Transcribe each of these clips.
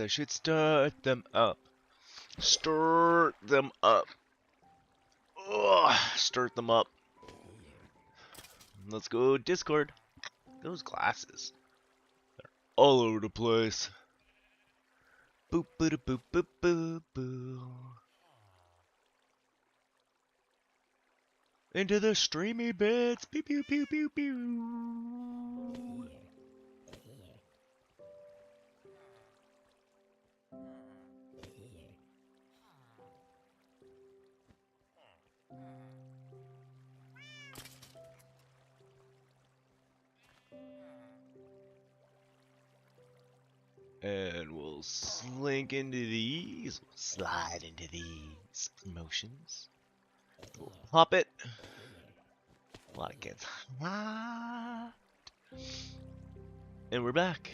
I should start them up. Start them up. Ugh, start them up. Let's go Discord. Those glasses. They're all over the place. Boop boop boop boop boop boop. Into the streamy bits. Pew pew pew pew pew. And we'll slink into these. Slide into these motions. Pop it. A lot of kids. And we're back.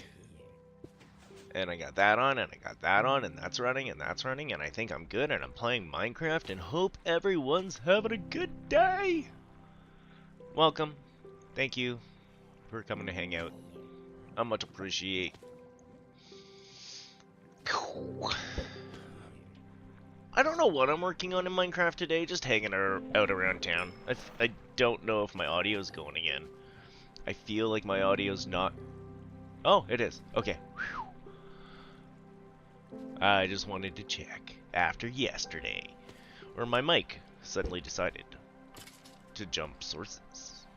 And I got that on, and I got that on, and that's running, and I think I'm good, and I'm playing Minecraft, and hope everyone's having a good day! Welcome. Thank you for coming to hang out. I much appreciate. I don't know what I'm working on in Minecraft today, just hanging out around town. I don't know if my audio's going again. I feel like my audio's not... Oh, it is. Okay. Whew. I just wanted to check after yesterday, where my mic suddenly decided to jump sources.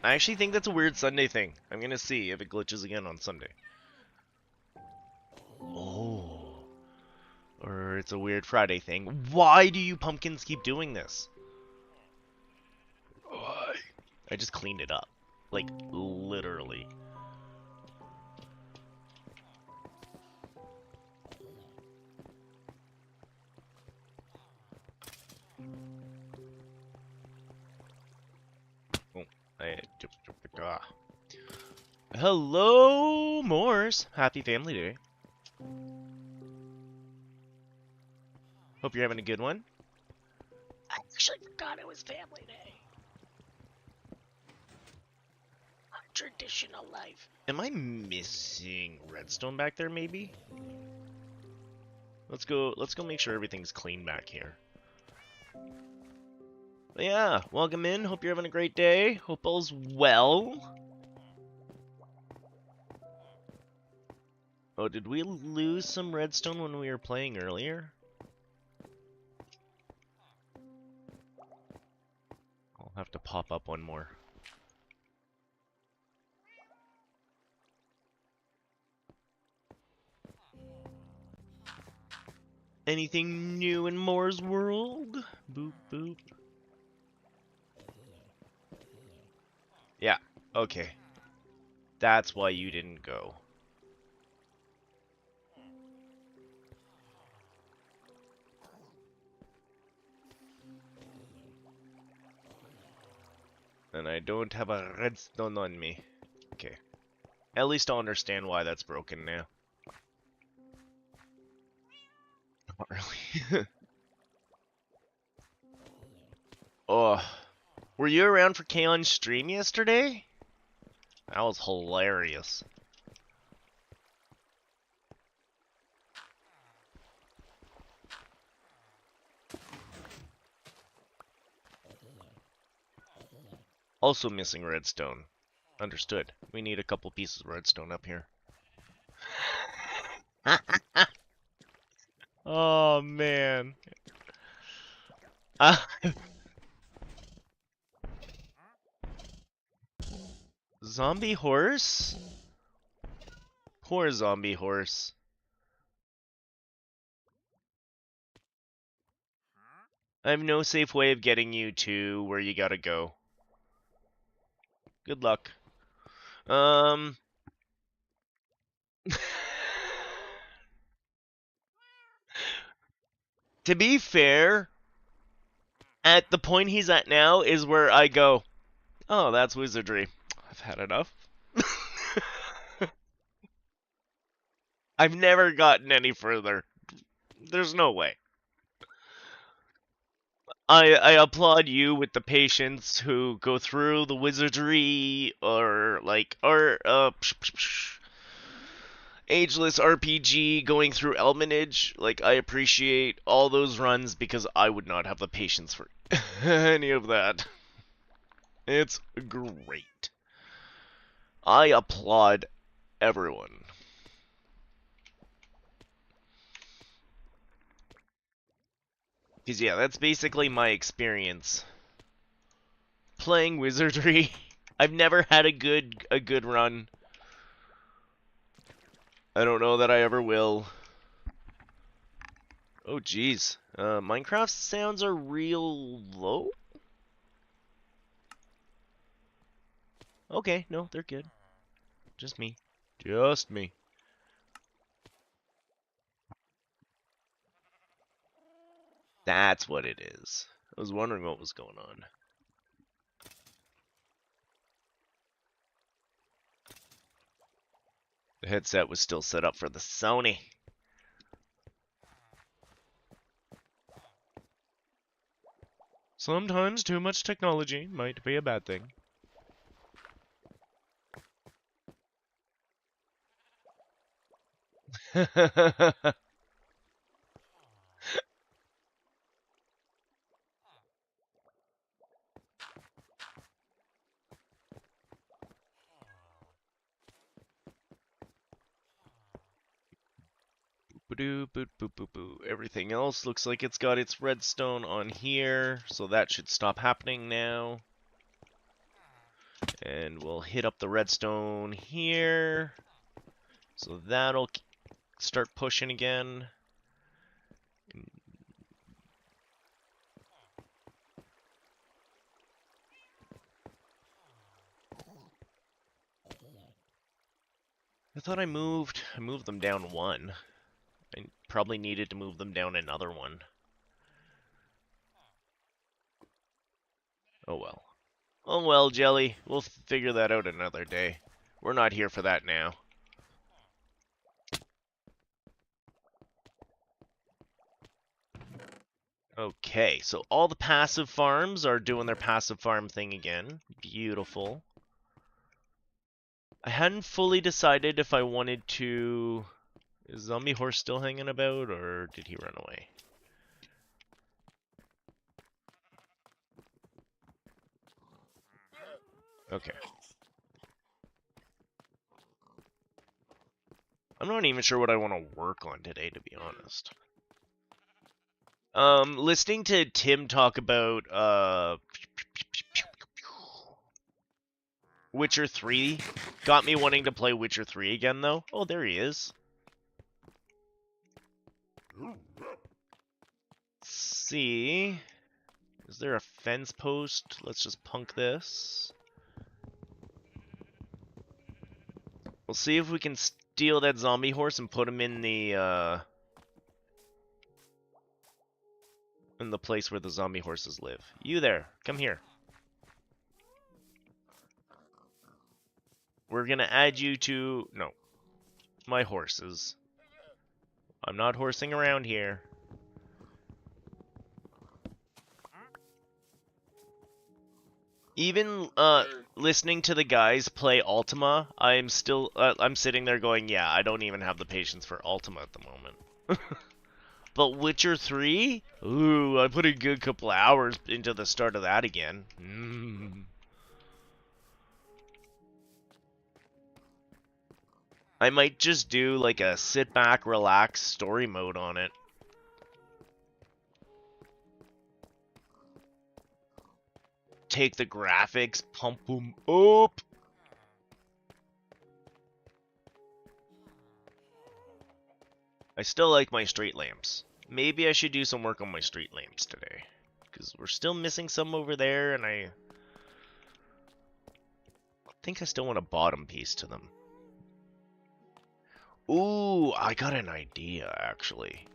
I actually think that's a weird Sunday thing. I'm gonna see if it glitches again on Sunday. Oh. Or it's a weird Friday thing. Why do you pumpkins keep doing this? Why? I just cleaned it up. Like, literally. Oh, hello, Moors. Happy Family Day. Hope you're having a good one. I actually forgot it was Family Day. Traditional life. Am I missing redstone back there, maybe? Let's go make sure everything's clean back here. But yeah, welcome in. Hope you're having a great day. Hope all's well. Oh, did we lose some redstone when we were playing earlier? I'll have to pop up one more. Anything new in Moore's world? Boop, boop. Yeah, okay. That's why you didn't go. And I don't have a redstone on me. Okay. At least I'll understand why that's broken now. Not really. Oh. Were you around for Kaon's stream yesterday? That was hilarious. Also missing redstone. Understood. We need a couple pieces of redstone up here. Oh, man. Zombie horse? Poor zombie horse. I have no safe way of getting you to where you gotta go. Good luck. To be fair, at the point he's at now is where I go, oh, that's wizardry. I've had enough. I've never gotten any further. There's no way. I applaud you with the patience who go through the wizardry or Ageless RPG going through Elminage. Like, I appreciate all those runs because I would not have the patience for any of that. It's great. I applaud everyone. Because, yeah, that's basically my experience playing Wizardry. I've never had a good run. I don't know that I ever will. Oh, geez. Minecraft sounds are real low? Okay, no, they're good. Just me. Just me. That's what it is. I was wondering what was going on. The headset was still set up for the Sony. Sometimes too much technology might be a bad thing. Boop, boop, boop, boop, boop. Everything else looks like it's got its redstone on here, so that should stop happening now. And we'll hit up the redstone here. So that'll start pushing again. I thought I moved them down one. I probably needed to move them down another one. Oh well. Oh well, Jelly. We'll figure that out another day. We're not here for that now. Okay, so all the passive farms are doing their passive farm thing again. Beautiful. I hadn't fully decided if I wanted to... Is Zombie Horse still hanging about, or did he run away? Okay. I'm not even sure what I want to work on today, to be honest. Listening to Tim talk about, Witcher 3 got me wanting to play Witcher 3 again, though. Oh, there he is. Let's see. Is there a fence post? Let's just punk this. We'll see if we can steal that zombie horse and put him in the place where the zombie horses live. You there, come here. We're gonna add you to... No. My horses. I'm not horsing around here. Even listening to the guys play Ultima, I'm still I'm sitting there going, yeah, I don't even have the patience for Ultima at the moment. But Witcher 3? Ooh, I put a good couple hours into the start of that again. I might just do like a sit back, relax story mode on it. Take the graphics, pump them up. I still like my street lamps. Maybe I should do some work on my street lamps today. Because we're still missing some over there, and I think I still want a bottom piece to them. Ooh, I got an idea, actually.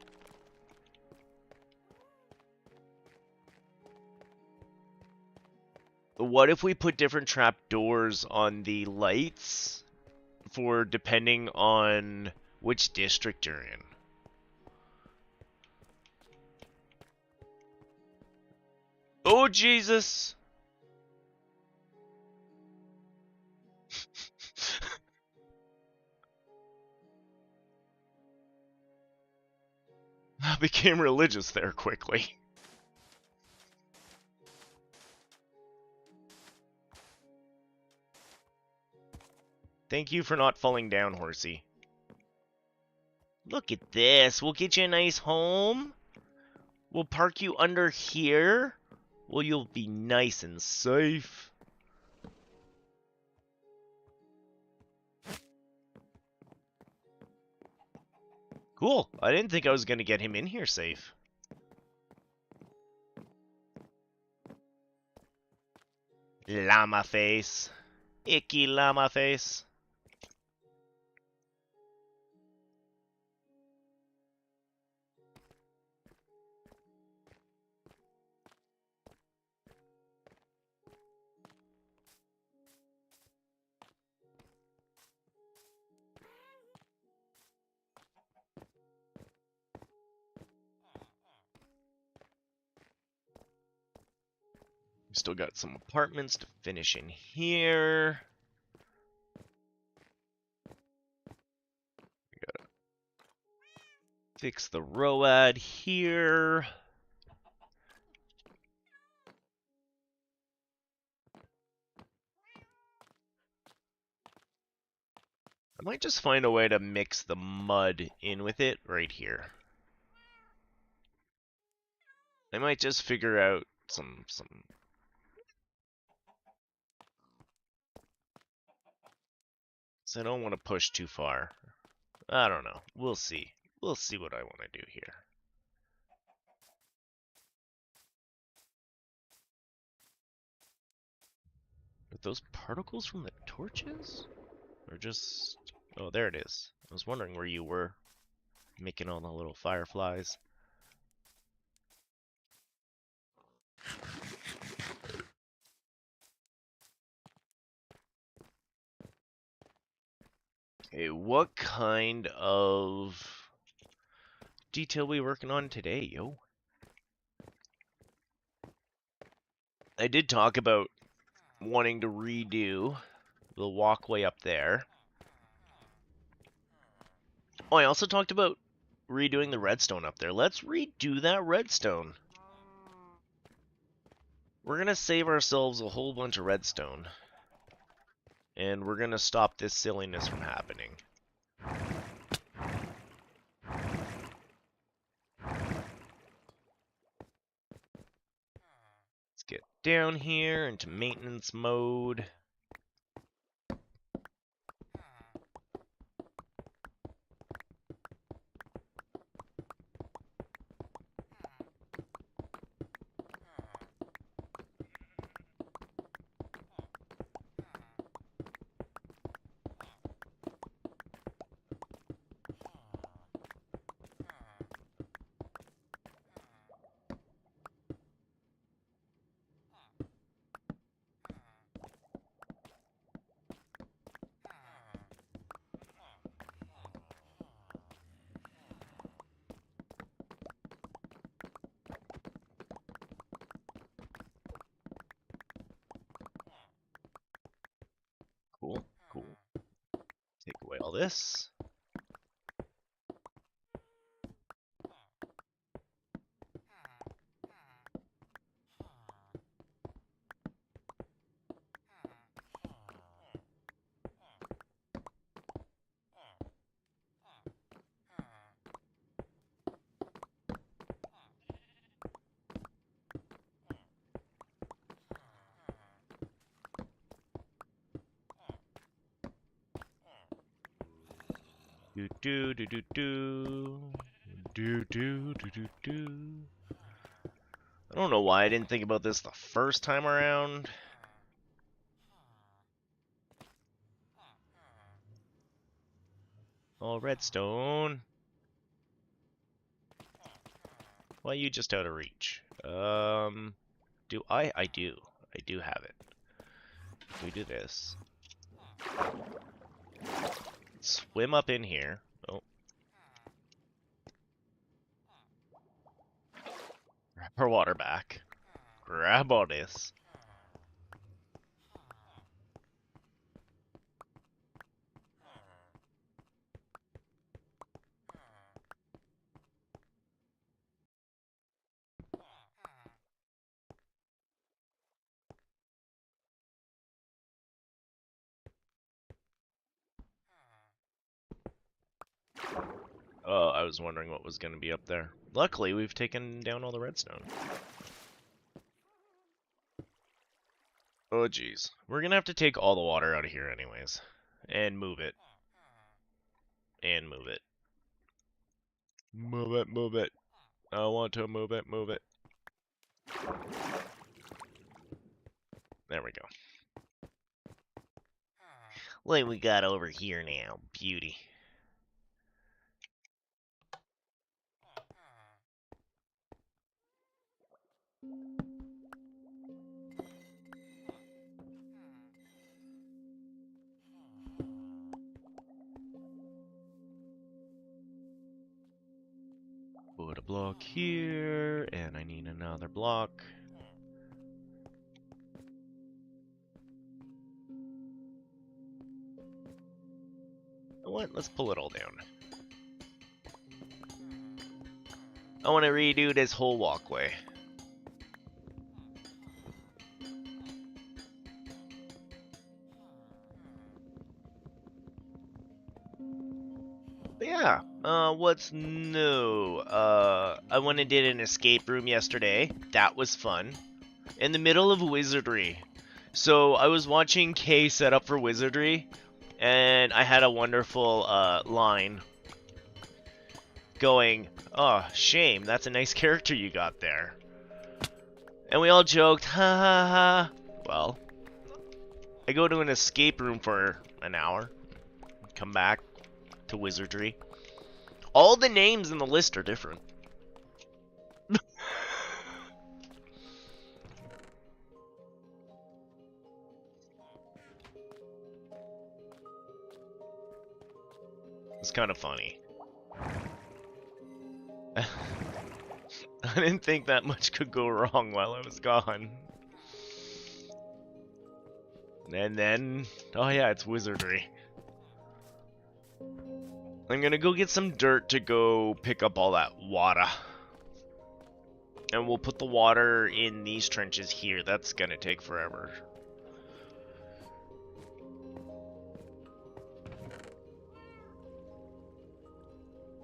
What if we put different trapdoors on the lights for depending on which district you're in? Oh, Jesus! I became religious there quickly. Thank you for not falling down, horsey. Look at this. We'll get you a nice home. We'll park you under here. Well, you'll be nice and safe. Cool. I didn't think I was going to get him in here safe. Llama face. Icky llama face. We still got some apartments to finish in here. We gotta fix the ROAD here. I might just find a way to mix the mud in with it right here. I might just figure out some so I don't want to push too far. I don't know. We'll see. We'll see what I want to do here. Are those particles from the torches? Or just... Oh, there it is. I was wondering where you were, making all the little fireflies. Okay, what kind of detail we working on today, yo? I did talk about wanting to redo the walkway up there. Oh, I also talked about redoing the redstone up there. Let's redo that redstone. We're gonna save ourselves a whole bunch of redstone. And we're gonna stop this silliness from happening. Let's get down here into maintenance mode. Cool, cool. Take away all this. Do do do do do. Do do do do do. I don't know why I didn't think about this the first time around. Oh, redstone. Why you just out of reach? Do I? I do. I do have it. We do this. Swim up in here. Oh. Grab our water back. Grab all this. I was wondering what was going to be up there. Luckily, we've taken down all the redstone. Oh, jeez. We're going to have to take all the water out of here anyways. And move it. And move it. Move it, move it. I want to move it, move it. There we go. What we got over here now? Beauty. Put a block here, and I need another block. What? Let's pull it all down. I want to redo this whole walkway. But yeah, what's new? I went and did an escape room yesterday. That was fun. In the middle of wizardry. So I was watching Kay set up for wizardry, and I had a wonderful line going, "Oh, shame, that's a nice character you got there." And we all joked, ha ha ha. Well, I go to an escape room for an hour, come back to wizardry. All the names in the list are different. It's kind of funny. I didn't think that much could go wrong while I was gone. And then, oh yeah, it's wizardry. I'm gonna go get some dirt to go pick up all that water. And we'll put the water in these trenches here. That's gonna take forever.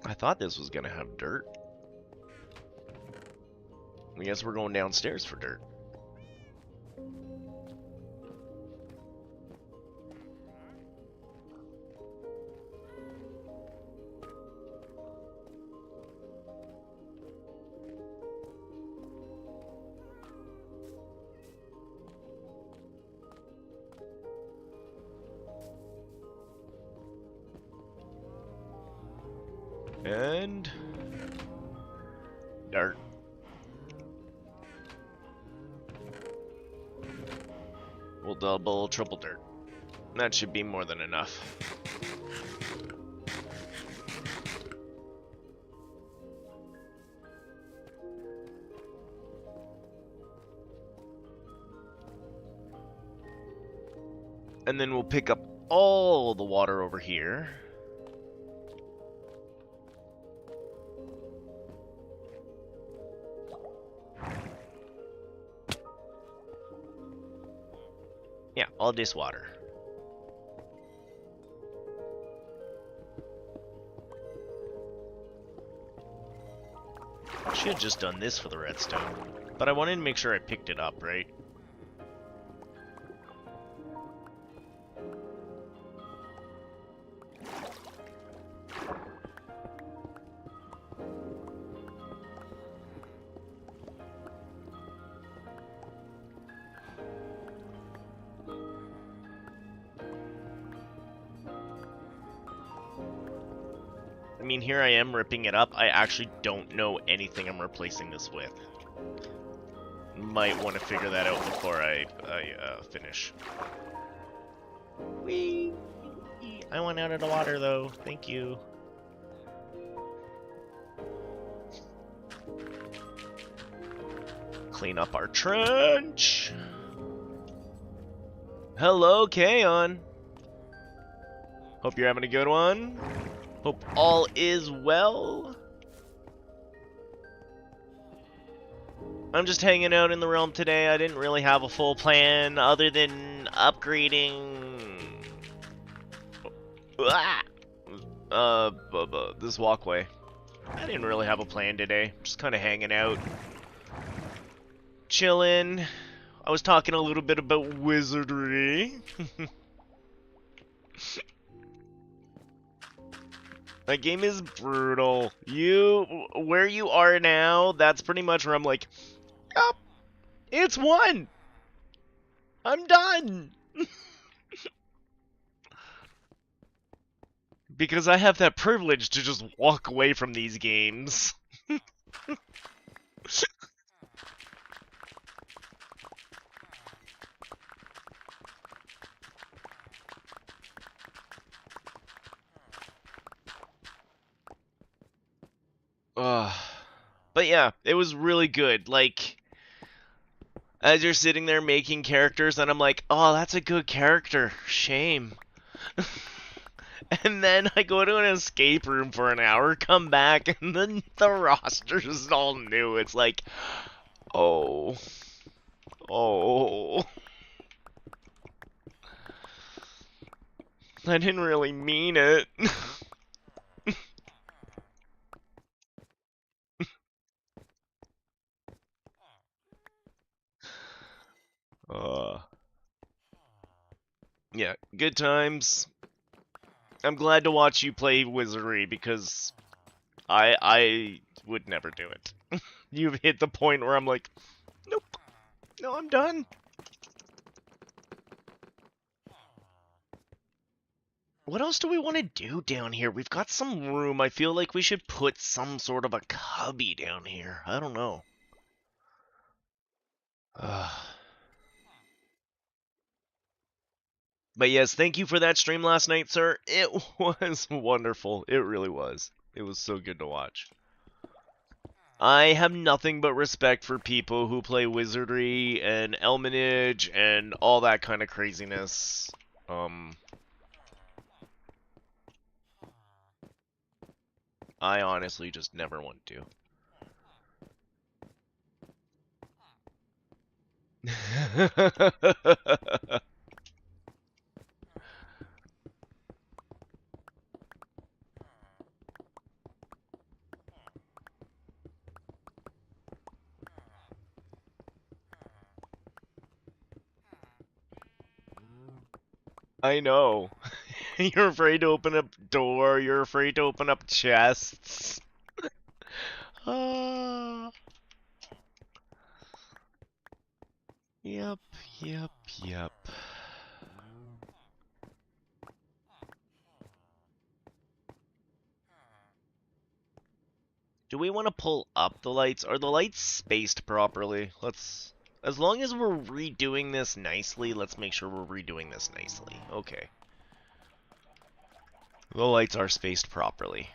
I thought this was gonna have dirt. I guess we're going downstairs for dirt. And dirt. We'll double, triple dirt. That should be more than enough. And then we'll pick up all the water over here. Yeah, all this water. Should have just done this for the redstone, but I wanted to make sure I picked it up, right? I mean, here I am ripping it up. I actually don't know anything I'm replacing this with. Might want to figure that out before I finish. Whee! I went out of the water, though. Thank you. Clean up our trench. Hello, Kaon. Hope you're having a good one. Hope all is well. I'm just hanging out in the realm today. I didn't really have a full plan other than upgrading this walkway. I didn't really have a plan today. Just kind of hanging out. Chilling. I was talking a little bit about wizardry. That game is brutal. Where you are now, that's pretty much where I'm like, yup, it's one. I'm done. Because I have that privilege to just walk away from these games. But yeah, it was really good. Like, as you're sitting there making characters, and I'm like, oh, that's a good character. Shame. And then I go to an escape room for an hour, come back, and then the roster is all new. It's like, oh. Oh. I didn't really mean it. Yeah, good times. I'm glad to watch you play wizardry because I would never do it. You've hit the point where I'm like, nope. No, I'm done. What else do we want to do down here? We've got some room. I feel like we should put some sort of a cubby down here. I don't know. But yes, thank you for that stream last night, sir. It was wonderful. It really was. It was so good to watch. I have nothing but respect for people who play wizardry and elminage and all that kind of craziness. I honestly just never want to. I know. You're afraid to open up door, you're afraid to open up chests. Ah. Yep, yep, yep. Do we want to pull up the lights? Are the lights spaced properly? As long as we're redoing this nicely, let's make sure we're redoing this nicely. Okay. The lights are spaced properly.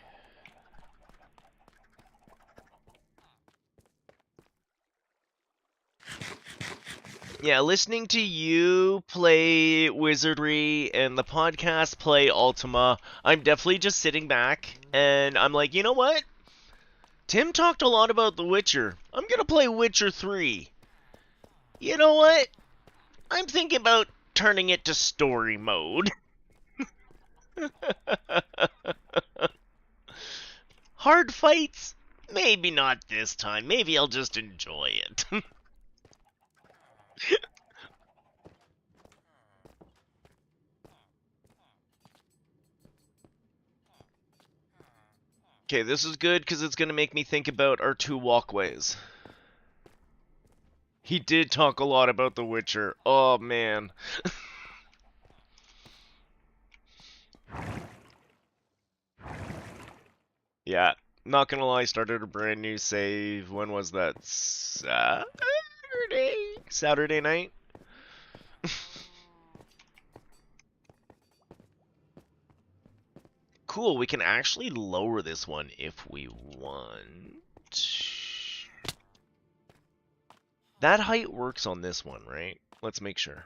Yeah, listening to you play Wizardry and the podcast play Ultima, I'm definitely just sitting back and I'm like, you know what? Tim talked a lot about The Witcher. I'm gonna play Witcher 3. You know what? I'm thinking about turning it to story mode. Hard fights? Maybe not this time. Maybe I'll just enjoy it. Okay, this is good because it's going to make me think about our two walkways. He did talk a lot about The Witcher. Oh, man. Yeah, not gonna lie, started a brand new save. When was that? Saturday night? Cool, we can actually lower this one if we want. That height works on this one, right? Let's make sure.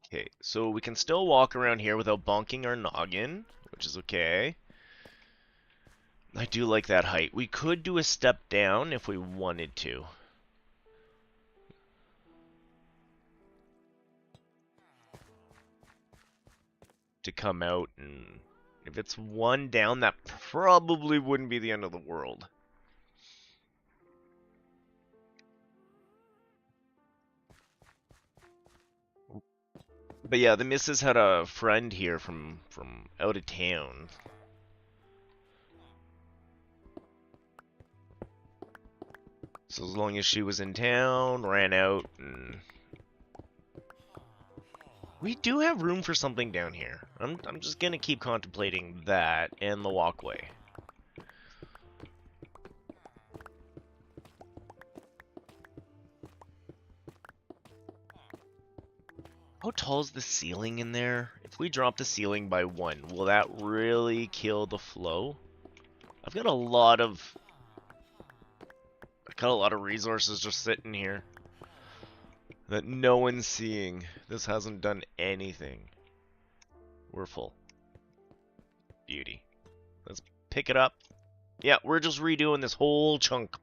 Okay, so we can still walk around here without bonking our noggin, which is okay. I do like that height. We could do a step down if we wanted to. To come out, and if it's one down, that probably wouldn't be the end of the world. But yeah, the missus had a friend here from out of town. So as long as she was in town, ran out, and we do have room for something down here. I'm just gonna keep contemplating that and the walkway. How tall is the ceiling in there? If we drop the ceiling by 1, will that really kill the flow? I've got a lot of resources just sitting here that no one's seeing. This hasn't done anything. We're full. Beauty. Let's pick it up. Yeah, we're just redoing this whole chunk.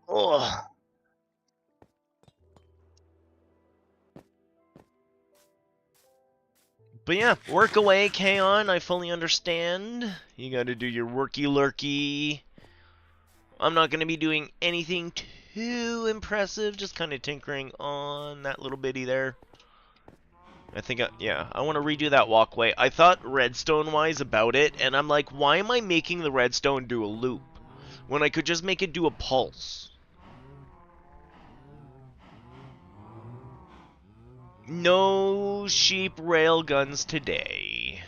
Ugh. But yeah, work away, Kaon. I fully understand. You gotta do your worky lurky. I'm not gonna be doing anything too impressive, just kind of tinkering on that little bitty there. I think, yeah, I want to redo that walkway. I thought redstone-wise about it, and I'm like, why am I making the redstone do a loop when I could just make it do a pulse? No sheep railguns today.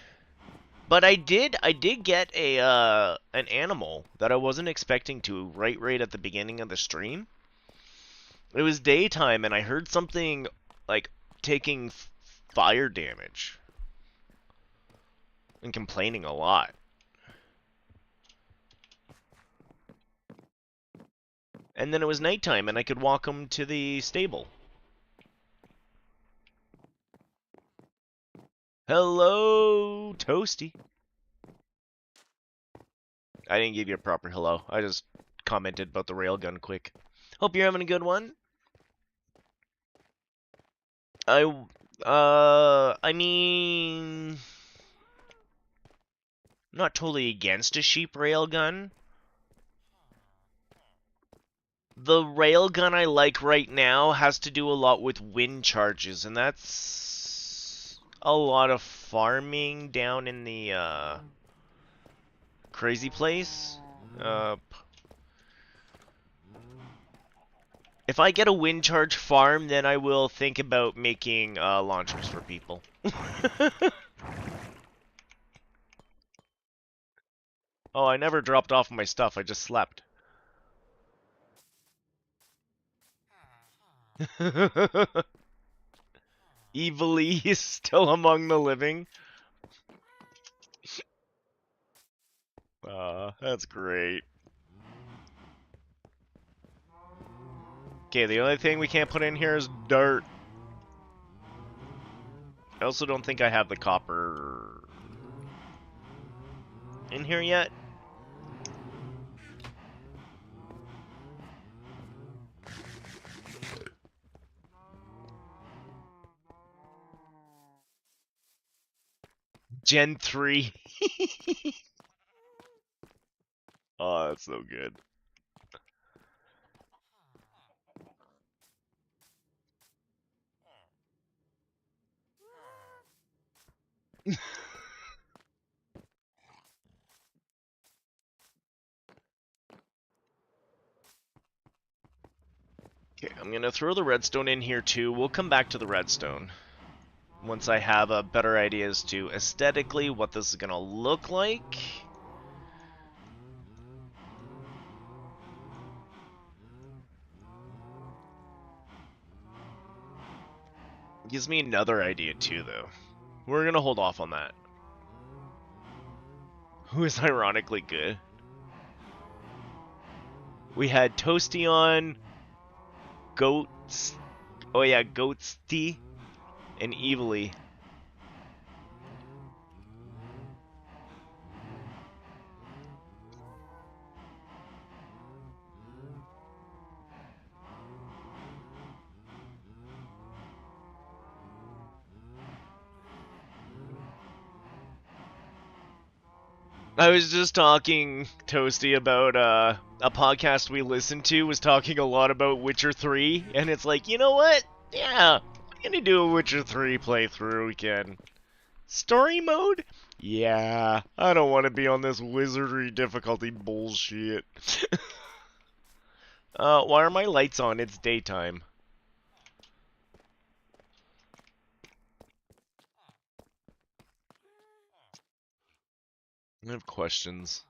But I did get a an animal that I wasn't expecting to right at the beginning of the stream. It was daytime and I heard something like taking fire damage and complaining a lot. And then it was nighttime and I could walk him to the stable. Hello, Toasty. I didn't give you a proper hello. I just commented about the railgun quick. Hope you're having a good one. I mean, not totally against a sheep railgun. The railgun I like right now has to do a lot with wind charges, and that's a lot of farming down in the crazy place. If I get a wind charge farm, then I will think about making launchers for people. Oh, I never dropped off my stuff, I just slept. Evilly is still among the living. That's great. Okay, the only thing we can't put in here is dirt. I also don't think I have the copper in here yet. Gen 3. Oh, that's so good. Okay, I'm gonna throw the redstone in here too. We'll come back to the redstone once I have a better idea as to aesthetically what this is gonna look like. Gives me another idea too, though. We're gonna hold off on that. Who is ironically good? We had Toasty on, Goats. Oh yeah, Goatsty, and Evilly. I was just talking, Toasty, about a podcast we listened to was talking a lot about Witcher 3, and it's like, you know what? Yeah, I'm gonna do a Witcher 3 playthrough again. Story mode? Yeah, I don't want to be on this wizardry difficulty bullshit. Why are my lights on? It's daytime. I have questions.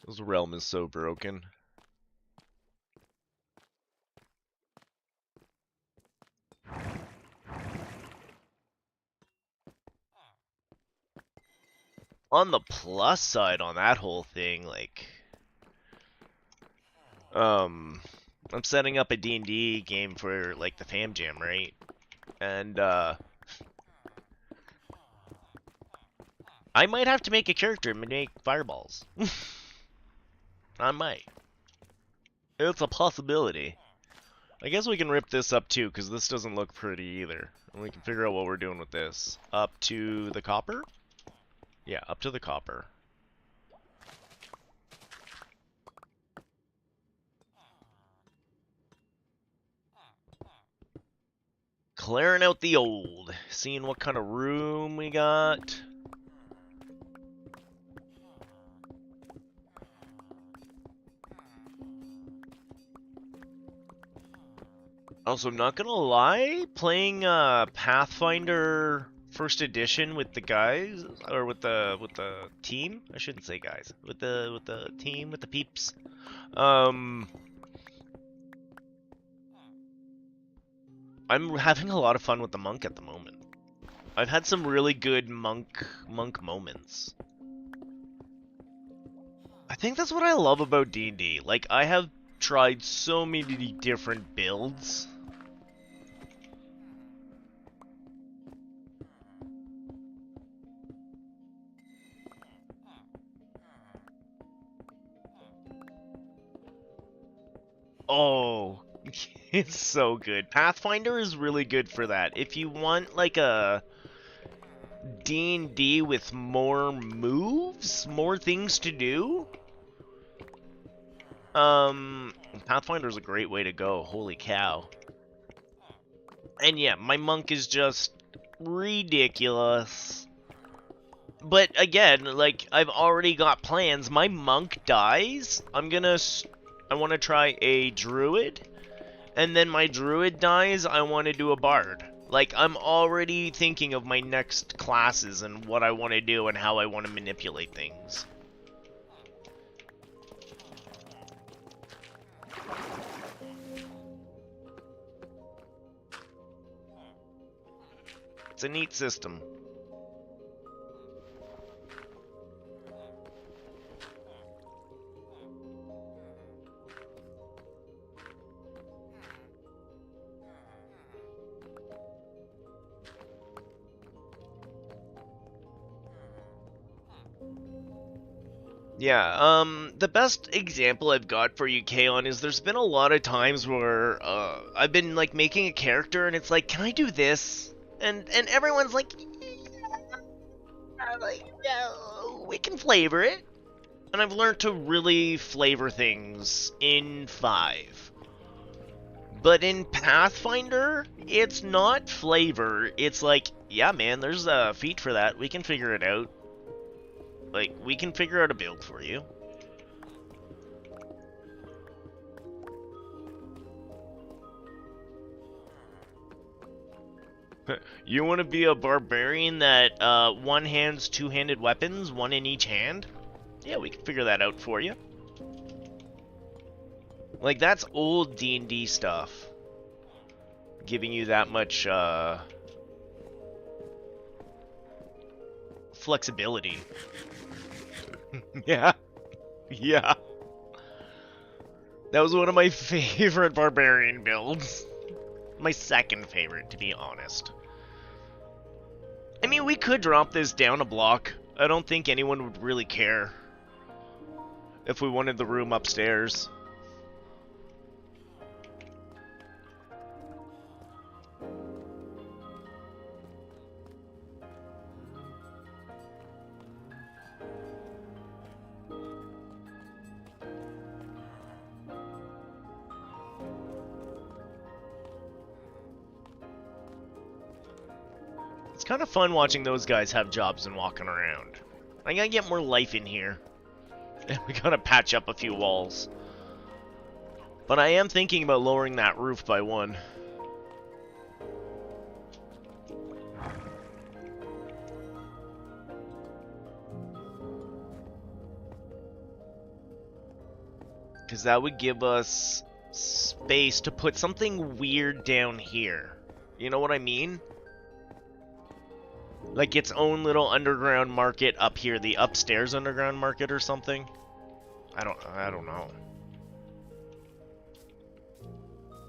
This realm is so broken. On the plus side on that whole thing, like, I'm setting up a D&D game for, like, the Fam Jam, right? And, I might have to make a character and make fireballs. I might. It's a possibility. I guess we can rip this up too, because this doesn't look pretty either. And we can figure out what we're doing with this. Up to the copper? Yeah, up to the copper. Clearing out the old. Seeing what kind of room we got. Also, not gonna lie, playing Pathfinder First Edition with the guys, or with the team. I shouldn't say guys. With the team, with the peeps. I'm having a lot of fun with the monk at the moment. I've had some really good monk moments. I think that's what I love about D&D. Like, I have tried so many different builds. Oh, it's so good. Pathfinder is really good for that. If you want like a D&D with more moves, more things to do, Pathfinder's a great way to go. Holy cow. And yeah, my monk is just ridiculous. But again, like, I've already got plans. My monk dies. I want to try a druid. And then my druid dies, I want to do a bard. Like, I'm already thinking of my next classes and what I want to do and how I want to manipulate things. It's a neat system. Yeah, the best example I've got for you, Kaon, is there's been a lot of times where, I've been, like, making a character, and it's like, can I do this? And everyone's like, no, we can flavor it. And I've learned to really flavor things in 5. But in Pathfinder, it's not flavor, it's like, yeah, man, there's a feat for that, we can figure it out. Like, we can figure out a build for you. You want to be a barbarian that one hands two-handed weapons, one in each hand? Yeah, we can figure that out for you. Like, that's old D&D stuff. Giving you that much flexibility. Yeah. Yeah. That was one of my favorite barbarian builds. My second favorite, to be honest. I mean, we could drop this down a block. I don't think anyone would really care if we wanted the room upstairs. It's kind of fun watching those guys have jobs and walking around. I gotta get more life in here. And we gotta patch up a few walls. But I am thinking about lowering that roof by 1. Because that would give us space to put something weird down here. You know what I mean? Like its own little underground market up here, the upstairs underground market or something. I don't know.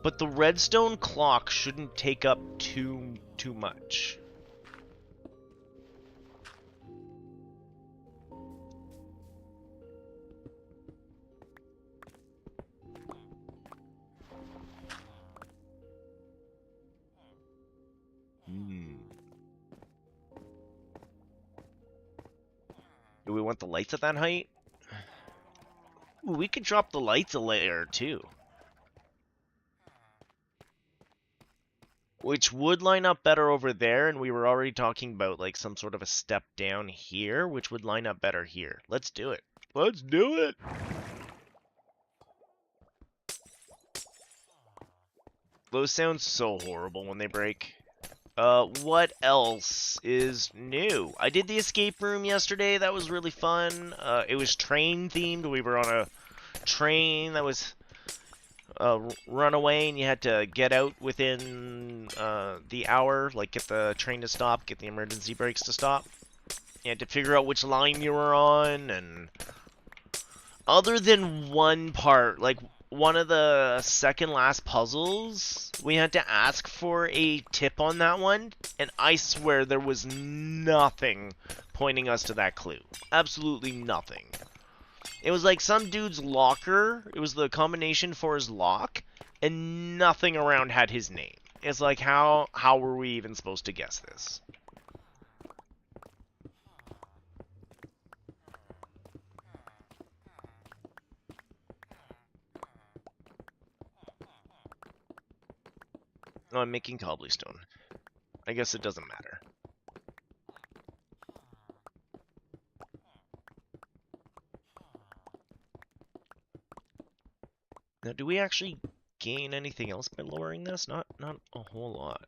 But the redstone clock shouldn't take up too much. Do we want the lights at that height? Ooh, we could drop the lights a layer too. Which would line up better over there, and we were already talking about like some sort of a step down here, which would line up better here. Let's do it. Let's do it! Those sound so horrible when they break. What else is new? I did the escape room yesterday. That was really fun. It was train themed. We were on a train that was runaway, and you had to get out within the hour, like get the train to stop, get the emergency brakes to stop. You had to figure out which line you were on, and other than one part, like one of the second last puzzles, we had to ask for a tip on that one, and I swear there was nothing pointing us to that clue. Absolutely nothing. It was like some dude's locker, it was the combination for his lock, and nothing around had his name. It's like, how were we even supposed to guess this? No, I'm making cobblestone. I guess it doesn't matter. Now, do we actually gain anything else by lowering this? Not a whole lot.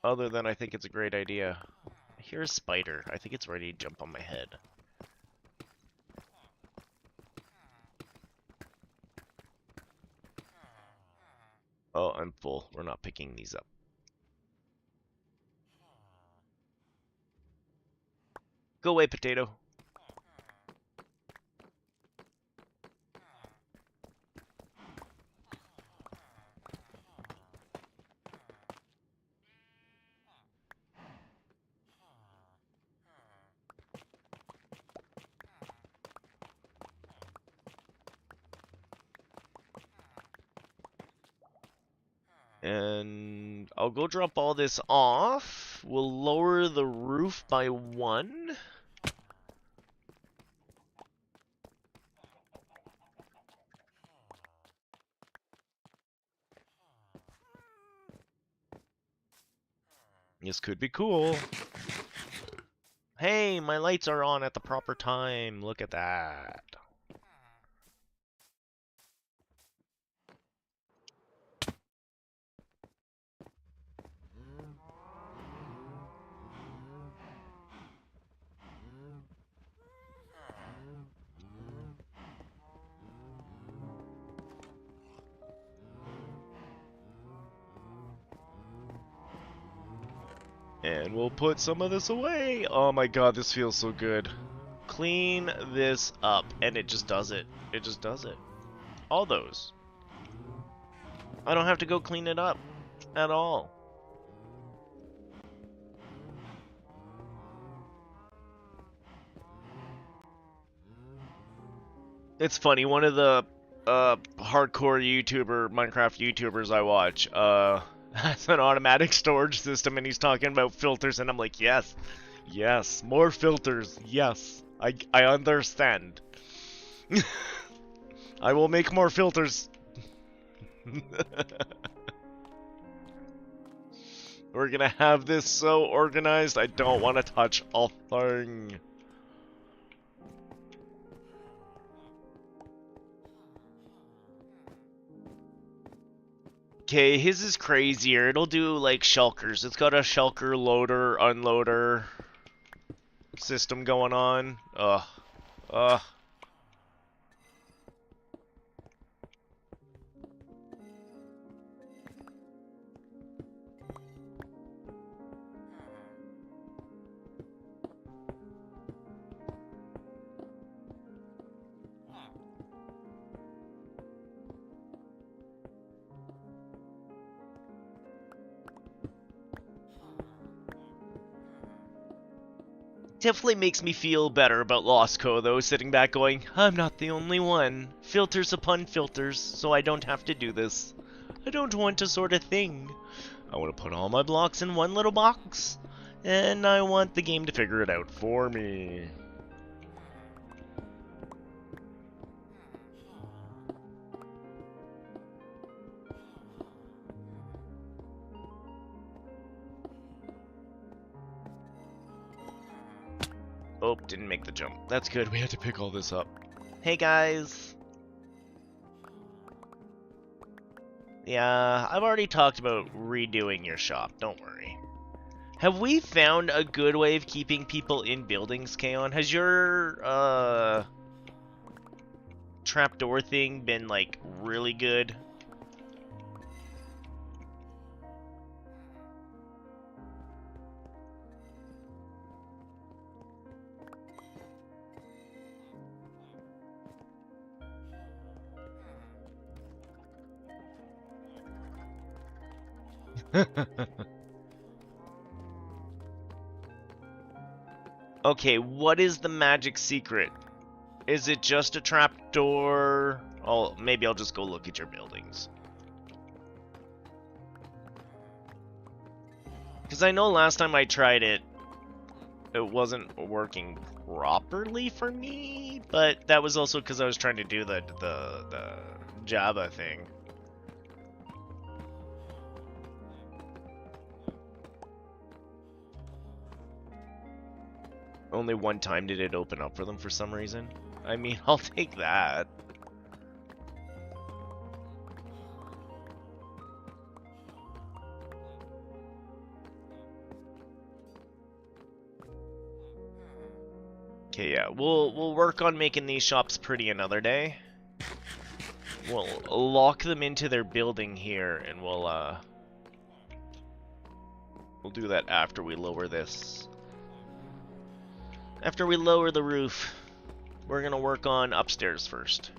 Other than I think it's a great idea. I hear a spider. I think it's ready to jump on my head. Oh, I'm full. We're not picking these up. Go away, potato. And I'll go drop all this off. We'll lower the roof by 1. This could be cool. Hey, my lights are on at the proper time. Look at that. And we'll put some of this away. Oh my god, this feels so good. Clean this up, and it just does it. It just does it. All those. I don't have to go clean it up at all. It's funny, one of the hardcore Minecraft YouTubers I watch, has an automatic storage system, and he's talking about filters, and I'm like, yes, more filters, yes, I understand. I will make more filters. We're gonna have this so organized, I don't want to touch a thing. Okay, his is crazier. It'll do like shulkers. It's got a shulker loader, unloader system going on. Ugh. Ugh. Definitely makes me feel better about Lost Co, though, sitting back going, I'm not the only one. Filters upon filters, so I don't have to do this. I don't want to sort of thing. I want to put all my blocks in one little box, and I want the game to figure it out for me. Oh, didn't make the jump. That's good, we had to pick all this up. Hey guys! Yeah, I've already talked about redoing your shop, don't worry. Have we found a good way of keeping people in buildings, Kaon? Has your, trapdoor thing been, like, really good? Okay, what is the magic secret? Is it just a trapdoor? Oh, maybe I'll just go look at your buildings. Because I know last time I tried it, it wasn't working properly for me, but that was also because I was trying to do the Java thing. Only one time did it open up for them for some reason. I mean, I'll take that. Okay, yeah, we'll work on making these shops pretty another day. We'll lock them into their building here, and we'll do that after we lower this. After we lower the roof, we're gonna work on upstairs first.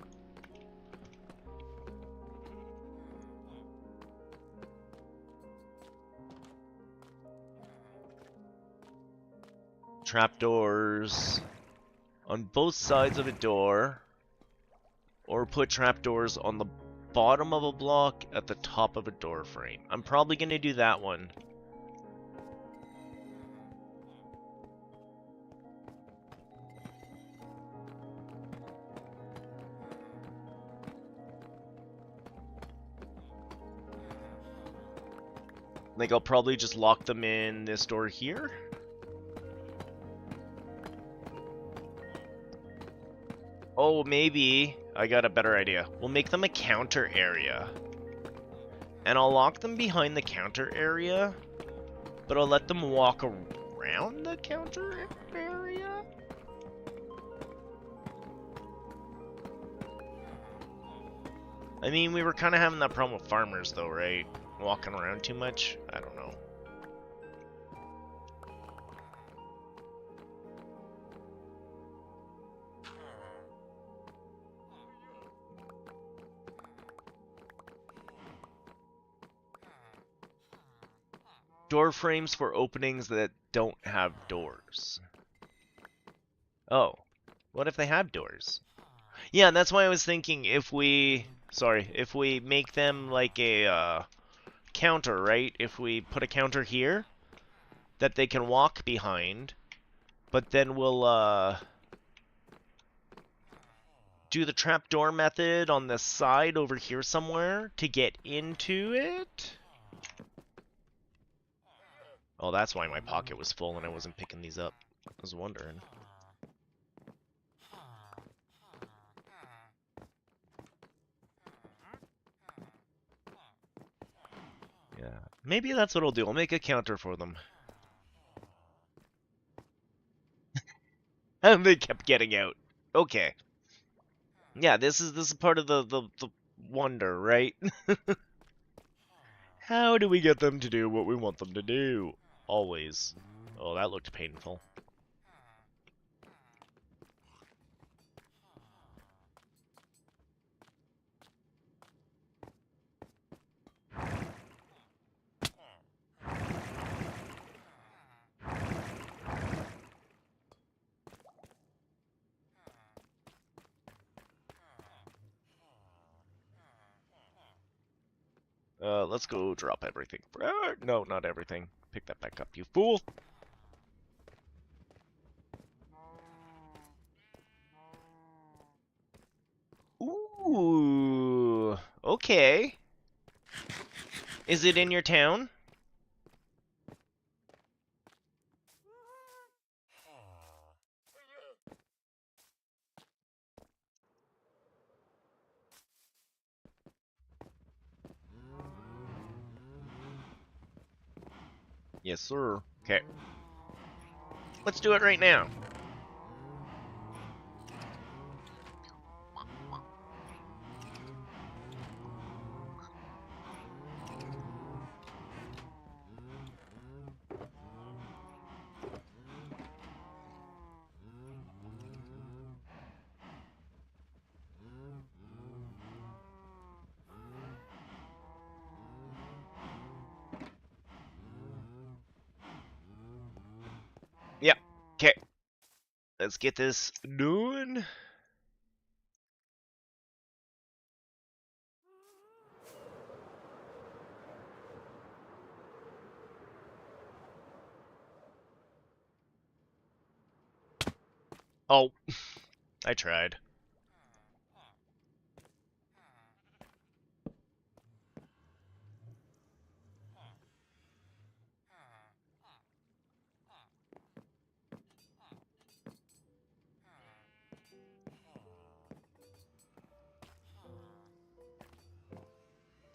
Trapdoors on both sides of a door, or put trapdoors on the bottom of a block at the top of a door frame. I'm probably gonna do that one. Like, I'll probably just lock them in this door here. Oh, maybe I got a better idea. We'll make them a counter area. And I'll lock them behind the counter area, but I'll let them walk around the counter area? I mean, we were kind of having that problem with farmers, though, right? Walking around too much? I don't know. Door frames for openings that don't have doors. Oh, what if they have doors? Yeah, that's why I was thinking if we make them like a counter, right? If we put a counter here that they can walk behind, but then we'll do the trapdoor method on the side over here somewhere to get into it. Oh, that's why my pocket was full and I wasn't picking these up. I was wondering. Yeah. Maybe that's what I'll do. I'll make a counter for them. And they kept getting out. Okay. Yeah, this is part of the wonder, right? How do we get them to do what we want them to do? Always. Oh, that looked painful. Let's go drop everything. No, not everything. Pick that back up, you fool! Ooh, okay. Is it in your town? Yes, sir. Okay. Let's do it right now. Yep. Okay. Let's get this done. Oh, I tried.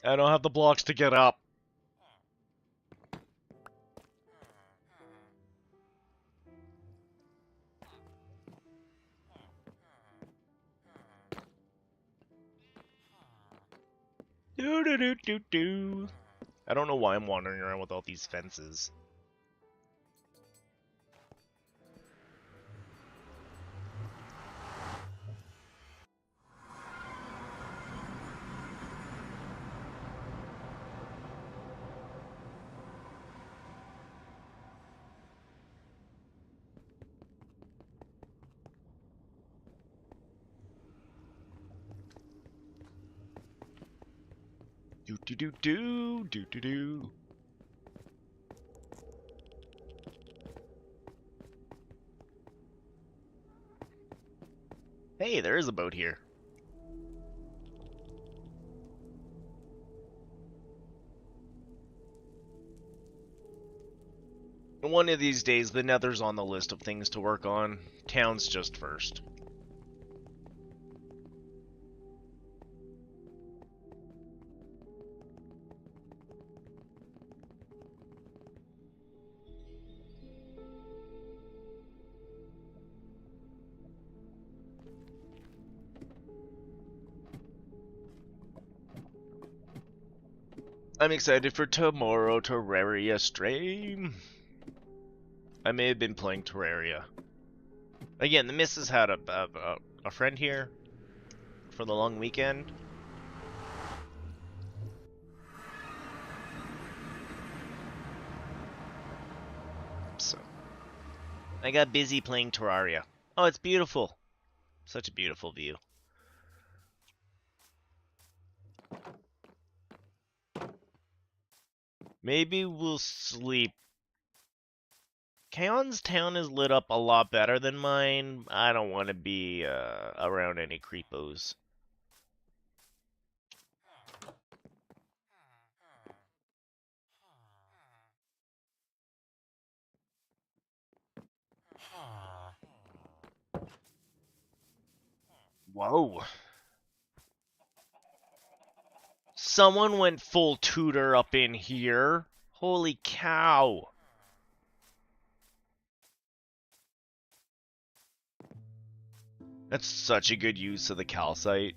I don't have the blocks to get up. Do do do do do. I don't know why I'm wandering around with all these fences. Do do do do do do do. Hey, there is a boat here. One of these days, the Nether's on the list of things to work on. Town's just first. I'm excited for tomorrow Terraria stream. I may have been playing Terraria. Again, the missus had a friend here for the long weekend. So, I got busy playing Terraria. Oh, it's beautiful. Such a beautiful view. Maybe we'll sleep. Kaon's town is lit up a lot better than mine. I don't want to be around any creepos. Whoa. Someone went full Tudor up in here. Holy cow. That's such a good use of the calcite.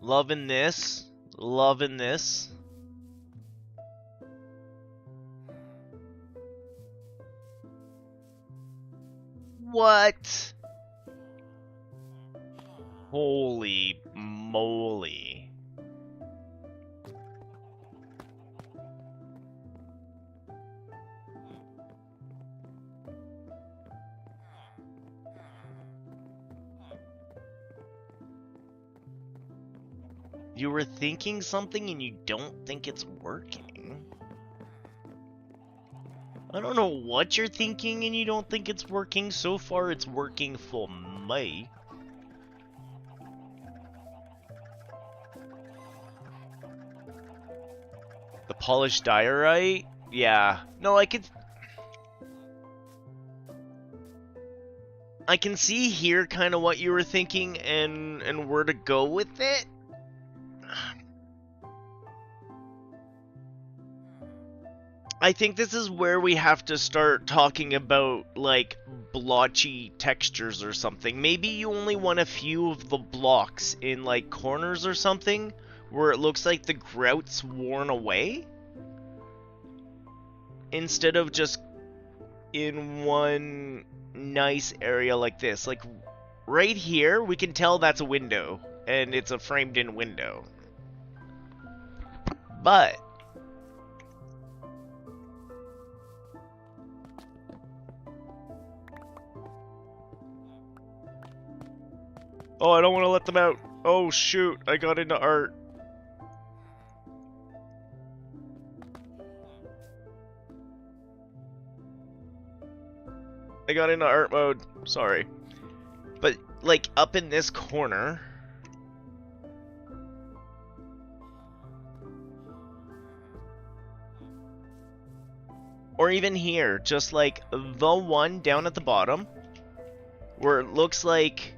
Loving this. Loving this. What? Holy moly. You were thinking something and you don't think it's working? I don't know what you're thinking and you don't think it's working. So far it's working for me. The polished diorite? Yeah. No, I can see here kind of what you were thinking and where to go with it. I think this is where we have to start talking about, like, blotchy textures or something. Maybe you only want a few of the blocks in, like, corners or something, where it looks like the grout's worn away, instead of just in one nice area like this. Like, right here, we can tell that's a window, and it's a framed-in window. But oh, I don't want to let them out. Oh, shoot. I got into art. I got into art mode. Sorry. But, like, up in this corner, or even here, just like the one down at the bottom, where it looks like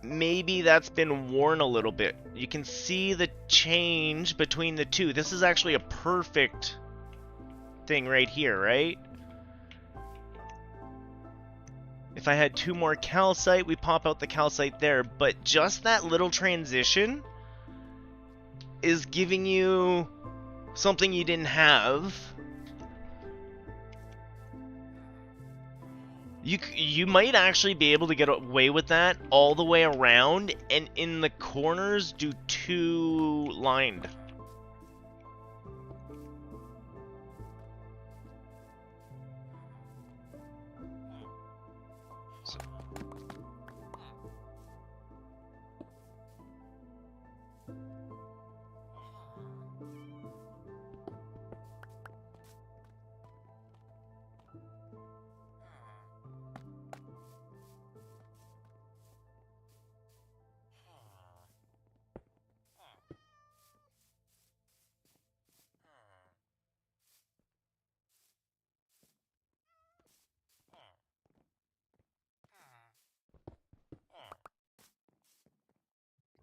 maybe that's been worn a little bit. You can see the change between the two. This is actually a perfect thing right here, right? If I had 2 more calcite, we pop out the calcite there, but just that little transition is giving you something you didn't have. You might actually be able to get away with that all the way around, and in the corners do 2 lined.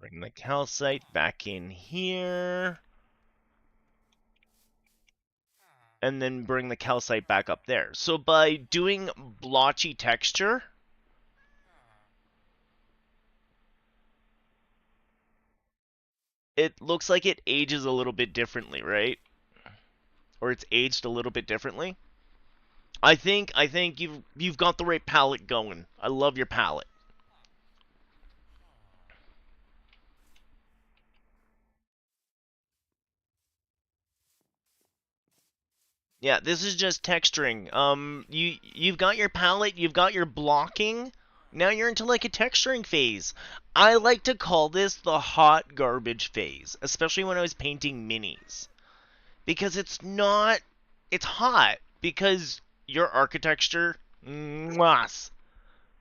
Bring the calcite back in here. And then bring the calcite back up there. So by doing blotchy texture, it looks like it ages a little bit differently, right? Or it's aged a little bit differently. I think you've got the right palette going. I love your palette. Yeah, this is just texturing. You've got your palette, you've got your blocking. Now you're into like a texturing phase. I like to call this the hot garbage phase, especially when I was painting minis. Because it's not, it's hot because your architecture, mwah,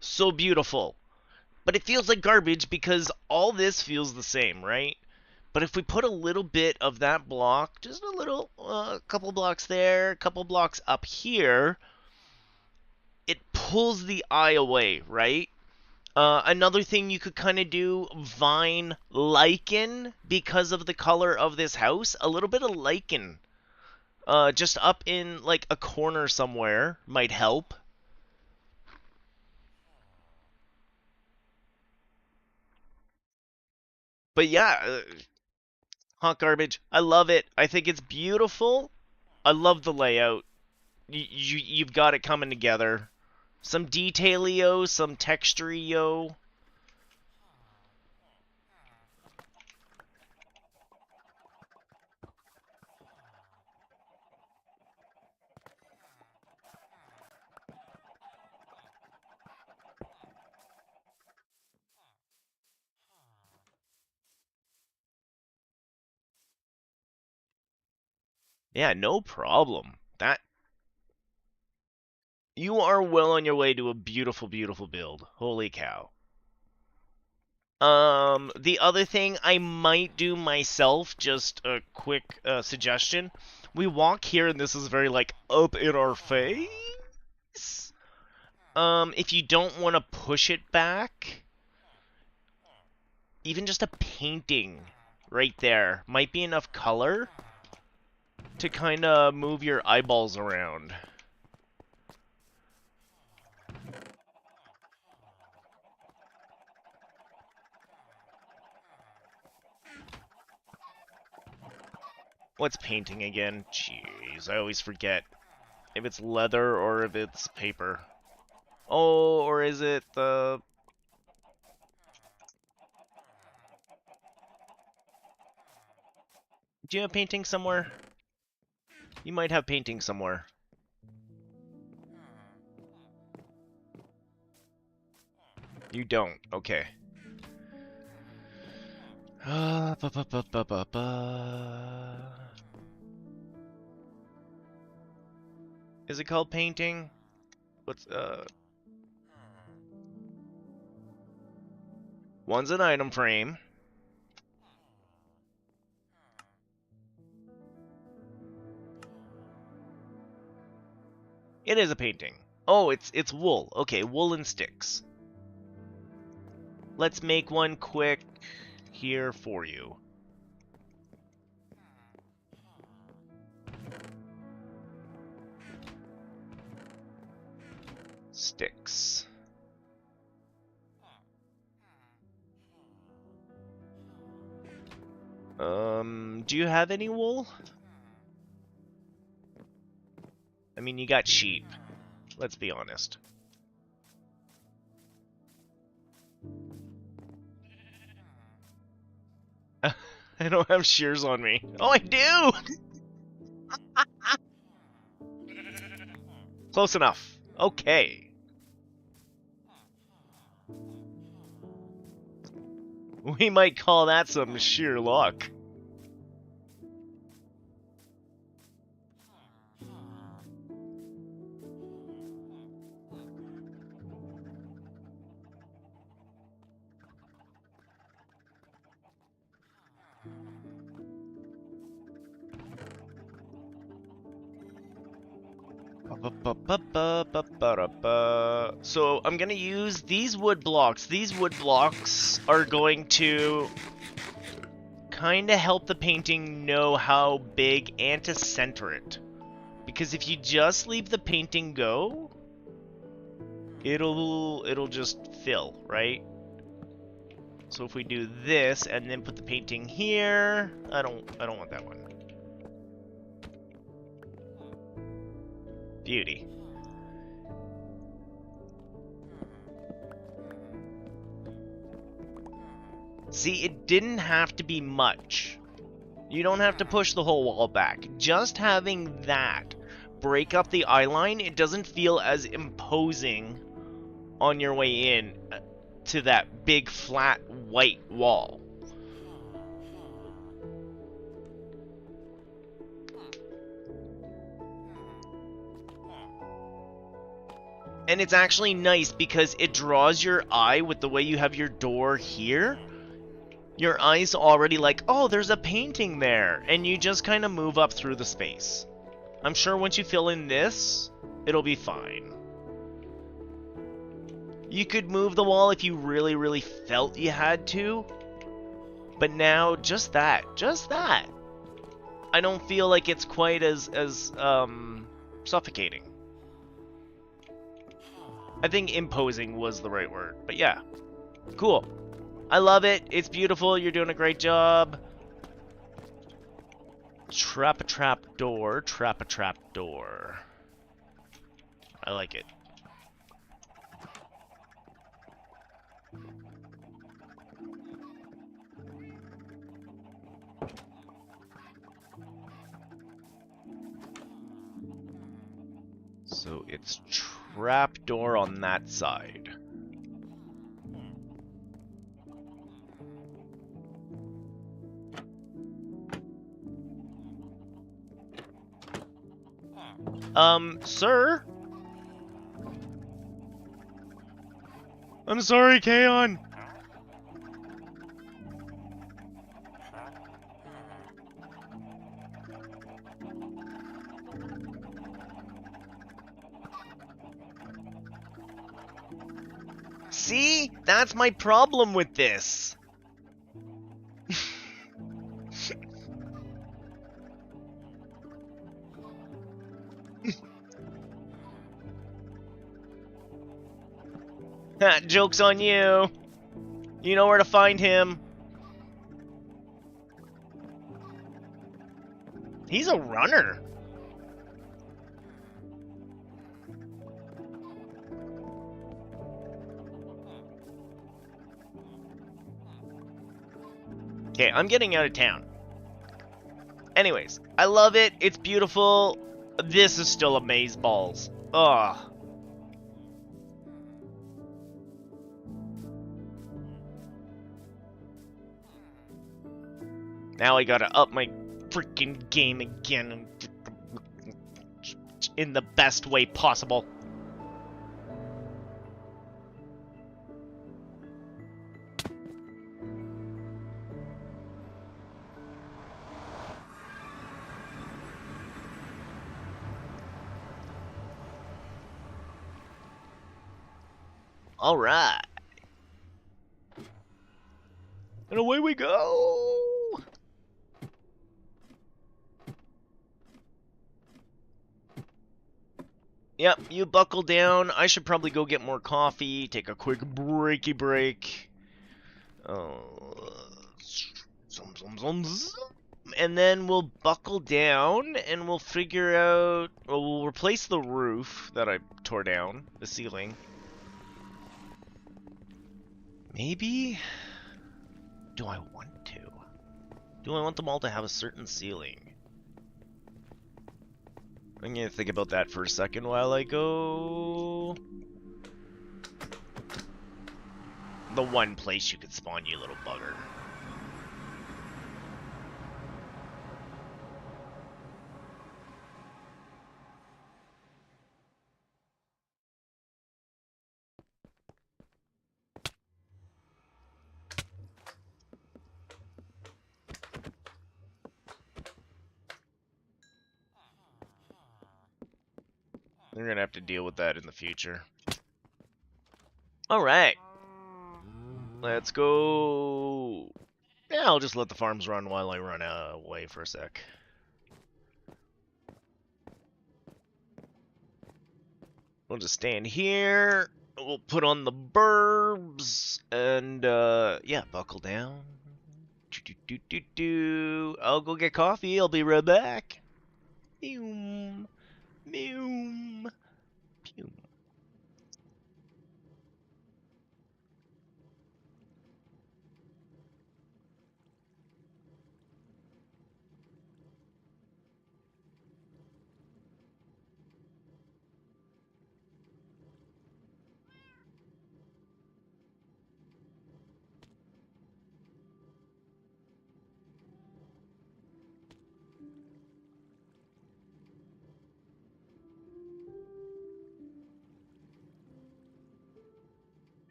so beautiful. But it feels like garbage because all this feels the same, right? But if we put a little bit of that block, just a little, a couple blocks there, a couple blocks up here, it pulls the eye away, right? Another thing you could kind of do, vine lichen, because of the color of this house. A little bit of lichen, just up in like a corner somewhere might help. But yeah, hot garbage. I love it. I think it's beautiful. I love the layout. You've got it coming together. Some detailio, some texturio. Yeah, no problem. That you are well on your way to a beautiful, beautiful build. Holy cow. The other thing I might do myself, just a quick suggestion. We walk here and this is very like up in our face. If you don't want to push it back, even just a painting right there might be enough color to kind of move your eyeballs around. What's painting again? Jeez, I always forget if it's leather or if it's paper. Oh, or is it the... Do you have painting somewhere? You might have painting somewhere. You don't. Okay. Ba, ba, ba, ba, ba, ba. Is it called painting? What's One's an item frame. It is a painting. Oh, it's wool. Okay, woolen sticks. Let's make one quick here for you. Sticks. Do you have any wool? I mean, you got sheep. Let's be honest. I don't have shears on me. Oh, I do! Close enough. Okay. We might call that some sheer luck. So I'm gonna use these wood blocks. These wood blocks are going to kind of help the painting know how big and to center it. Because if you just leave the painting go, it'll just fill, right? So if we do this and then put the painting here, I don't want that one. Beauty. See, it didn't have to be much. You don't have to push the whole wall back. Just having that break up the eye line, it doesn't feel as imposing on your way in to that big flat white wall. And it's actually nice because it draws your eye with the way you have your door here. Your eyes already like, oh, there's a painting there, and you just kind of move up through the space. I'm sure once you fill in this, it'll be fine. You could move the wall if you really, really felt you had to, but now just that. I don't feel like it's quite as suffocating. I think imposing was the right word, but yeah, cool. I love it. It's beautiful. You're doing a great job. Trap a trap door. Trap a trap door. I like it. So it's trap door on that side. Sir? I'm sorry, Kaon. See? That's my problem with this. Joke's on you. You know where to find him. He's a runner. Okay, I'm getting out of town. Anyways, I love it. It's beautiful. This is still amazeballs. Ugh. Now I gotta up my freaking game again in the best way possible. All right. And away we go. Yep, you buckle down. I should probably go get more coffee, take a quick breaky break. And then we'll buckle down and we'll figure out, or we'll replace the roof that I tore down, the ceiling. Maybe? Do I want to? Do I want them all to have a certain ceiling? I'm gonna think about that for a second while I go. The one place you could spawn, you little bugger. They're gonna have to deal with that in the future. Alright. Let's go. Yeah, I'll just let the farms run while I run away for a sec. We'll just stand here. We'll put on the burbs. And, yeah, buckle down. I'll go get coffee. I'll be right back. Meow. Meow. Pew.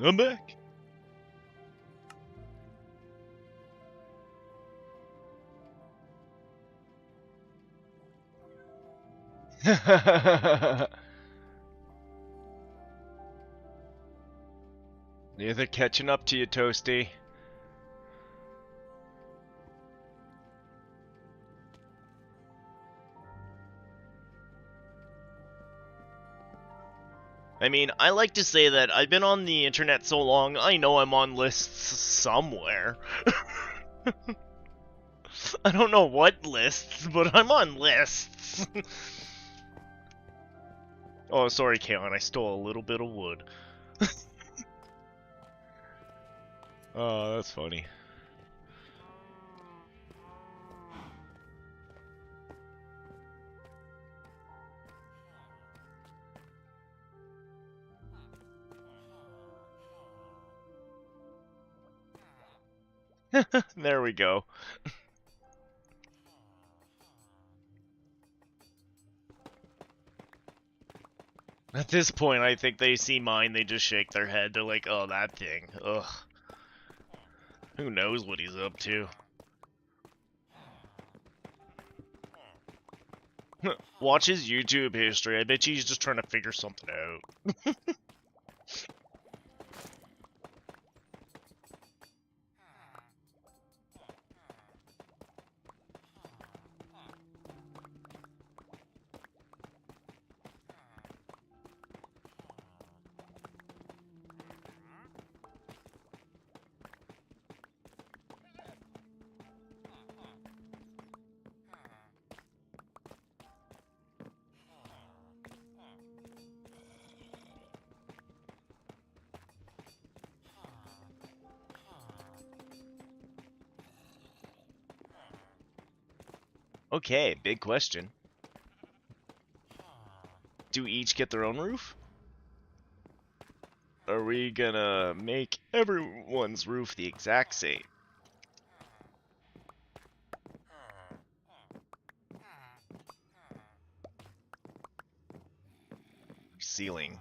I'm back. They're catching up to you, Toasty. I mean, I like to say that I've been on the internet so long, I know I'm on lists somewhere. I don't know what lists, but I'm on lists. Oh, sorry, Kaon, I stole a little bit of wood. Oh, that's funny. There we go. At this point, I think they see mine, they just shake their head. They're like, oh, that thing. Ugh. Who knows what he's up to? Watch his YouTube history. I bet you he's just trying to figure something out. Okay, big question. Do each get their own roof? Are we gonna make everyone's roof the exact same? Ceiling.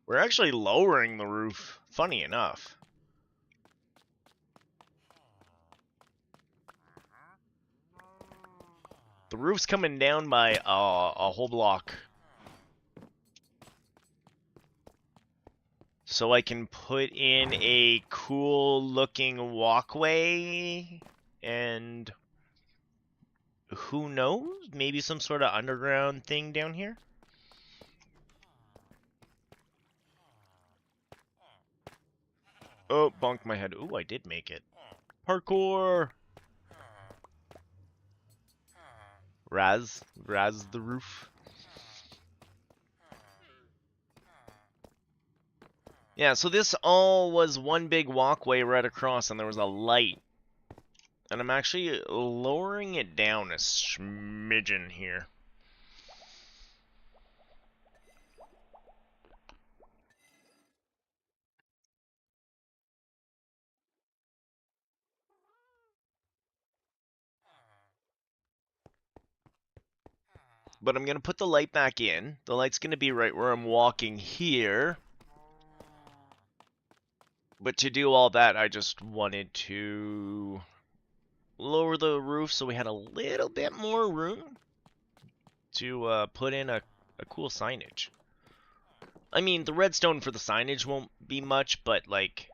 We're actually lowering the roof, funny enough. The roof's coming down by a whole block. So I can put in a cool looking walkway and who knows, maybe some sort of underground thing down here? Oh, bonked my head. Ooh, I did make it. Parkour! Raz the roof. Yeah, so this all was one big walkway right across and there was a light. And I'm actually lowering it down a smidgen here. But I'm going to put the light back in. The light's going to be right where I'm walking here. But to do all that, I just wanted to lower the roof so we had a little bit more room to put in a cool signage. I mean, the redstone for the signage won't be much, but, like,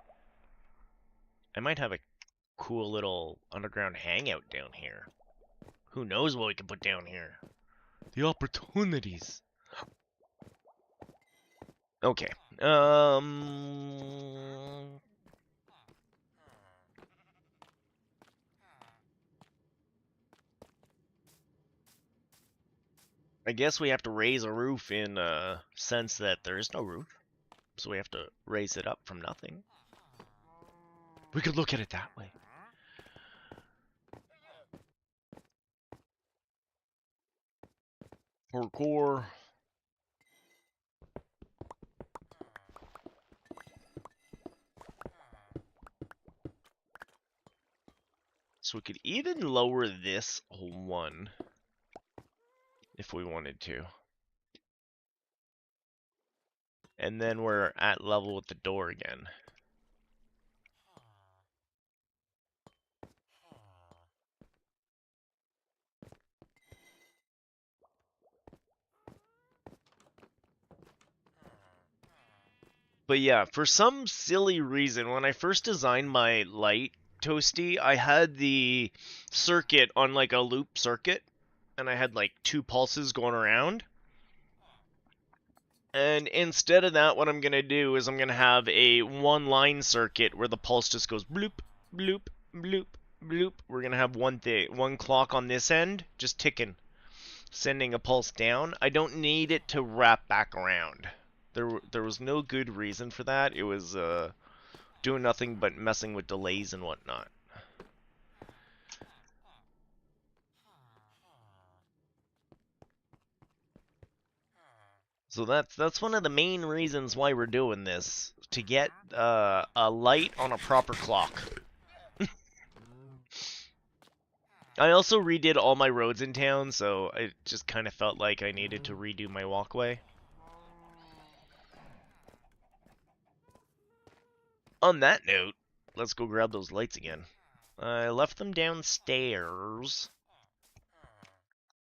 I might have a cool little underground hangout down here. Who knows what we can put down here? The opportunities. Okay. I guess we have to raise a roof in a sense that there is no roof. So we have to raise it up from nothing. We could look at it that way. Parkour. So we could even lower this one if we wanted to. And then we're at level with the door again. But yeah, for some silly reason, when I first designed my light toasty, I had the circuit on like a loop circuit, and I had like 2 pulses going around. And instead of that, what I'm going to do is I'm going to have a 1-line circuit where the pulse just goes bloop, bloop, bloop, bloop. We're going to have one clock on this end, just ticking, sending a pulse down. I don't need it to wrap back around. There was no good reason for that. It was doing nothing but messing with delays and whatnot. So that's one of the main reasons why we're doing this, to get a light on a proper clock. I also redid all my roads in town, so I just kind of felt like I needed to redo my walkway. On that note, let's go grab those lights again. I left them downstairs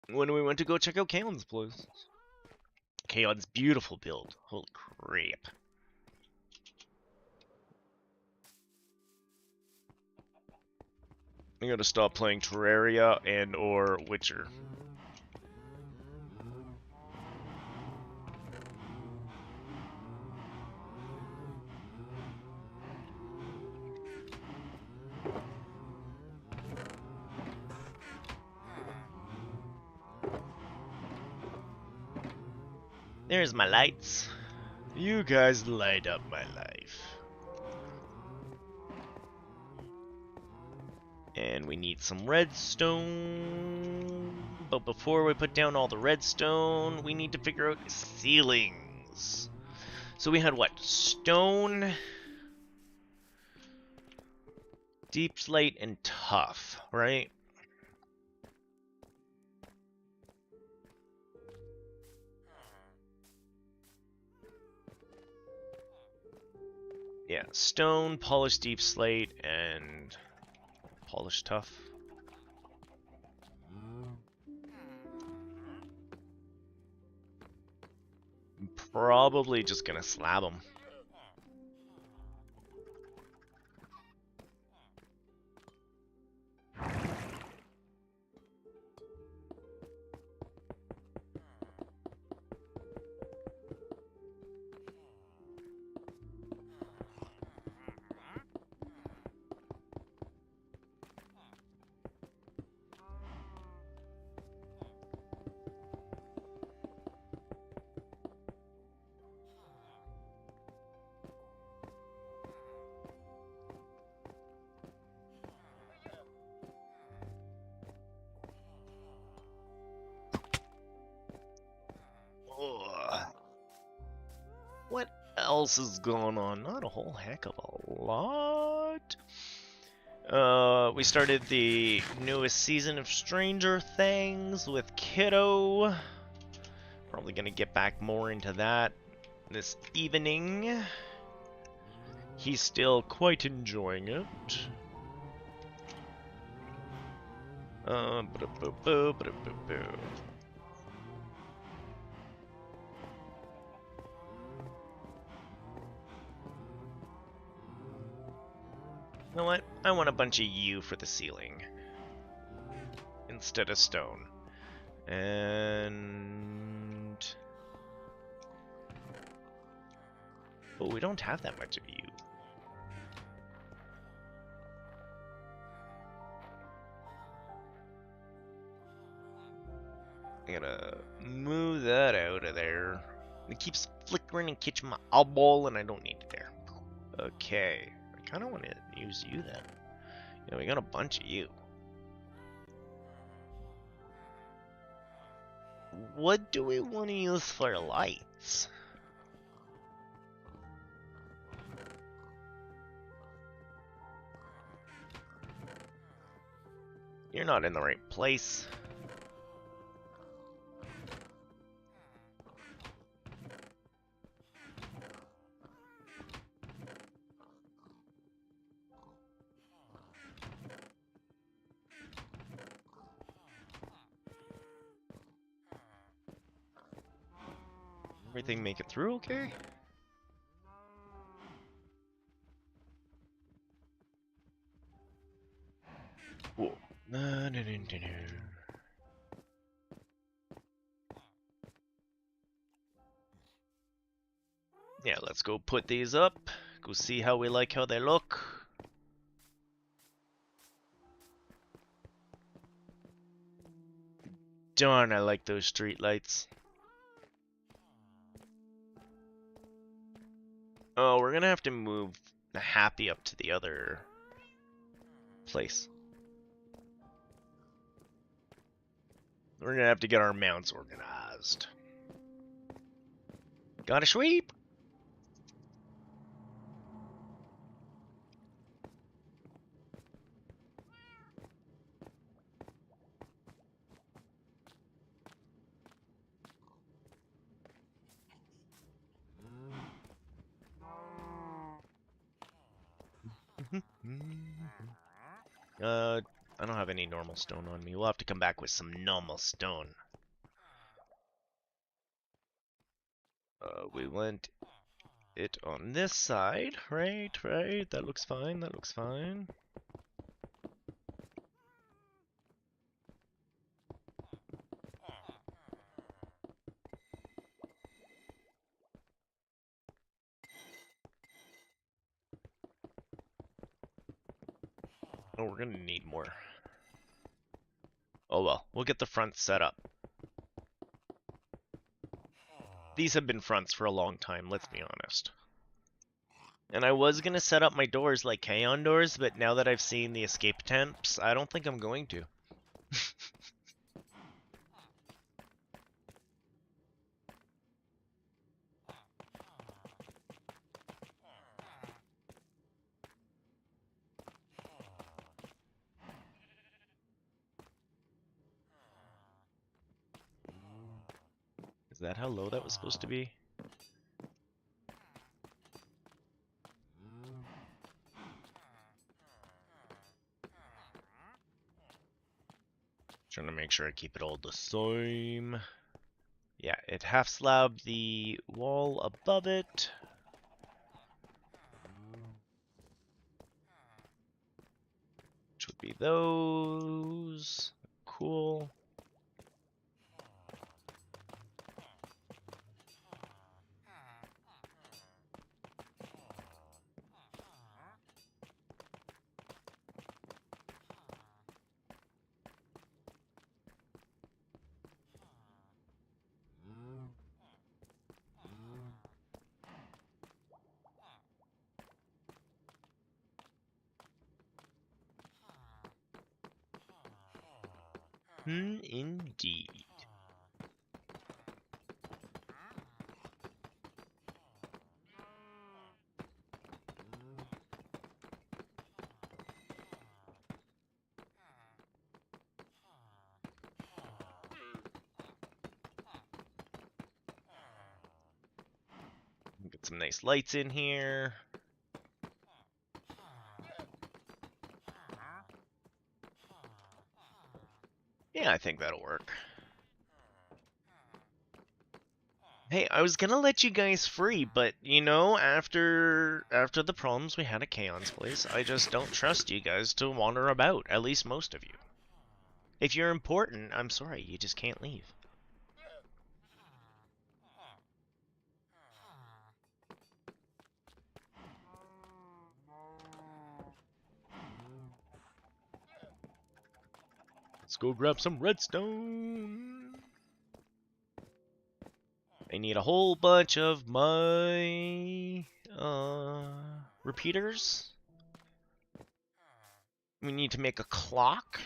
when we went to go check out Kalen's place. Kalen's beautiful build. Holy crap. I gotta stop playing Terraria and or Witcher. There's my lights. You guys light up my life. And we need some redstone. But before we put down all the redstone, we need to figure out ceilings. So we had what? Stone, deep slate, and tough, right? Yeah, stone, polished deep slate, and polished tough. I'm probably just gonna slab them. Ugh. What else is going on? Not a whole heck of a lot. We started the newest season of Stranger Things with Kiddo. Probably gonna get back more into that this evening. He's still quite enjoying it. You know what? I want a bunch of you for the ceiling instead of stone. And... oh, we don't have that much of you. I gotta move that out of there. It keeps flickering and catching my eyeball, and I don't need it there. Okay. I kind of want to use you then. Yeah, we got a bunch of you. What do we want to use for lights? You're not in the right place. Everything make it through okay? Whoa. No, no, no, no, no. Yeah, let's go put these up. Go see how we like how they look. Darn, I like those street lights. Oh, we're gonna have to move the Happy up to the other place. We're gonna have to get our mounts organized. Got a sweep! I don't have any normal stone on me. We'll have to come back with some normal stone. We went it on this side, right? Right. That looks fine. That looks fine. Oh, we're gonna need more. Oh well, we'll get the front set up. These have been fronts for a long time, let's be honest. And I was gonna set up my doors like Kaon doors, but now that I've seen the escape attempts, I don't think I'm going to. Is that how low that was supposed to be? Trying to make sure I keep it all the same. Yeah, it half slabbed the wall above it. Which would be those. Cool. Indeed. Get some nice lights in here. Yeah, I think that'll work. Hey, I was gonna let you guys free, but you know, after the problems we had at Kaon's place, I just don't trust you guys to wander about, at least most of you. If you're important, I'm sorry, you just can't leave. Let's go grab some redstone. I need a whole bunch of my repeaters. We need to make a clock.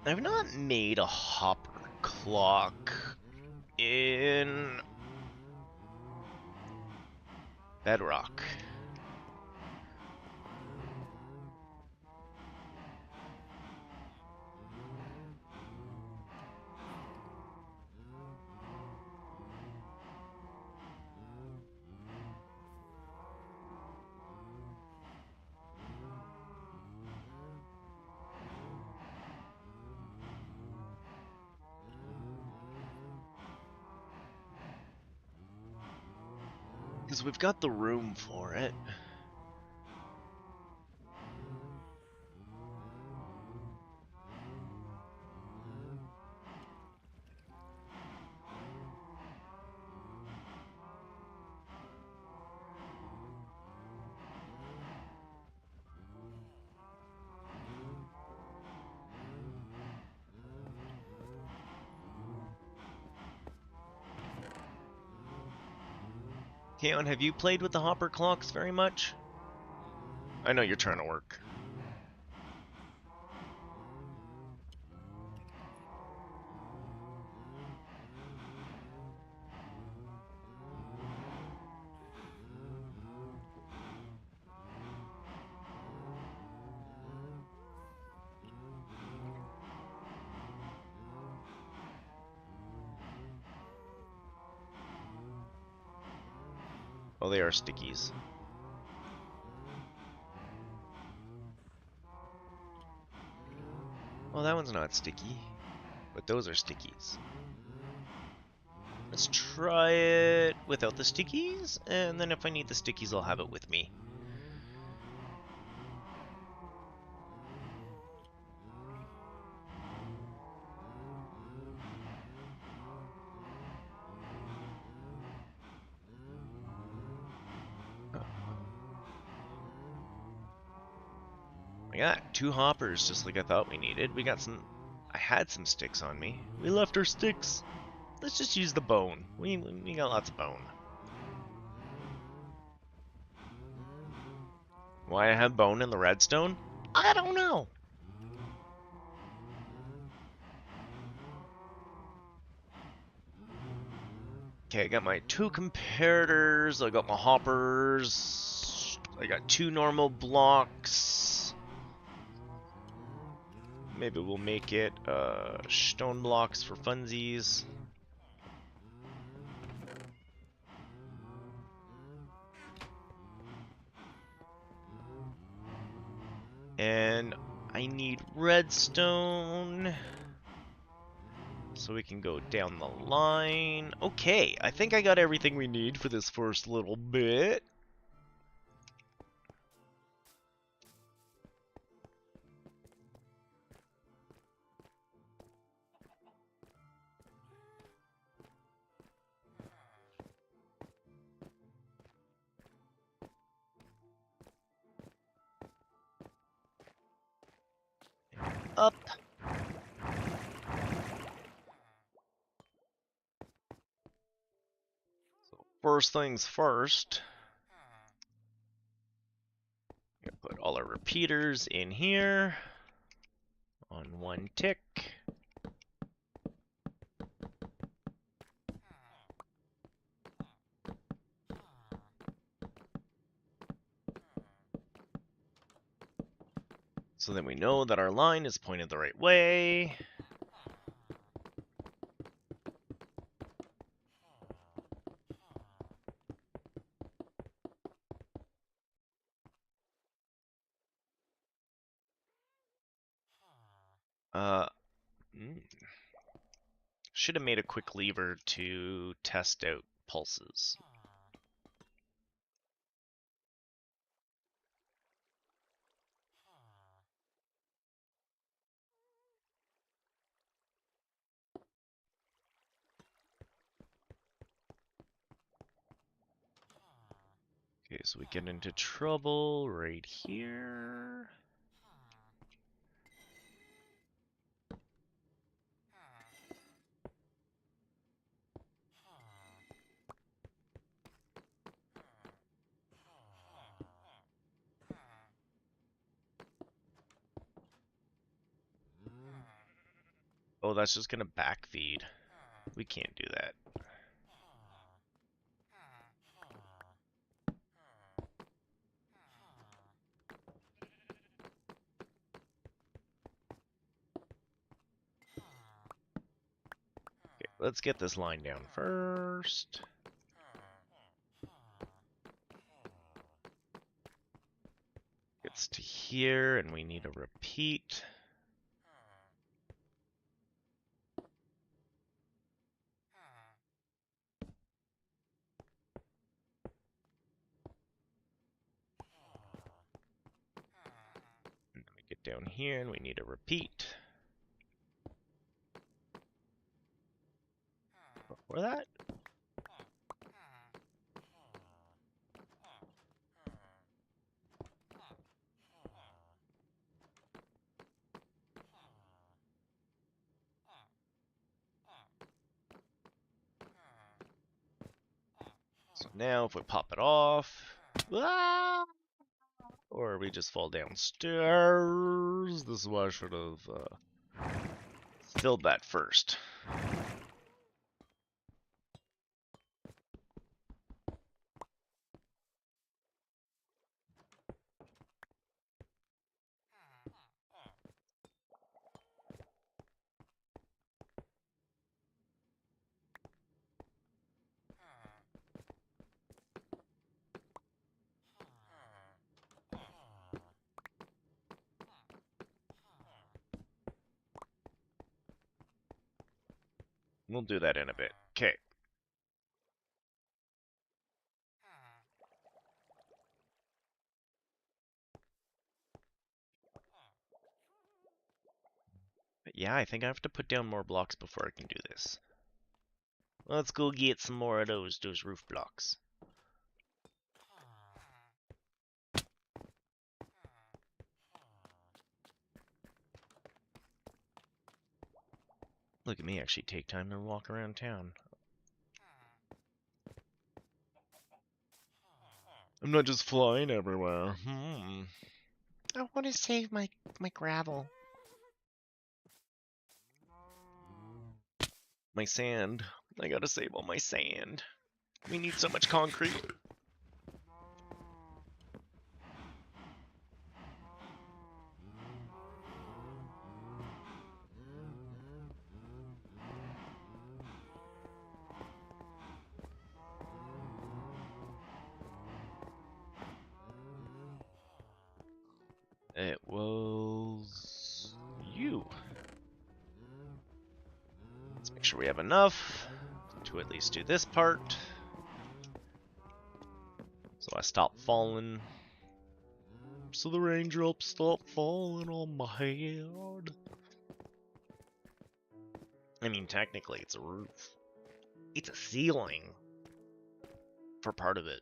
I've not made a hopper clock in Bedrock. Because we've got the room for it. Keon, have you played with the hopper clocks very much? I know you're trying to work. Oh, they are stickies. Well, that one's not sticky, but those are stickies. Let's try it without the stickies, and then if I need the stickies, I'll have it with me. I got 2 hoppers just like I thought we needed. We got some... I had some sticks on me. We left our sticks. Let's just use the bone. We got lots of bone. Why I have bone in the redstone? I don't know. Okay, I got my 2 comparators. I got my hoppers. I got 2 normal blocks. Maybe we'll make it stone blocks for funsies. And I need redstone so we can go down the line. Okay, I think I got everything we need for this first little bit. Up. So first things first. Put all our repeaters in here on 1 tick. So then we know that our line is pointed the right way. Should have made a quick lever to test out pulses. Okay, so we get into trouble right here. Oh, that's just gonna backfeed. We can't do that. let's get this line down first. Gets to here, and we need a repeat. And then we get down here, and we need a repeat. For that. So now if we pop it off, or we just fall downstairs. This is why I should have filled that first. We'll do that in a bit. Okay. But yeah, I think I have to put down more blocks before I can do this. Let's go get some more of those roof blocks. Look at me actually take time to walk around town. I'm not just flying everywhere. I want to save my gravel. My sand. I gotta save all my sand. We need so much concrete. It was you. Let's make sure we have enough to at least do this part. So I stop falling. So the raindrops stop falling on my head. I mean, technically it's a roof. It's a ceiling for part of it.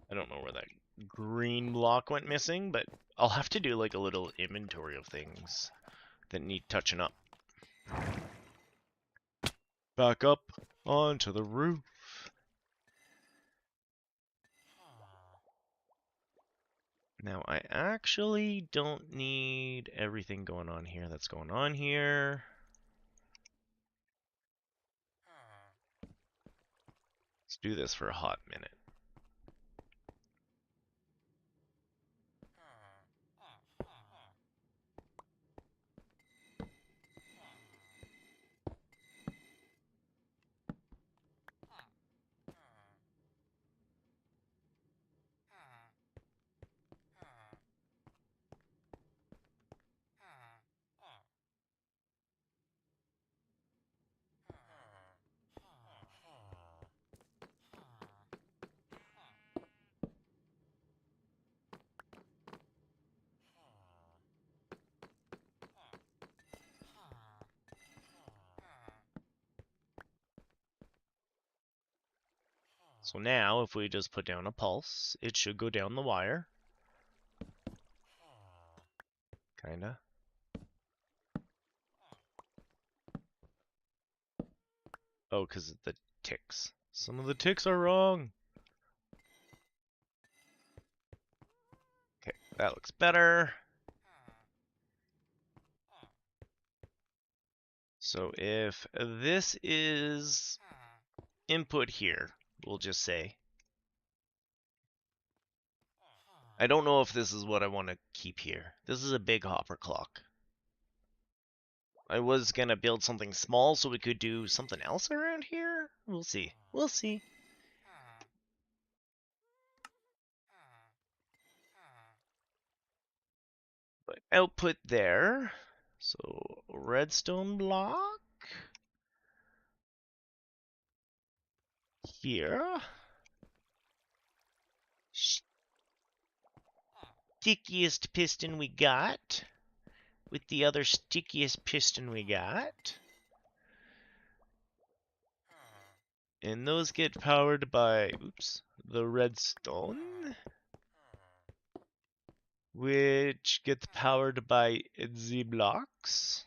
I don't know where that green block went missing, but I'll have to do like a little inventory of things that need touching up. Back up onto the roof. Now I actually don't need everything going on here that's going on here. Let's do this for a hot minute. So now, if we just put down a pulse, it should go down the wire. Kinda. Oh, because of the ticks. Some of the ticks are wrong. Okay, that looks better. So if this is input here, we'll just say. I don't know if this is what I want to keep here. This is a big hopper clock. I was going to build something small so we could do something else around here. We'll see. We'll see. But output there. So redstone block. Here. Stickiest piston we got. With the other stickiest piston we got. And those get powered by, oops, the redstone. Which gets powered by the blocks.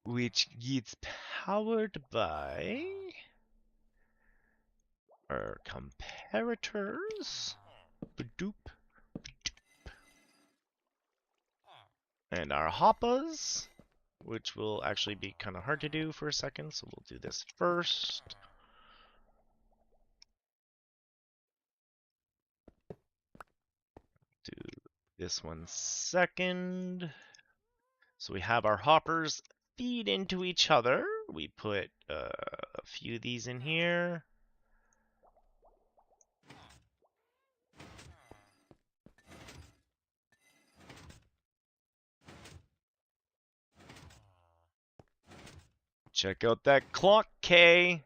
Which gets powered by our comparators. Ba-doop. And our hoppers, which will actually be kind of hard to do for a second, so we'll do this first. Do this one second. So we have our hoppers feed into each other. We put a few of these in here. Check out that clock, K.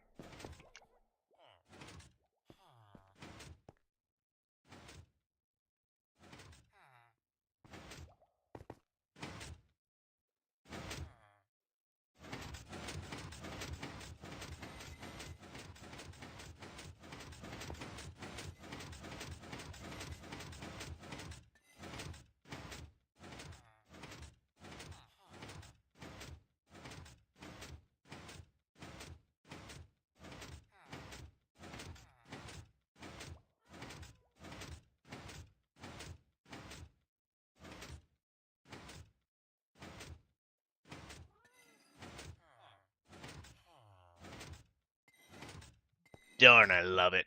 Darn, I love it.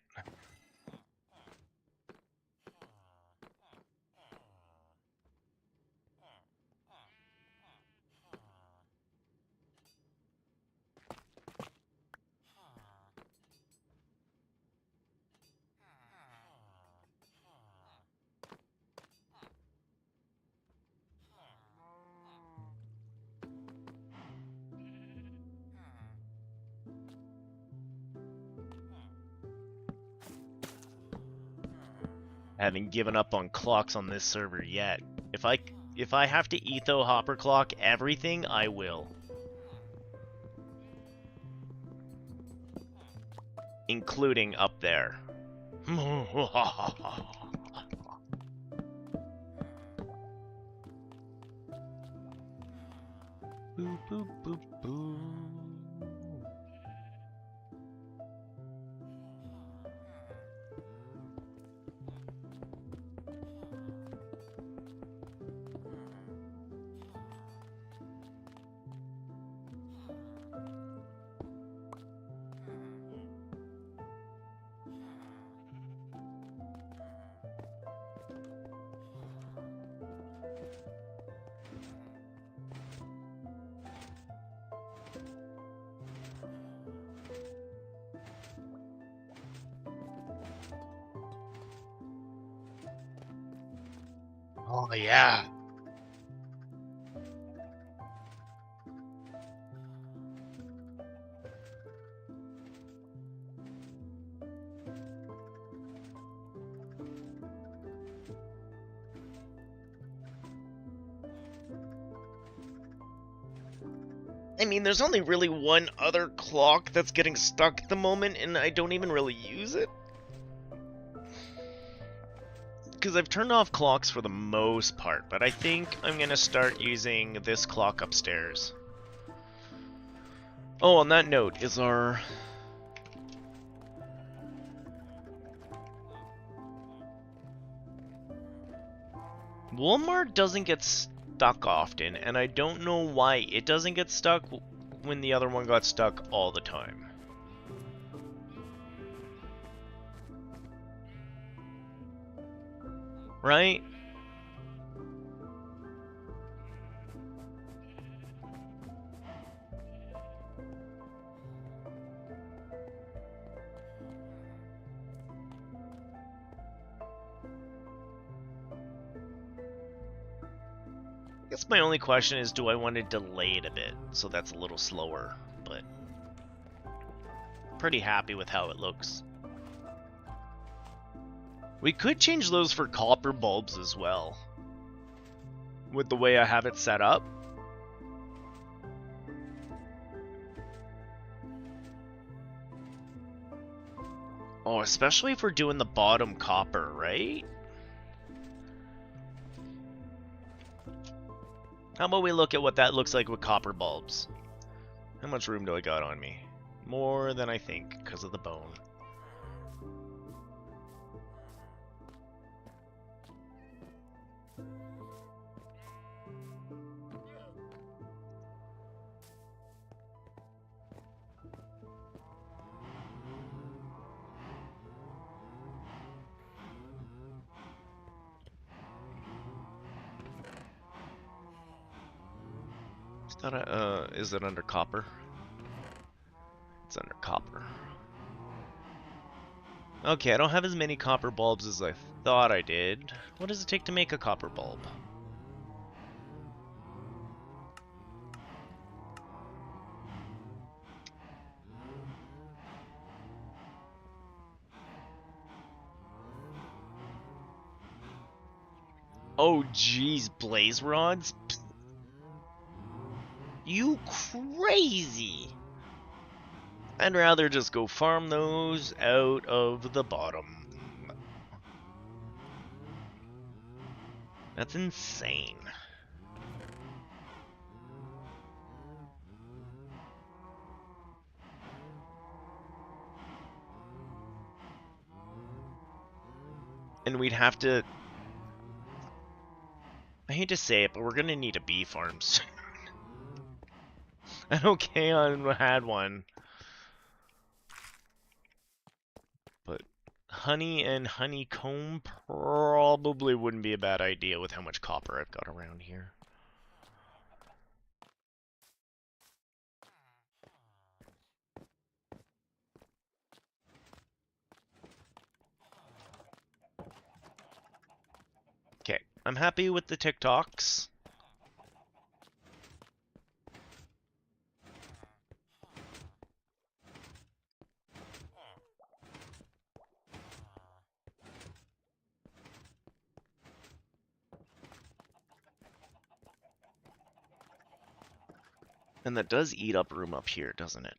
I haven't given up on clocks on this server yet. If I have to etho hopper clock everything, I will. Including up there. Boop, boop, boop, boop. Oh, yeah. I mean, there's only really one other clock that's getting stuck at the moment, and I don't even really use it. because I've turned off clocks for the most part, but I think I'm gonna start using this clock upstairs. Oh, on that note, is our... Walmart doesn't get stuck often, and I don't know why it doesn't get stuck when the other one got stuck all the time. Right? I guess my only question is, do I want to delay it a bit so that's a little slower, but pretty happy with how it looks. We could change those for copper bulbs as well, with the way I have it set up. Oh, especially if we're doing the bottom copper, right? How about we look at what that looks like with copper bulbs? How much room do I got on me? More than I think, because of the bone. Is it under copper? It's under copper. Okay, I don't have as many copper bulbs as I thought I did. What does it take to make a copper bulb? Oh geez, blaze rods? Pfft. You crazy! I'd rather just go farm those out of the bottom. That's insane. And we'd have to... I hate to say it, but we're gonna need a bee farm soon. I know Kaon had one. But honey and honeycomb probably wouldn't be a bad idea with how much copper I've got around here. Okay, I'm happy with the TikToks. And that does eat up room up here, doesn't it?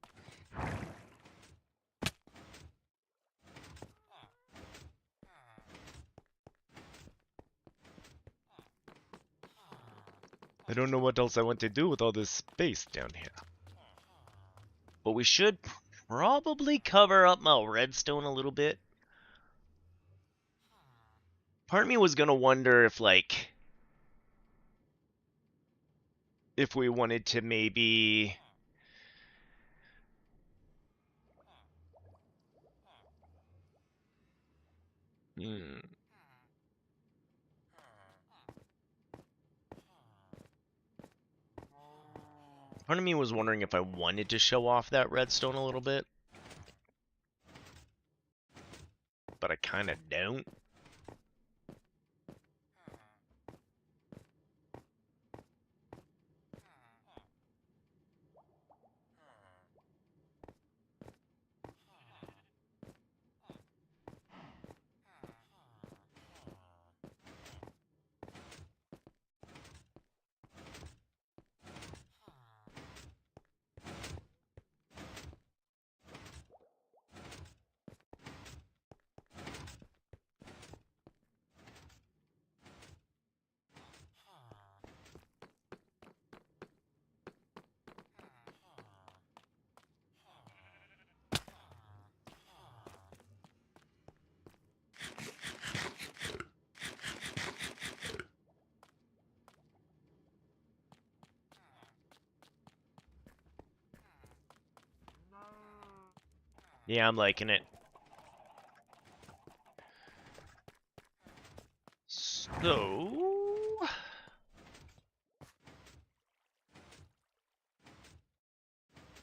I don't know what else I want to do with all this space down here. But we should probably cover up my redstone a little bit. Part of me was gonna wonder if, like, if we wanted to maybe... Part of me was wondering if I wanted to show off that redstone a little bit. But I kind of don't. Yeah, I'm liking it. So...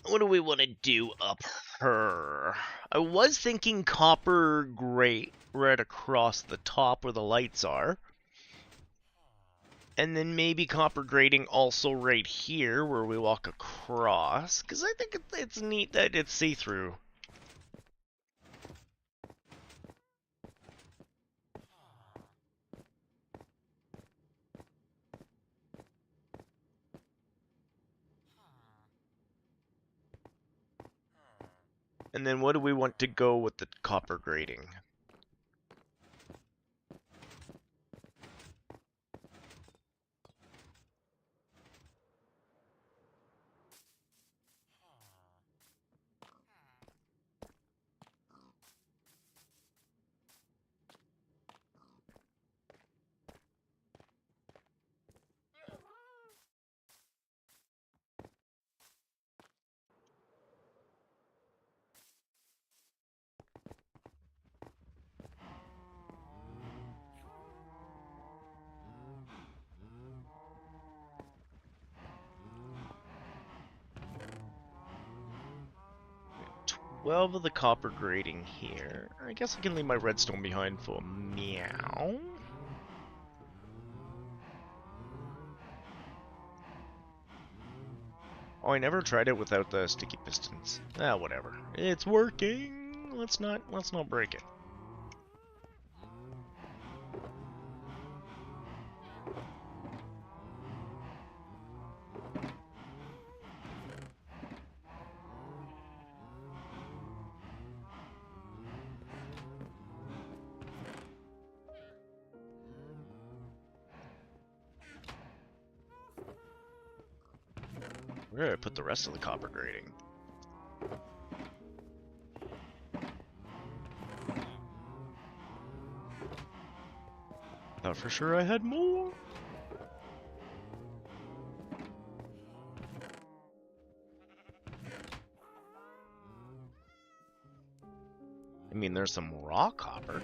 what do we want to do up her? I was thinking copper grate right across the top where the lights are. And then maybe copper grating also right here where we walk across. Because I think it's neat that it's see-through. And then what do we want to go with the copper grating? Well, of the copper grating here. I guess I can leave my redstone behind for meow. Oh, I never tried it without the sticky pistons. Ah, whatever. It's working. Let's not break it. Where did I put the rest of the copper grating? Thought for sure I had more. I mean, there's some raw copper.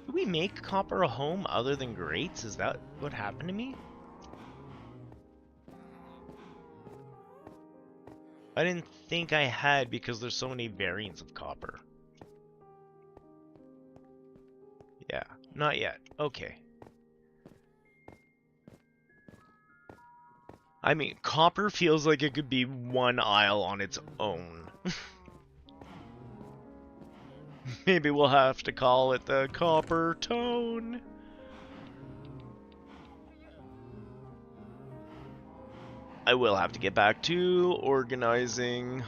Do we make copper a home other than grates? Is that what happened to me? I didn't think I had because there's so many variants of copper. Yeah, not yet. Okay. I mean, copper feels like it could be one aisle on its own. Maybe we'll have to call it the copper tone. I will have to get back to organizing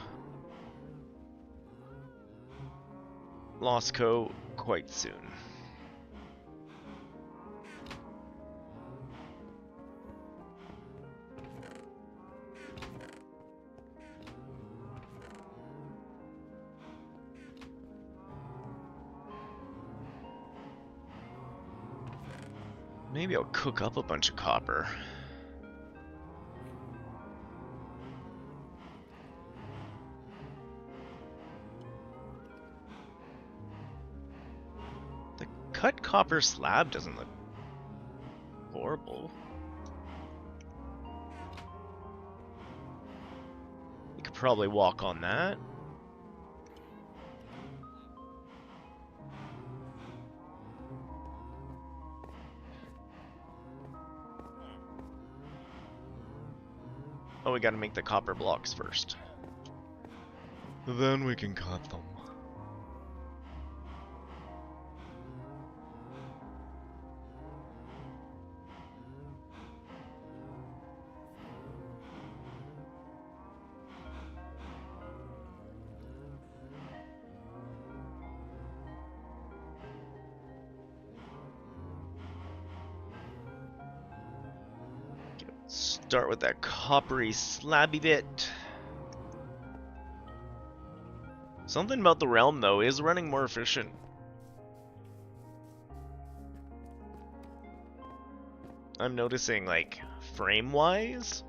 Lostco quite soon. Maybe I'll cook up a bunch of copper. The cut copper slab doesn't look horrible. You could probably walk on that. Oh, we gotta make the copper blocks first. Then we can cut them. Start with that coppery slabby bit. Something about the realm, though, is running more efficient. I'm noticing, like, frame-wise.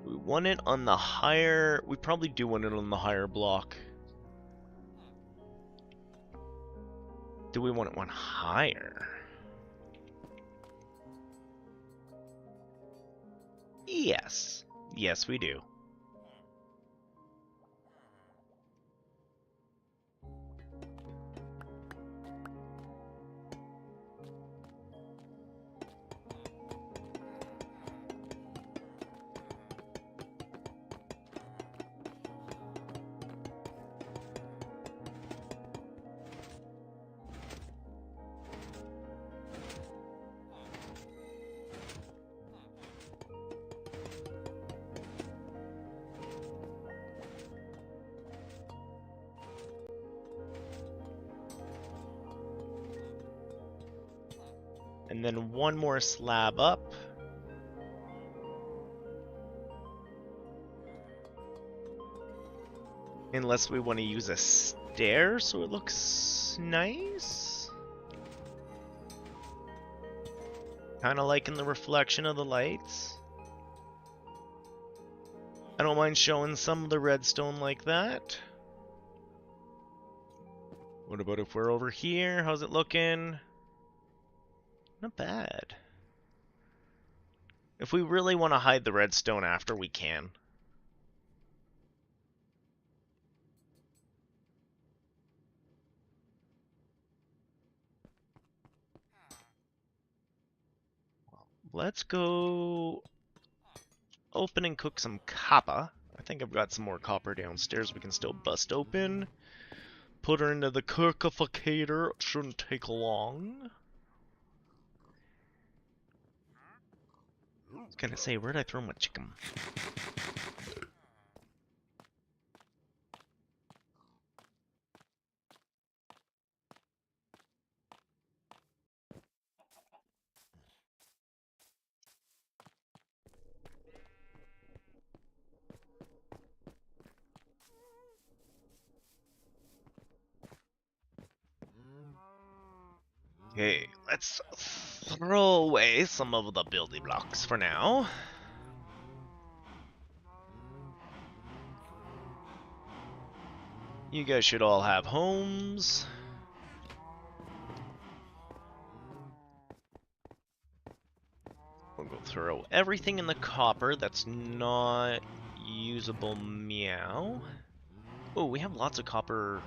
We want it on the higher... We probably do want it on the higher block. Do we want it one higher? Yes. Yes, we do. And then one more slab up. Unless we want to use a stair so it looks nice. Kind of liking the reflection of the lights. I don't mind showing some of the redstone like that. What about if we're over here? How's it looking? Not bad. If we really want to hide the redstone after, we can. Let's go open and cook some copper. I think I've got some more copper downstairs we can still bust open. Put her into the cookificator. It shouldn't take long. I was gonna say, where'd I throw my chicken? Okay, let's throw away some of the building blocks for now. You guys should all have homes. We'll go throw everything in the copper that's not usable. Meow. Oh, we have lots of copper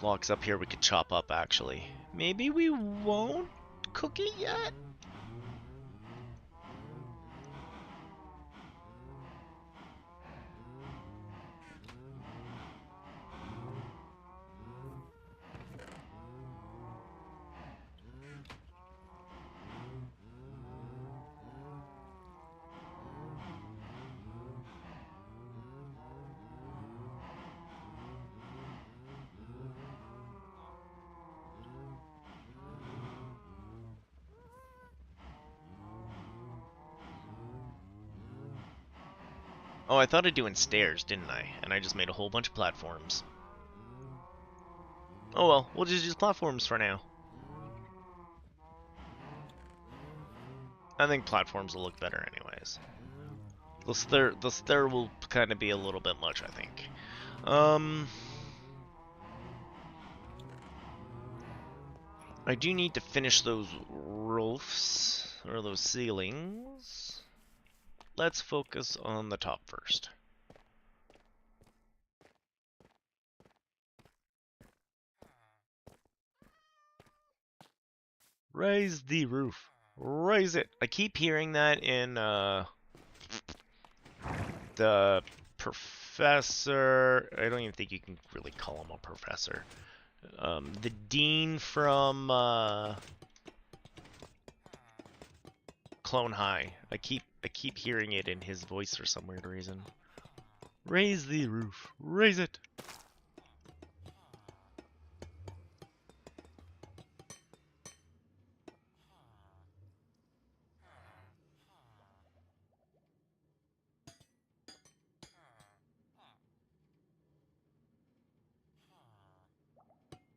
blocks up here we could chop up, actually. Maybe we won't cook it yet? Oh, I thought of doing stairs, didn't I? And I just made a whole bunch of platforms. Oh well, we'll just use platforms for now. I think platforms will look better anyways. The stair will kind of be a little bit much, I think. I do need to finish those roofs, or those ceilings. let's focus on the top first. Raise the roof. Raise it. I keep hearing that in the professor. I don't even think you can really call him a professor. The dean from Clone High. I keep hearing it in his voice for some weird reason. Raise the roof. Raise it.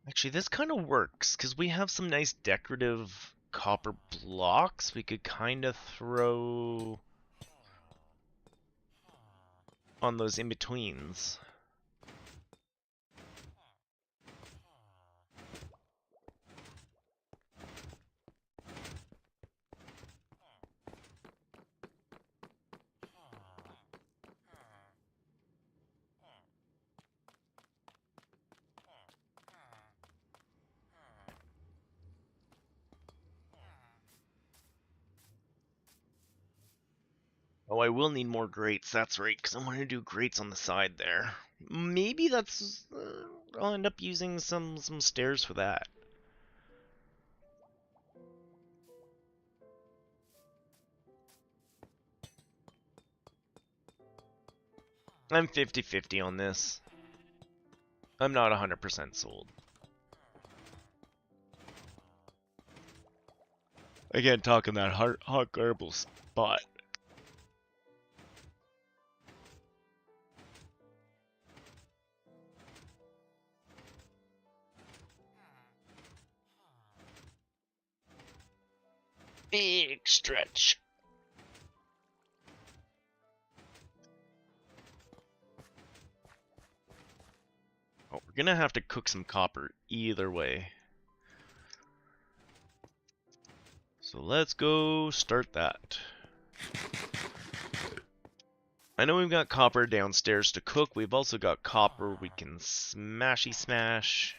Actually, this kind of works, because we have some nice decorative copper blocks we could kind of throw on those in-betweens. Oh, I will need more grates, that's right, because I'm going to do grates on the side there. Maybe that's... I'll end up using some stairs for that. I'm 50-50 on this. I'm not 100% sold. I can't talk in that hot garble spot. Big stretch. Oh, we're gonna have to cook some copper either way. So let's go start that. I know we've got copper downstairs to cook. We've also got copper we can smashy smash.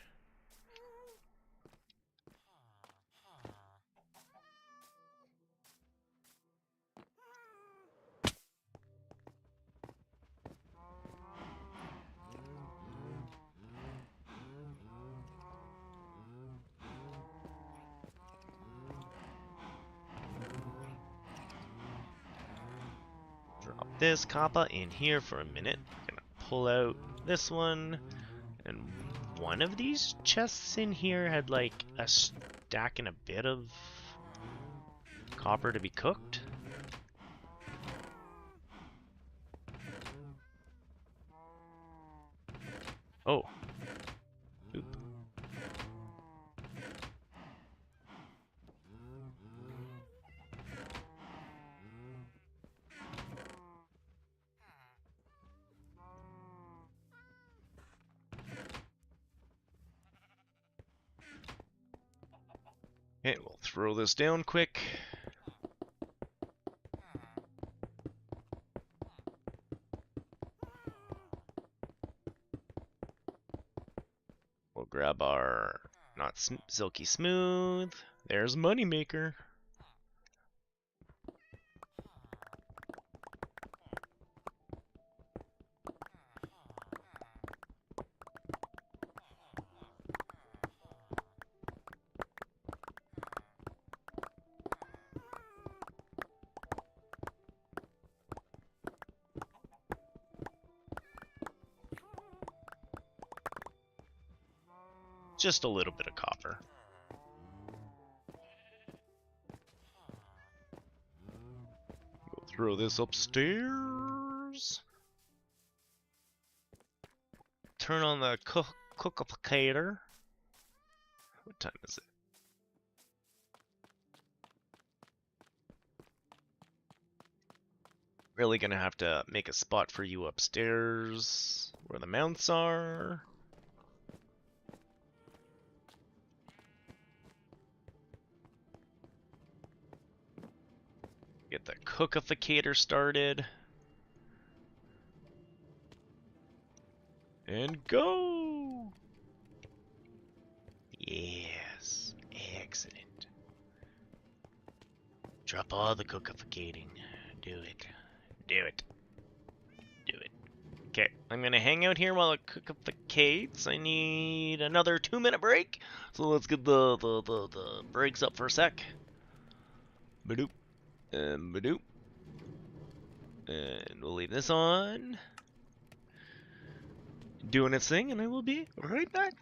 Drop this copper in here for a minute. Gonna pull out this one. And one of these chests in here had like a stack and a bit of copper to be cooked. Oh. Oop. Okay, we'll throw this down quick. We'll grab our not silky smooth. There's Moneymaker. Just a little bit of copper. We'll throw this upstairs. Turn on the cookificator. What time is it? Really gonna have to make a spot for you upstairs where the mounts are. Get the cookificator started. And go! Yes, excellent. Drop all the cookificating. Do it. Do it. Do it. Okay, I'm gonna hang out here while it cookificates. I need another 2-minute break. So let's get the breaks up for a sec. Badoop. And badoop. And we'll leave this on. Doing its thing, and I will be right back.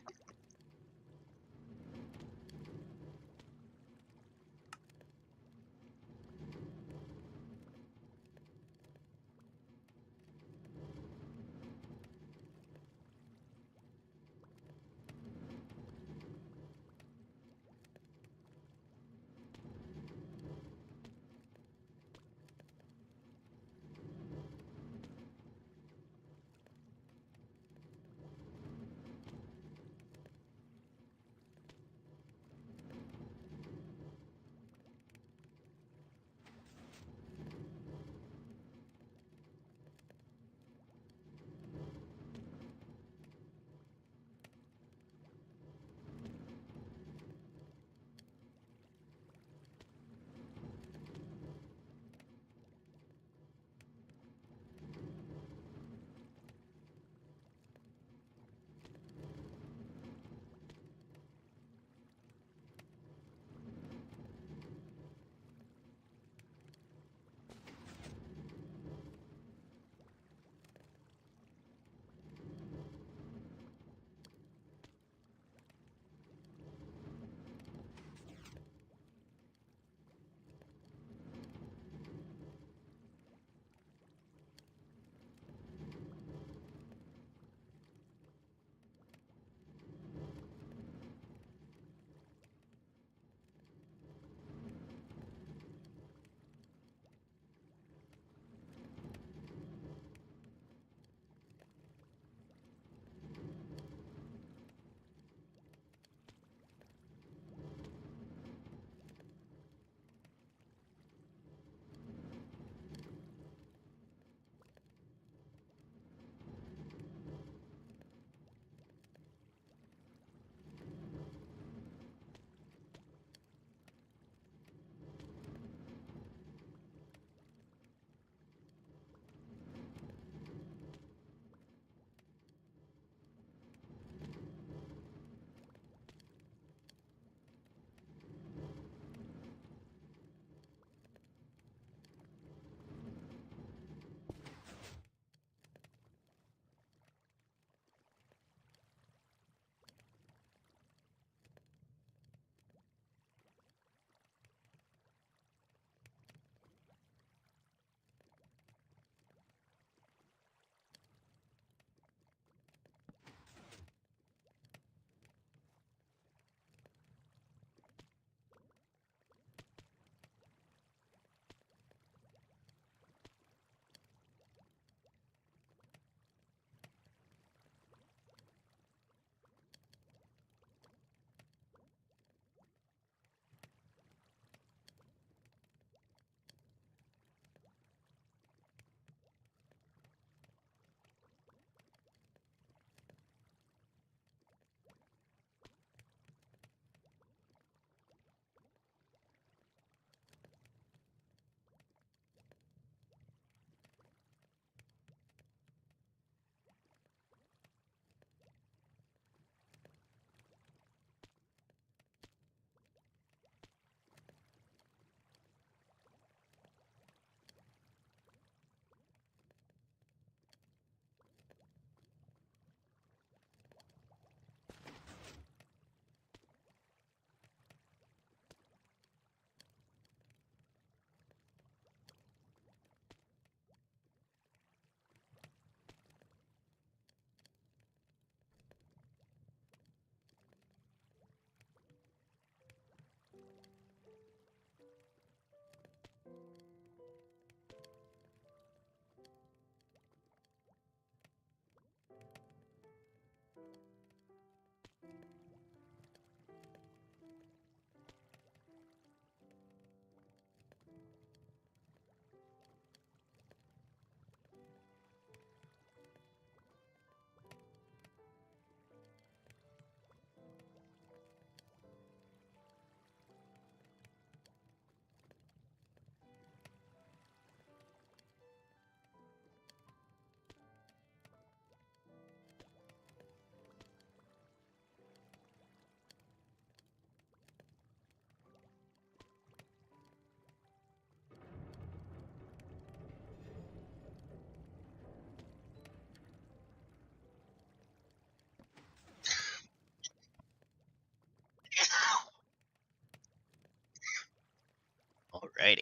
Alrighty.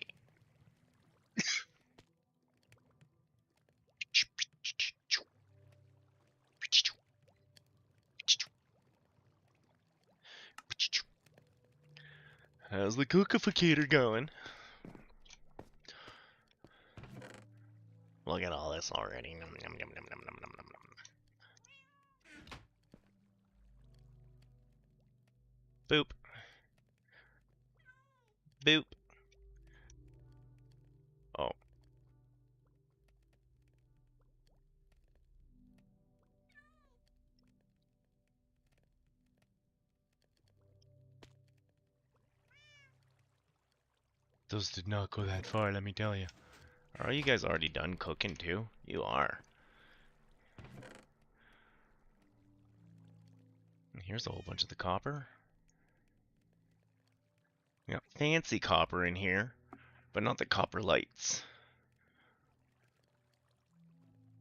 How's the cookificator going? Look at all this already. Nom, nom, nom, nom, nom, nom, nom, nom. Boop. Boop. Oh. Those did not go that far, let me tell you. Are you guys already done cooking too? You are. Here's a whole bunch of the copper. We got fancy copper in here, but not the copper lights.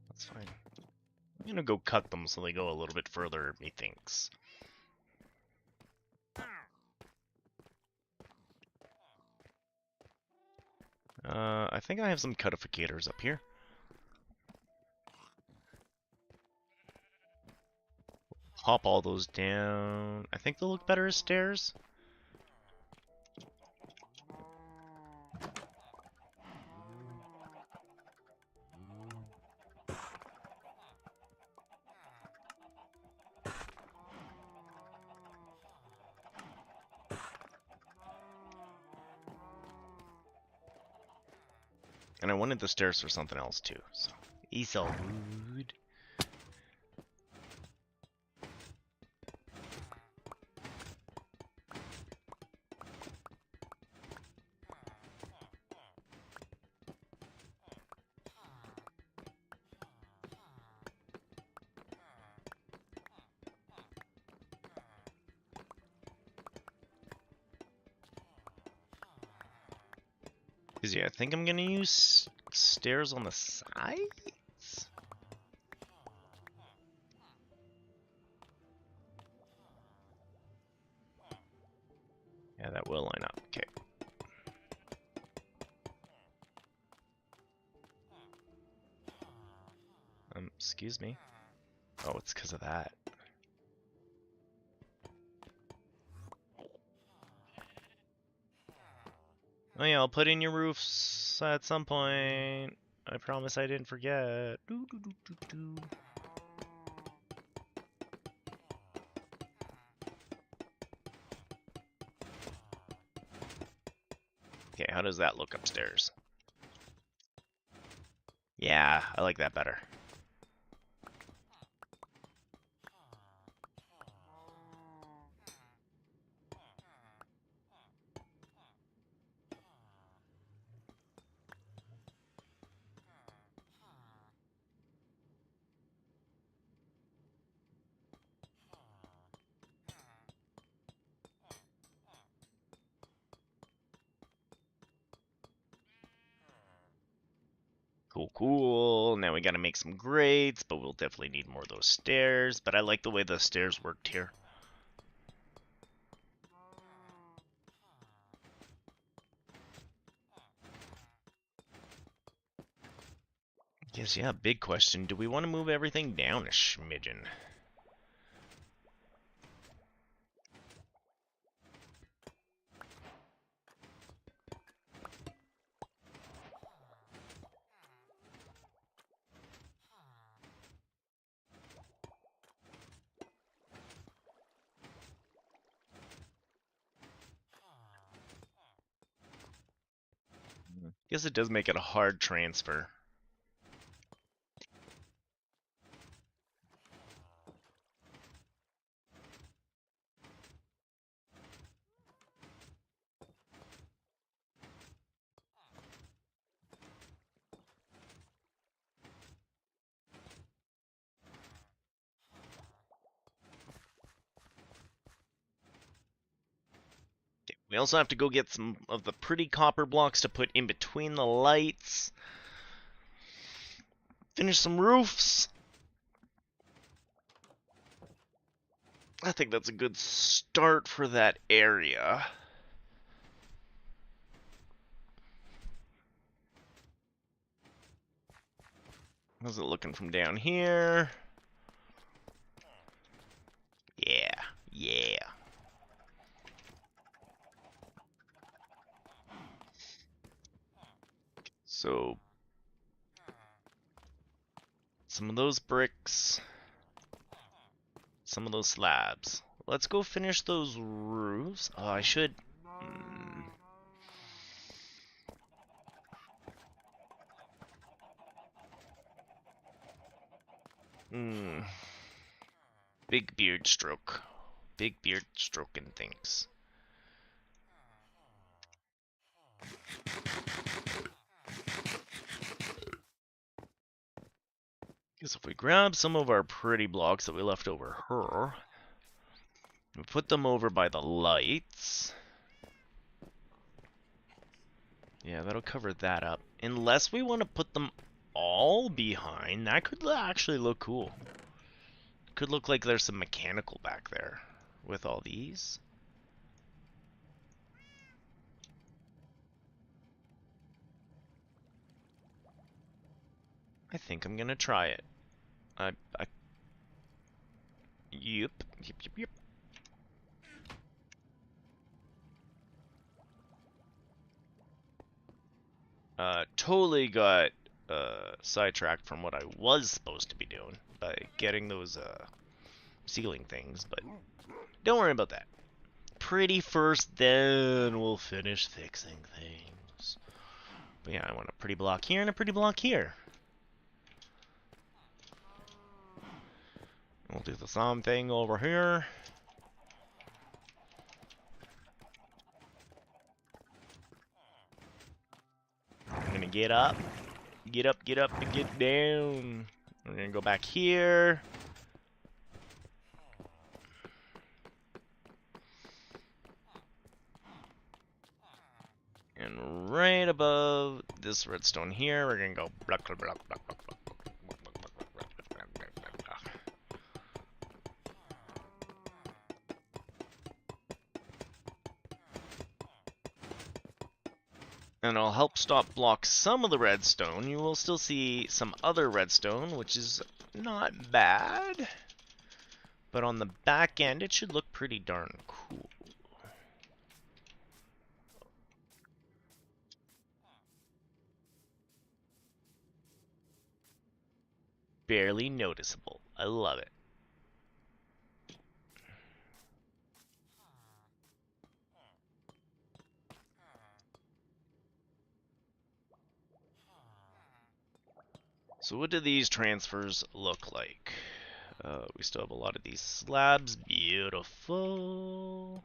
That's fine. I'm gonna go cut them so they go a little bit further, methinks. I think I have some cutificators up here. Hop all those down. I think they'll look better as stairs. And I wanted the stairs for something else too, so. Esau wood. Because yeah, I think I'm gonna use stairs on the sides? Yeah, that will line up. Okay. Excuse me. Oh, it's because of that. Oh yeah, I'll put in your roofs at some point. I promise I didn't forget. Doo, doo, doo, doo, doo. Okay, how does that look upstairs? Yeah, I like that better. Cool, cool. Now we gotta make some grates, but we'll definitely need more of those stairs. But I like the way the stairs worked here. Yes, yeah, big question. Do we want to move everything down a smidgen? Guess it does make it a hard transfer. We also have to go get some of the pretty copper blocks to put in between the lights. Finish some roofs. I think that's a good start for that area. How's it looking from down here? Yeah, yeah. So, some of those bricks, some of those slabs. Let's go finish those roofs. Oh, I should... Big beard stroke. Big beard stroking things. Because if we grab some of our pretty blocks that we left over here, we put them over by the lights. Yeah, that'll cover that up. Unless we want to put them all behind, that could actually look cool. Could look like there's some mechanical back there with all these. I think I'm gonna try it. Yep. Totally got sidetracked from what I was supposed to be doing by getting those ceiling things, but don't worry about that. Pretty first, then we'll finish fixing things. But yeah, I want a pretty block here and a pretty block here. We'll do the same thing over here. I'm gonna get up, and get down. We're gonna go back here. And right above this redstone here, we're gonna go block, block, block, block, block, block, block, block, block, block, block, block, block, block, block, block. And I'll help stop block some of the redstone. You will still see some other redstone, which is not bad. But on the back end, it should look pretty darn cool. Barely noticeable. I love it. So what do these transfers look like? We still have a lot of these slabs. Beautiful.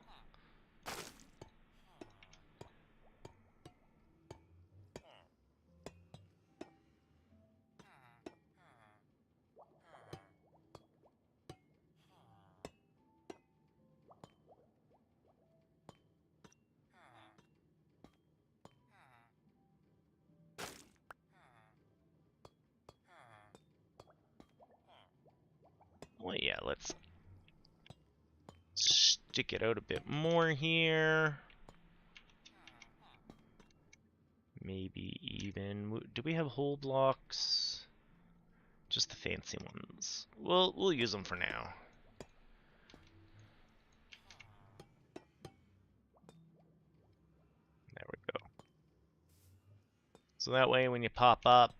Well, yeah, let's stick it out a bit more here. Maybe even... Do we have whole blocks? Just the fancy ones. Well, we'll use them for now. There we go. So that way when you pop up,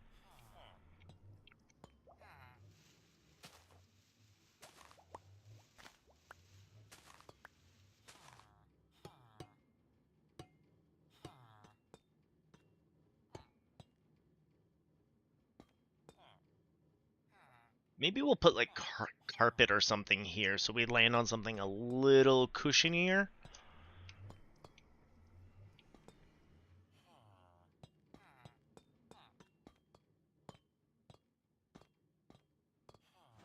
maybe we'll put like carpet or something here so we land on something a little cushionier.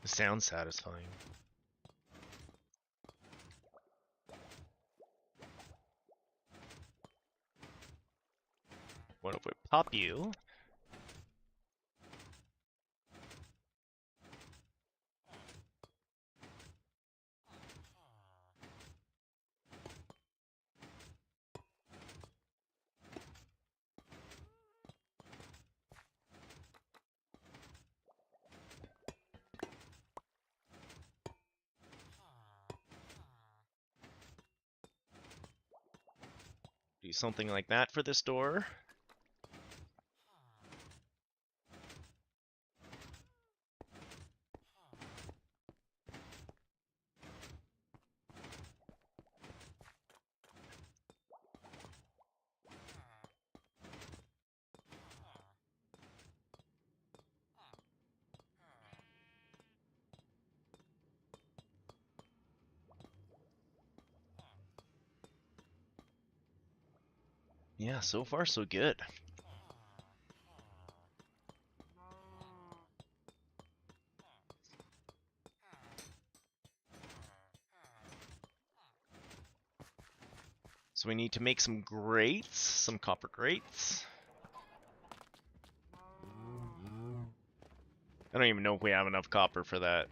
It sounds satisfying. What if we pop you? Do something like that for this door. Yeah, so far so good. So we need to make some grates, some copper grates. I don't even know if we have enough copper for that.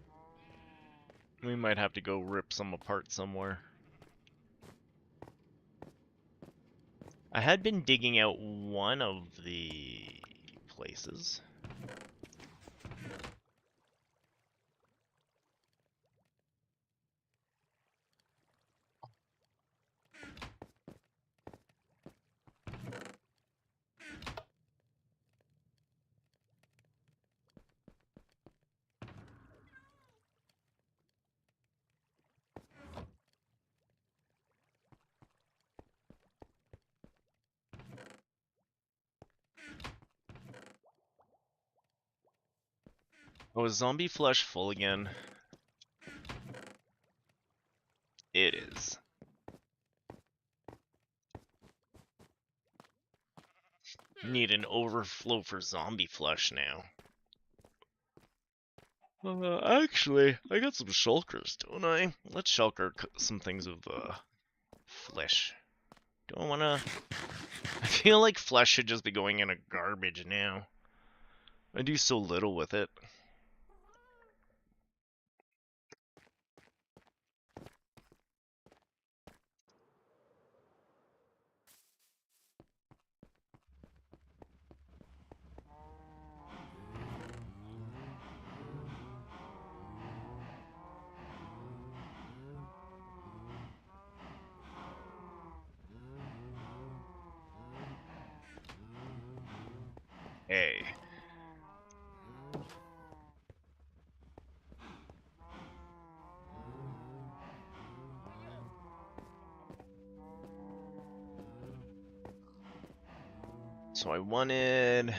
We might have to go rip some apart somewhere. I had been digging out one of the places. Oh, is Zombie Flesh full again? It is. Need an overflow for Zombie Flesh now. Actually, I got some shulkers, don't I? Let's shulker some things of flesh. Don't wanna... I feel like flesh should just be going in a garbage now. I do so little with it. Hey. So I wanted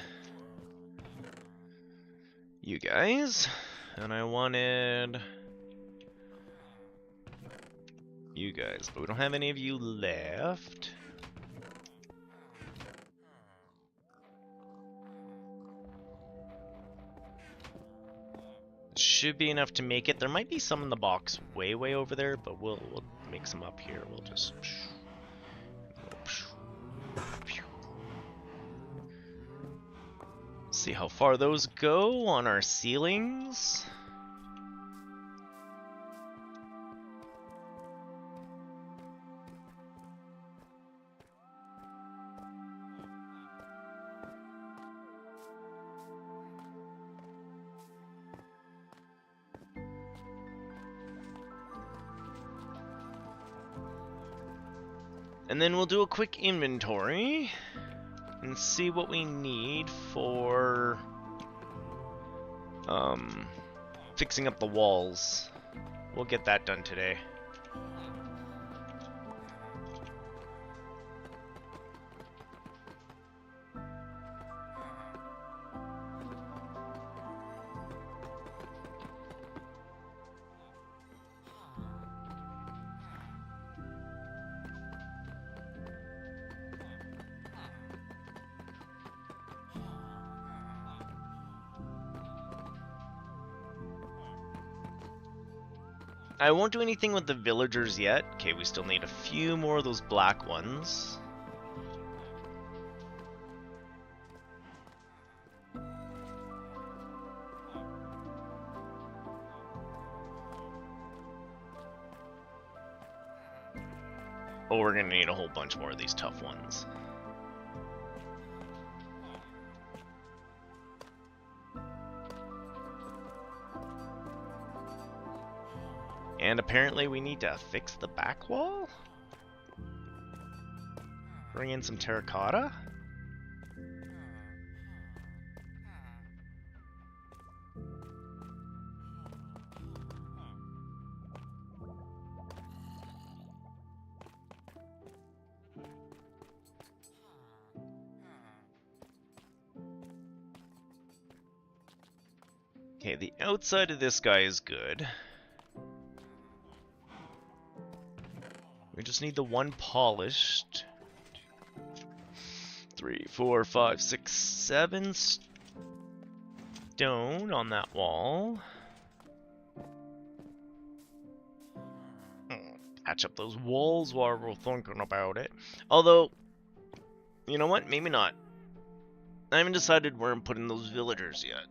you guys, and I wanted you guys, but we don't have any of you left. Should be enough to make it. There might be some in the box way over there, but we'll make some up here. We'll just... See how far those go on our ceilings. And then we'll do a quick inventory and see what we need for fixing up the walls. We'll get that done today. I won't do anything with the villagers yet. Okay, we still need a few more of those black ones. Oh, we're gonna need a whole bunch more of these tough ones. And apparently we need to fix the back wall? Bring in some terracotta? Okay, the outside of this guy is good. We just need the one polished. 3, 4, 5, 6, 7 stone on that wall. Patch up those walls while we're thinking about it. Although, you know what? Maybe not. I haven't decided where I'm putting those villagers yet.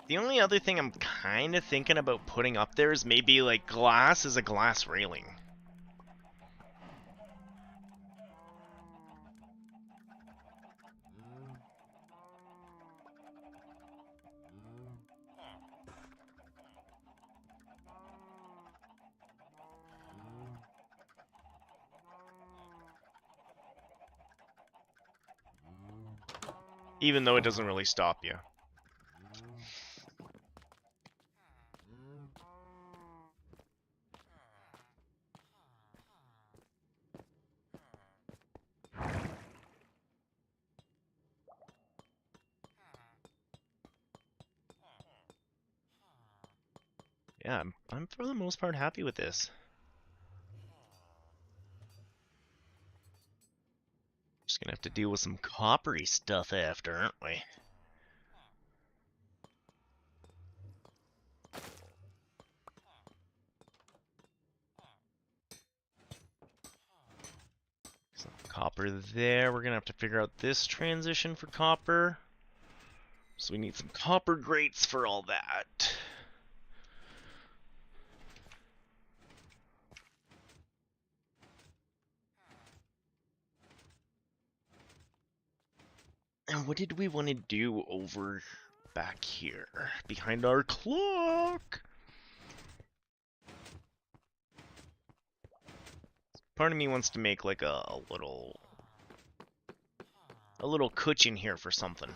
The only other thing I'm kind of thinking about putting up there is maybe like glass as a glass railing. Even though it doesn't really stop you. Yeah, I'm for the most part happy with this. Just gonna have to deal with some coppery stuff after, aren't we? Some copper there. We're gonna have to figure out this transition for copper. So we need some copper grates for all that. And what did we want to do over back here? Behind our clock? Part of me wants to make like a little cushion here for something.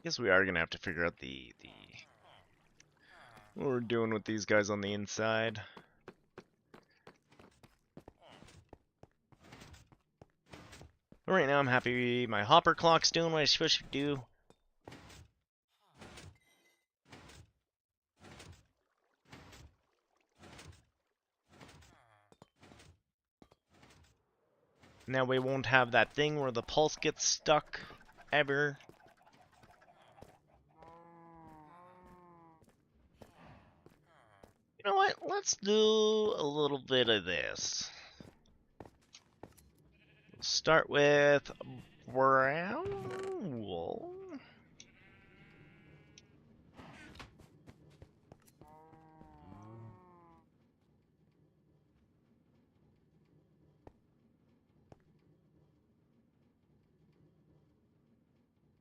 Guess we are gonna have to figure out what we're doing with these guys on the inside. But right now I'm happy my hopper clock's doing what it's supposed to do. Now we won't have that thing where the pulse gets stuck ever. You know what? Let's do a little bit of this. Start with brown wool.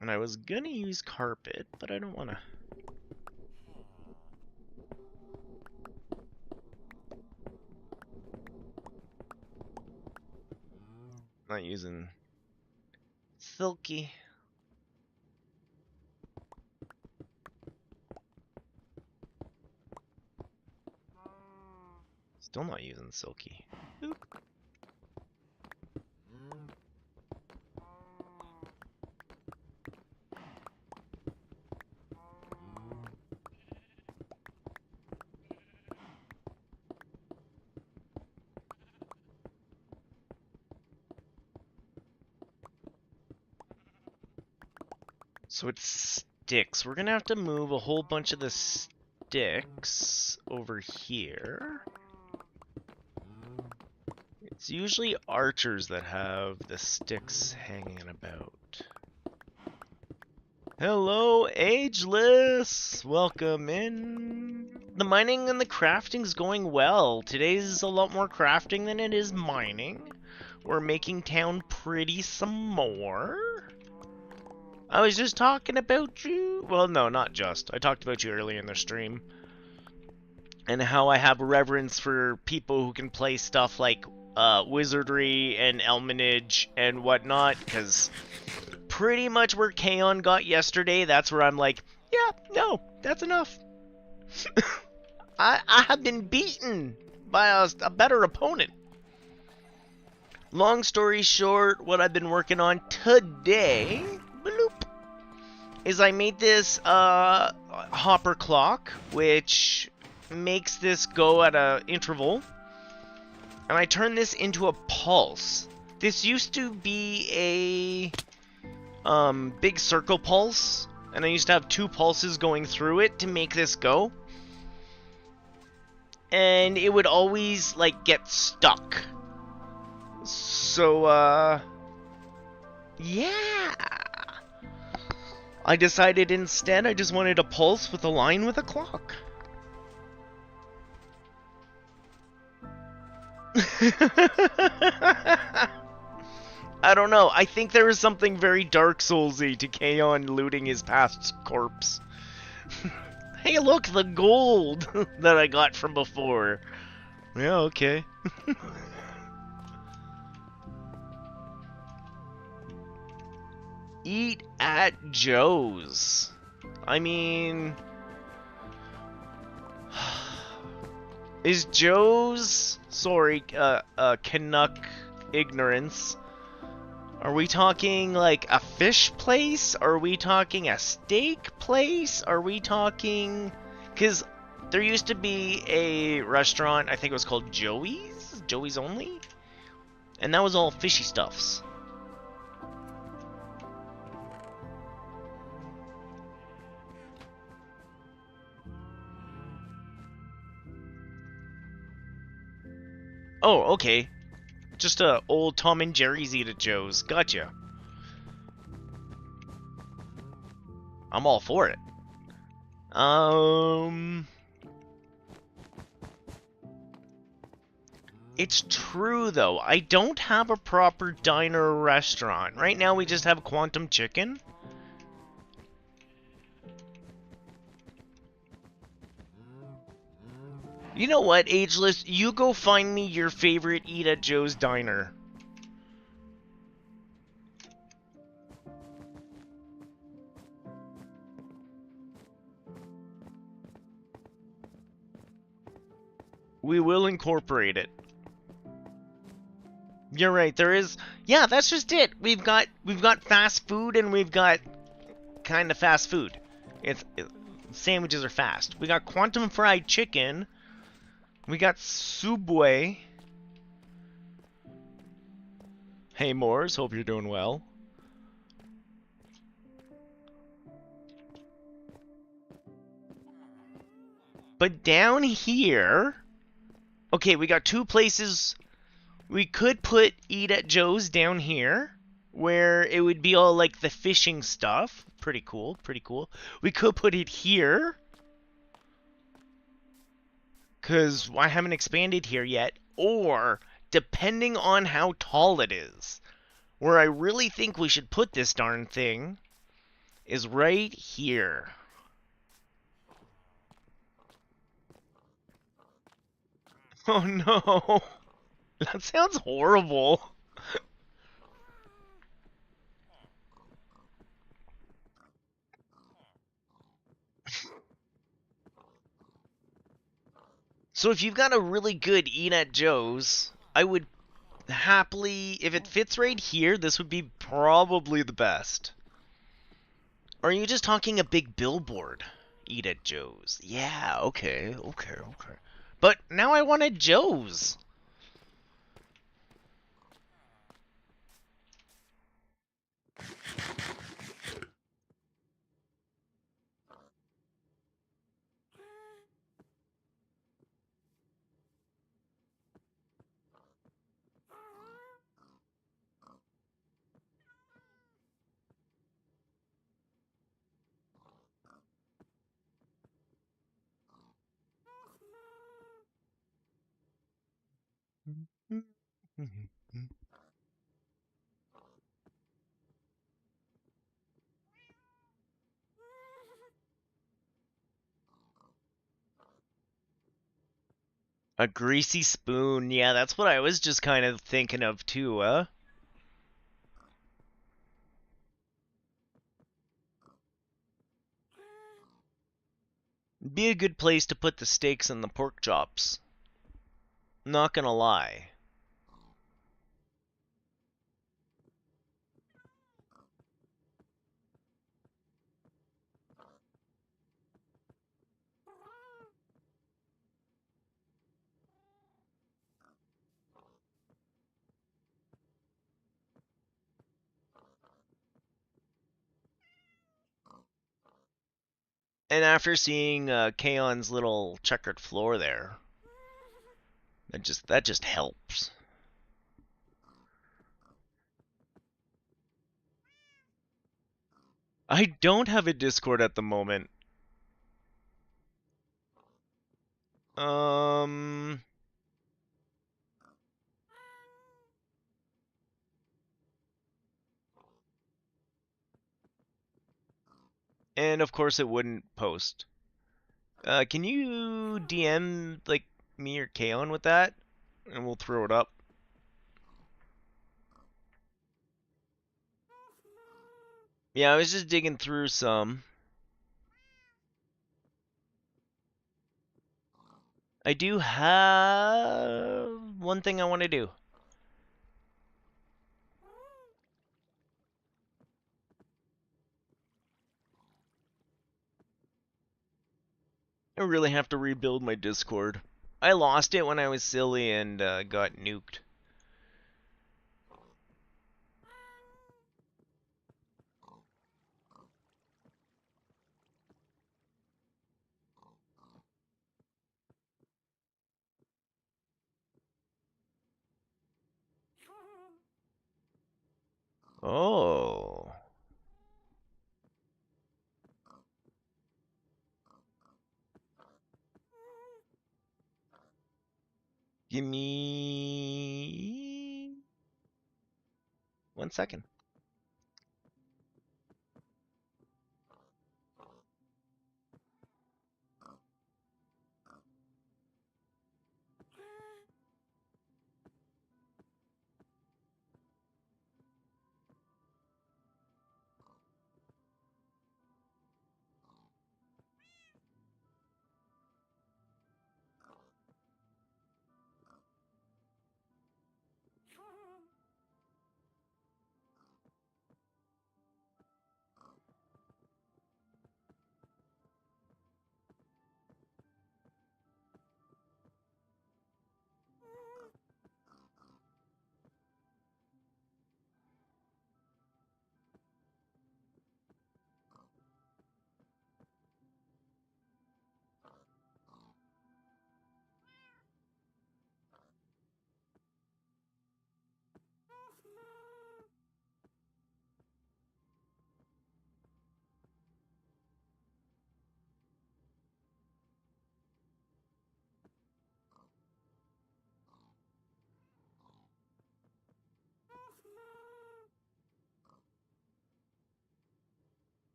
And I was gonna use carpet, but I don't wanna. Not using silky. Still not using silky. Oop. So it's sticks. We're gonna have to move a whole bunch of the sticks over here. It's usually archers that have the sticks hanging about. Hello, Ageless! Welcome in. The mining and the crafting's going well. Today's a lot more crafting than it is mining. We're making town pretty some more. I was just talking about you. Well, no, not just. I talked about you earlier in the stream. And how I have reverence for people who can play stuff like wizardry and elmanage and whatnot, because pretty much where Kaon got yesterday, that's where I'm like, yeah, no, that's enough. I have been beaten by a better opponent. Long story short, what I've been working on today, bloop, is I made this hopper clock, which makes this go at an interval, and I turned this into a pulse. This used to be a big circle pulse, and I used to have 2 pulses going through it to make this go, and it would always like get stuck. So yeah, I decided instead I just wanted a pulse with a line with a clock. I don't know. I think there is something very Dark Soulsy to Kaon looting his past corpse. Hey, look, the gold that I got from before. Yeah, okay. Eat at Joe's. I mean, is Joe's, sorry, Canuck ignorance, are we talking like a fish place? Are we talking a steak place? Are we talking, because there used to be a restaurant, I think it was called Joey's Only, and that was all fishy stuffs. Oh, okay. Just a old Tom and Jerry's Eat at Joe's. Gotcha. I'm all for it. It's true, though. I don't have a proper diner or restaurant. Right now, we just have Quantum Chicken. You know what, Ageless? You go find me your favorite Eat at Joe's diner. We will incorporate it. You're right, there is... Yeah, that's just it. We've got fast food and we've got kind of fast food. Sandwiches are fast. We got Quantum Fried Chicken... We got Subway. Hey, Moors, hope you're doing well. But down here... Okay, we got 2 places. We could put Eat at Joe's down here, where it would be all like the fishing stuff. Pretty cool, pretty cool. We could put it here, because I haven't expanded here yet, or, depending on how tall it is, where I really think we should put this darn thing is right here. Oh no, that sounds horrible. So if you've got a really good Eat at Joe's, I would happily, if it fits right here, this would be probably the best. Or are you just talking a big billboard? Eat at Joe's. Yeah, okay. But now I wanted Joe's. A greasy spoon. Yeah, that's what I was just kind of thinking of too, Be a good place to put the steaks and the pork chops. Not gonna lie. And after seeing Kaon's little checkered floor there, that just helps. I don't have a Discord at the moment. Um, and of course it wouldn't post. Can you DM like me or Kaon with that, and we'll throw it up. Yeah, I was just digging through some. I do have one thing I want to do. I really have to rebuild my Discord. I lost it when I was silly and got nuked. Oh. Give me 1 second.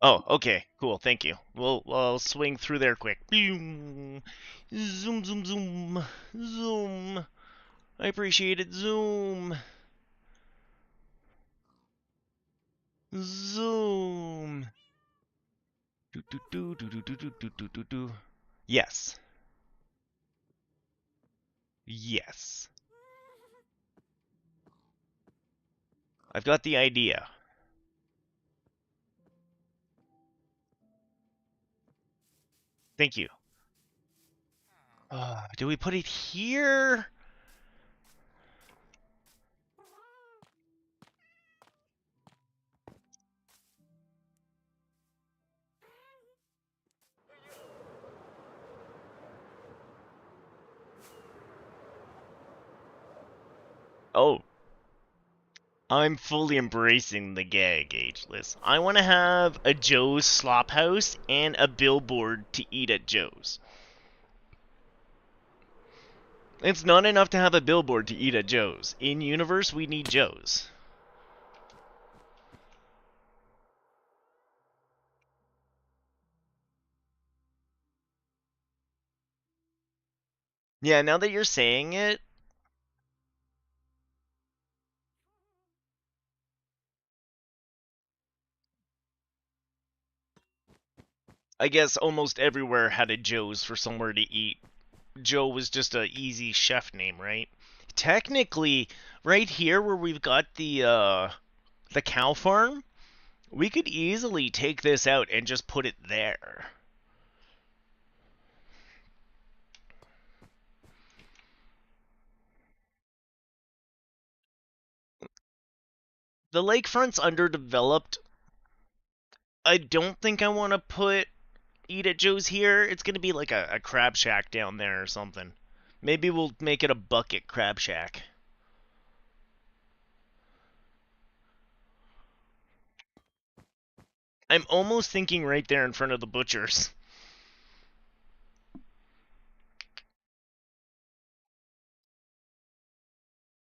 Oh, okay, cool. Thank you. We'll swing through there quick. Zoom, zoom, zoom, zoom. I appreciate it. Zoom, zoom. Do do do do do do do do do do. Yes, yes. I've got the idea. Thank you. Do we put it here? Oh, I'm fully embracing the gag, Ageless. I want to have a Joe's Slop House and a billboard to eat at Joe's. It's not enough to have a billboard to eat at Joe's. In universe, we need Joe's. Yeah, now that you're saying it, I guess almost everywhere had a Joe's for somewhere to eat. Joe was just a easy chef name, right? Technically, right here where we've got the cow farm, we could easily take this out and just put it there. The lakefront's underdeveloped. I don't think I want to put Eat at Joe's here. It's going to be like a crab shack down there or something. Maybe we'll make it a bucket crab shack. I'm almost thinking right there in front of the butcher's.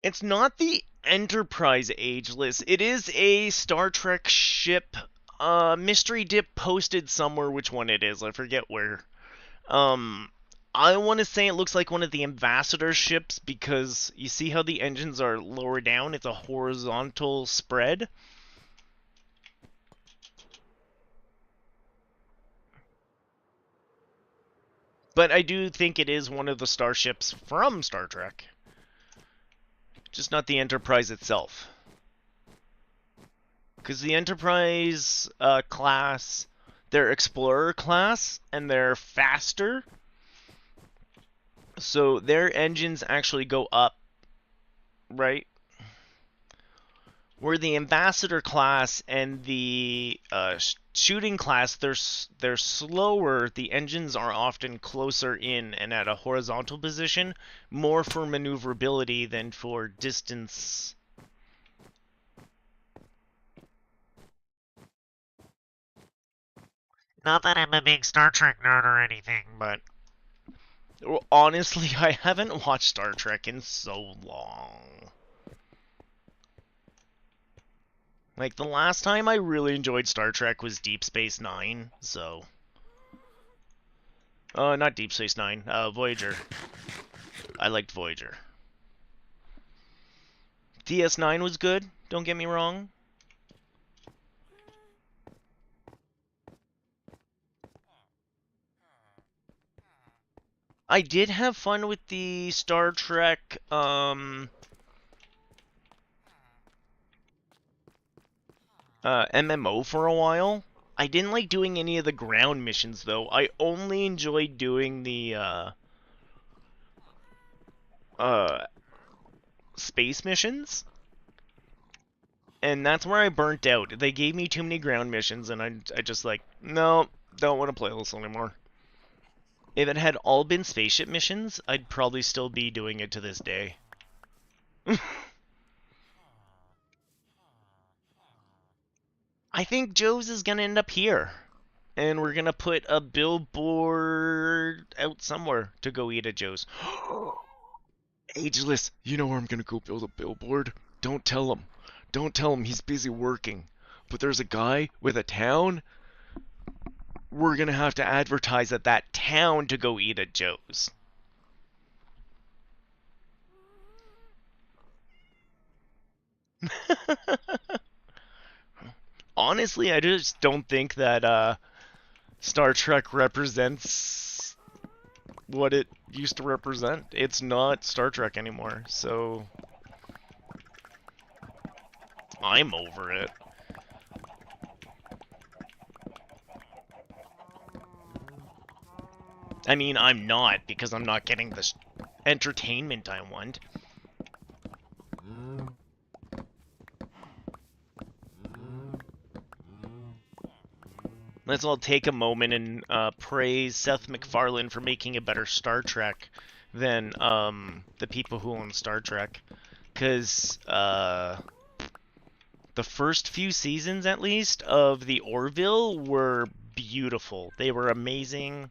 It's not the Enterprise Ageless. It is a Star Trek ship. Mystery Dip posted somewhere which one it is. I forget where. Um, I want to say it looks like one of the Ambassador ships because you see how the engines are lower down? It's a horizontal spread. But I do think it is one of the starships from Star Trek. Just not the Enterprise itself. Because the Enterprise class, they're Explorer class, and they're faster. So their engines actually go up, right? Where the Ambassador class and the shooting class, they're slower. The engines are often closer in and at a horizontal position, more for maneuverability than for distance. Not that I'm a big Star Trek nerd or anything, but honestly, I haven't watched Star Trek in so long. Like, the last time I really enjoyed Star Trek was Deep Space Nine, so... not Deep Space Nine, Voyager. I liked Voyager. DS9 was good, don't get me wrong. I did have fun with the Star Trek, MMO for a while. I didn't like doing any of the ground missions, though. I only enjoyed doing the, uh, space missions. And that's where I burnt out. They gave me too many ground missions, and I just like, no, don't want to play this anymore. If it had all been spaceship missions, I'd probably still be doing it to this day. I think Joe's is gonna end up here. And we're gonna put a billboard out somewhere to go eat at Joe's. Ageless, you know where I'm gonna go build a billboard? Don't tell him. Don't tell him he's busy working. But there's a guy with a town. We're gonna have to advertise at that town to go eat at Joe's. Honestly, I just don't think that Star Trek represents what it used to represent. It's not Star Trek anymore, so I'm over it. I mean, I'm not, because I'm not getting the entertainment I want. Let's all take a moment and praise Seth MacFarlane for making a better Star Trek than the people who own Star Trek. because the first few seasons, at least, of the Orville were beautiful. They were amazing.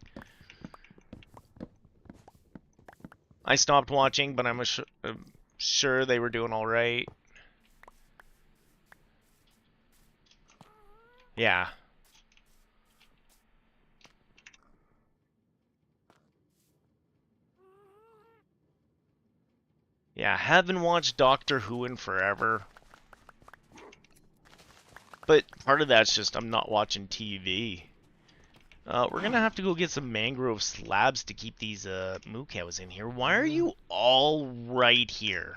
I stopped watching, but I'm sure they were doing all right. Yeah. Yeah, haven't watched Doctor Who in forever. But part of that's just I'm not watching TV. We're gonna have to go get some mangrove slabs to keep these moo cows in here. Why are you all right here?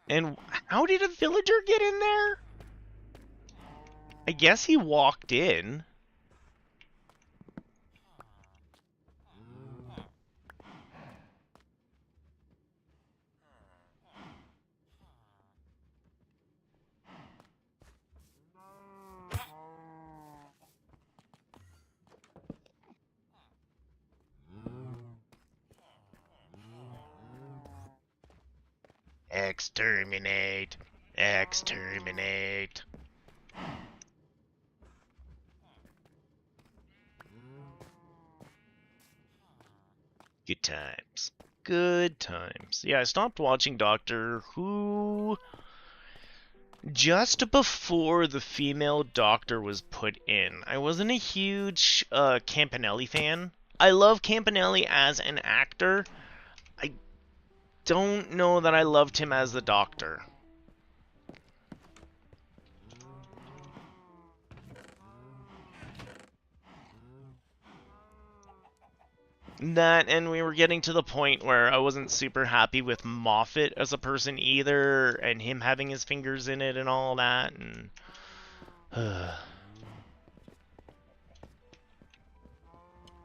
And how did a villager get in there? I guess he walked in. Exterminate. Exterminate. Good times. Good times. Yeah, I stopped watching Doctor Who just before the female Doctor was put in. I wasn't a huge Campanelli fan. I love Campanelli as an actor. I don't know that I loved him as the Doctor. That, and we were getting to the point where I wasn't super happy with Moffat as a person either, and him having his fingers in it and all that, and...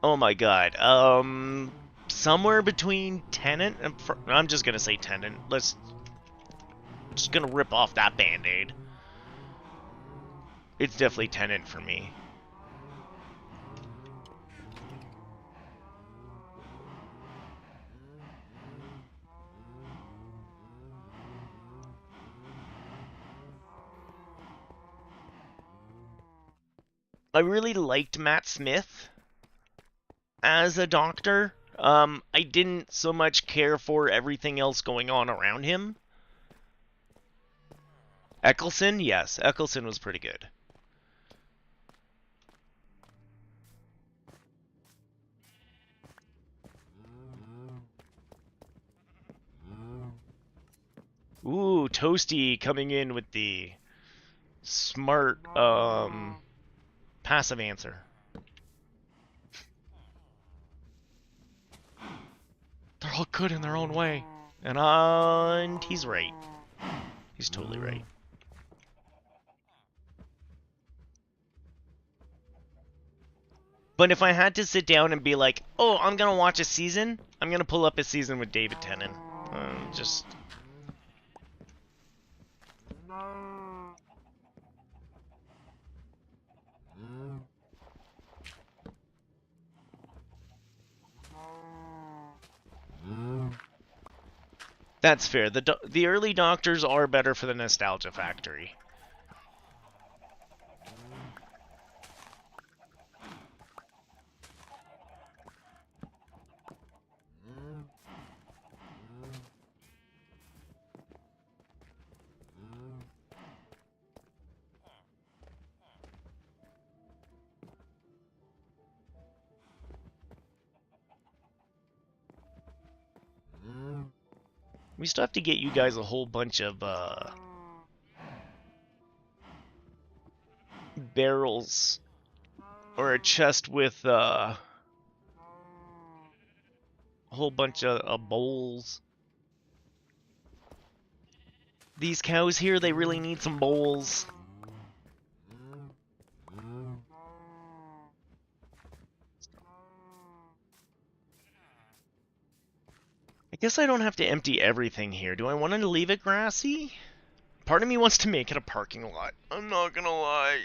oh my god, somewhere between Tenant and... I'm just gonna say Tenant. Just gonna rip off that band-aid. It's definitely Tenant for me. I really liked Matt Smith as a Doctor. I didn't so much care for everything else going on around him. Eccleston, yes, Eccleston was pretty good. Ooh, Toasty coming in with the smart, passive answer. They're all good in their own way. And he's right. He's totally right. But if I had to sit down and be like, oh, I'm gonna watch a season, I'm gonna pull up a season with David Tennant. Just... that's fair. The early Doctors are better for the nostalgia factory. We still have to get you guys a whole bunch of barrels or a chest with a whole bunch of bowls. These cows here, they really need some bowls. I guess I don't have to empty everything here. Do I want to leave it grassy? Part of me wants to make it a parking lot. I'm not gonna lie.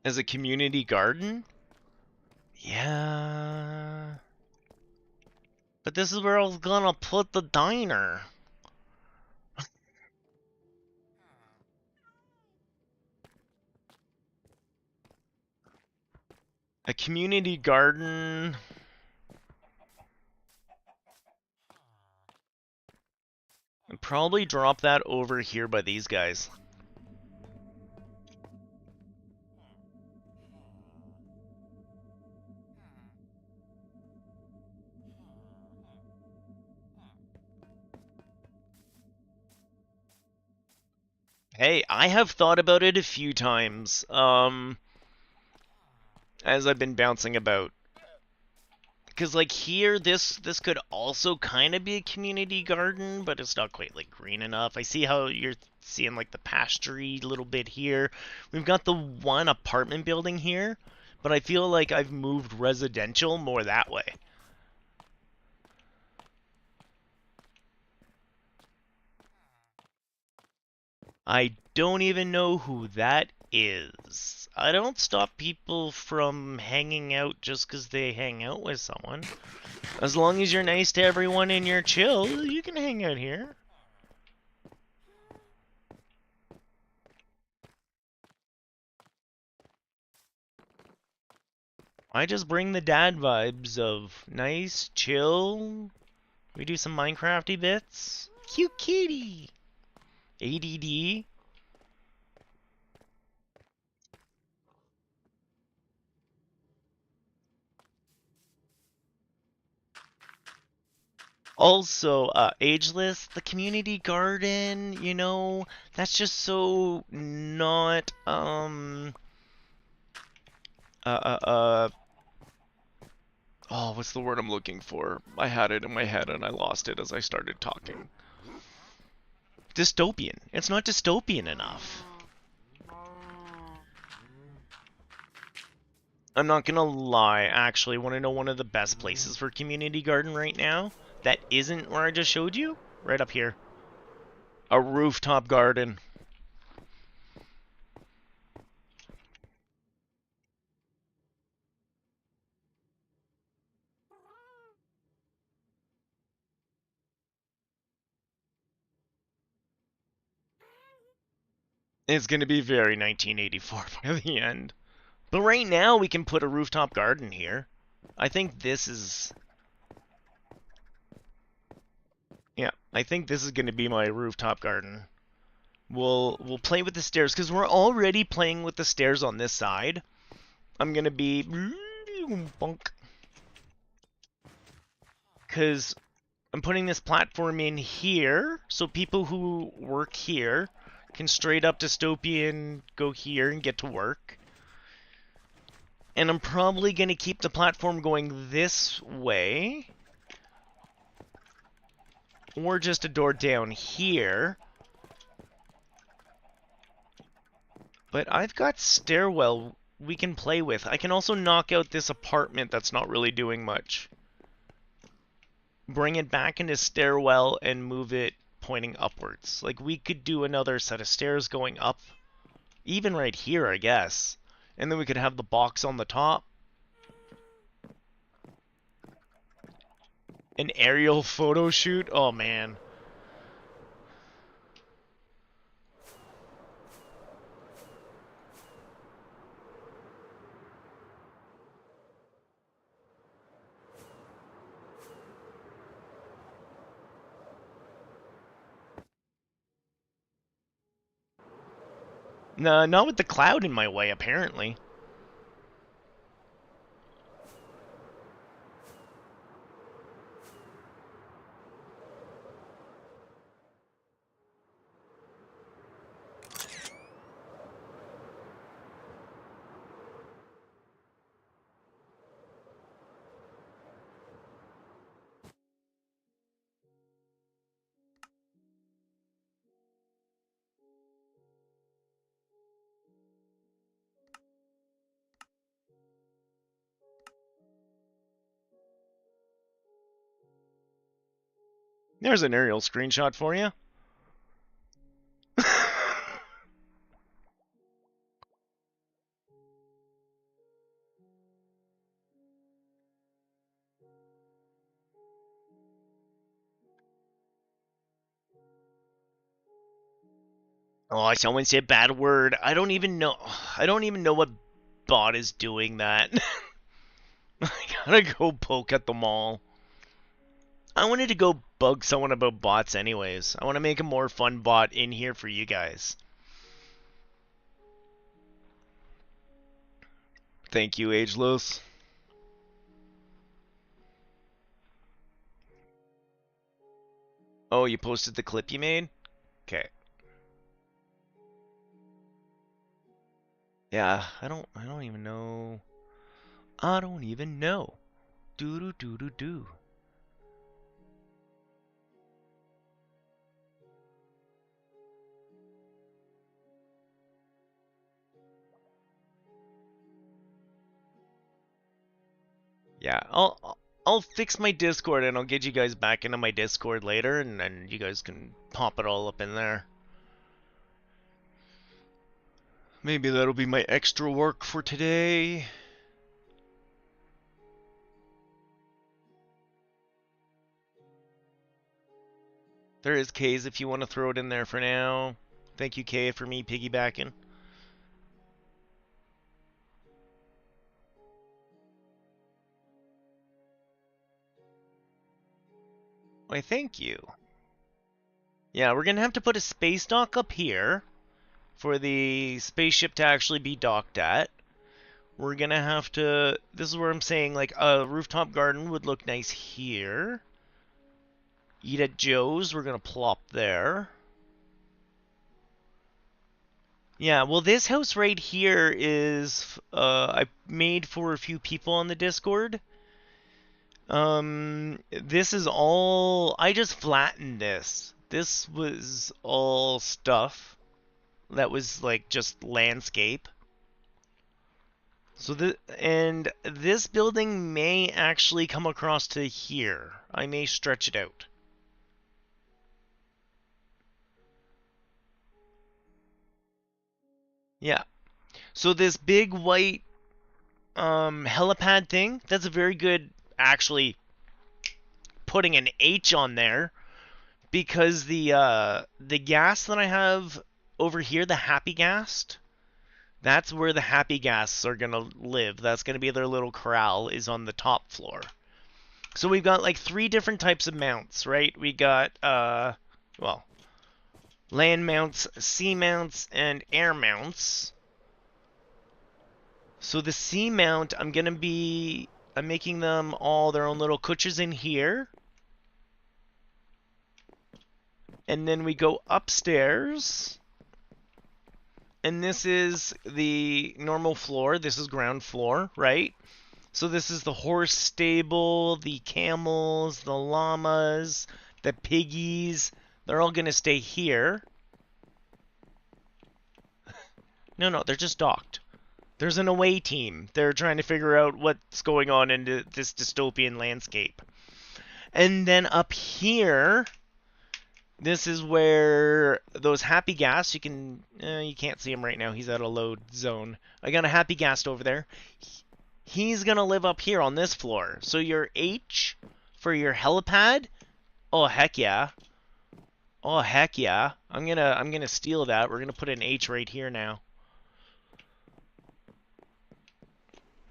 As a community garden? Yeah. But this is where I was gonna put the diner. A community garden. I'd probably drop that over here by these guys. Hey, I have thought about it a few times, as I've been bouncing about. Because like here, this could also kind of be a community garden, but it's not quite like green enough. I see how you're seeing like the pastury little bit here. We've got the one apartment building here, but I feel like I've moved residential more that way. I don't even know who that is. I don't stop people from hanging out just 'cause they hang out with someone. As long as you're nice to everyone and you're chill, you can hang out here. I just bring the dad vibes of nice, chill. We do some Minecrafty bits. Cute kitty. ADD. Also, ageless, the community garden, that's just so not, uh, uh, uh, oh, what's the word I'm looking for? I had it in my head and I lost it as I started talking. Dystopian. It's not dystopian enough. I'm not gonna lie, actually, want to know one of the best places for community garden right now? That isn't where I just showed you? Right up here. A rooftop garden. It's gonna be very 1984 by the end. But right now, we can put a rooftop garden here. I think this is... Yeah, I think this is gonna be my rooftop garden. We'll play with the stairs, because we're already playing with the stairs on this side. I'm gonna be... Bonk. Because I'm putting this platform in here, so people who work here can straight up dystopian go here and get to work. And I'm probably going to keep the platform going this way. Or just a door down here. But I've got stairwell we can play with. I can also knock out this apartment that's not really doing much. Bring it back into stairwell and move it pointing upwards. Like, we could do another set of stairs going up. Even right here, I guess. And then we could have the box on the top. An aerial photo shoot? Oh, man. No, not with the cloud in my way, apparently. There's an aerial screenshot for you. Oh, someone said bad word. I don't even know. I don't even know what bot is doing that. I gotta go poke at them all. I wanted to go bug someone about bots anyways. I want to make a more fun bot in here for you guys. Thank you, Ageless. Oh, you posted the clip you made? Okay. Yeah, I don't even know. I don't even know. Do do do do do. Yeah, I'll fix my Discord and I'll get you guys back into my Discord later, and then you guys can pop it all up in there. Maybe that'll be my extra work for today. There is K's if you want to throw it in there for now. Thank you, K, for me piggybacking. Why, thank you. Yeah, we're gonna have to put a space dock up here for the spaceship to actually be docked at. We're gonna have to... This is where I'm saying, like, a rooftop garden would look nice here. Eat at Joe's, we're gonna plop there. Yeah, well, this house right here is... I made for a few people on the Discord. This is all... I just flattened this. This was all stuff that was, like, just landscape. So this building may actually come across to here. I may stretch it out. Yeah. So this big white helipad thing, that's a very good, actually, putting an H on there, because the gas that I have over here, the happy gas, that's where the happy gas are gonna live. That's gonna be their little corral, is on the top floor. So we've got like 3 different types of mounts, right? We got well, land mounts, sea mounts, and air mounts. So the sea mount, I'm making them all their own little kutches in here. And then we go upstairs. And this is the normal floor. This is ground floor, right? So this is the horse stable, the camels, the llamas, the piggies. They're all going to stay here. No, they're just docked. There's an away team. They're trying to figure out what's going on in this dystopian landscape. And then up here, this is where those happy gas, you can't see him right now. He's at a load zone. I got a happy gas over there. He's going to live up here on this floor. So your H for your helipad, oh, heck yeah. Oh, heck yeah. I'm gonna steal that. We're going to put an H right here now.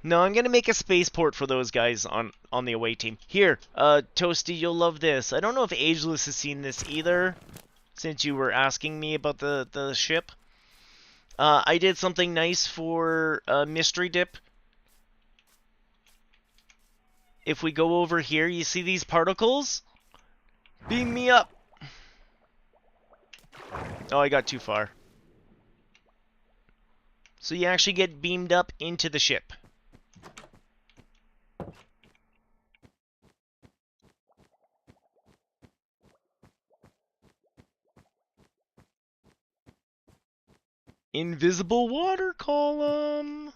No, I'm gonna make a spaceport for those guys on the away team. Here, Toasty, you'll love this. I don't know if Ageless has seen this either, since you were asking me about the ship. I did something nice for Mystery Dip. If we go over here, you see these particles? Beam me up! Oh, I got too far. So you actually get beamed up into the ship. Invisible water column!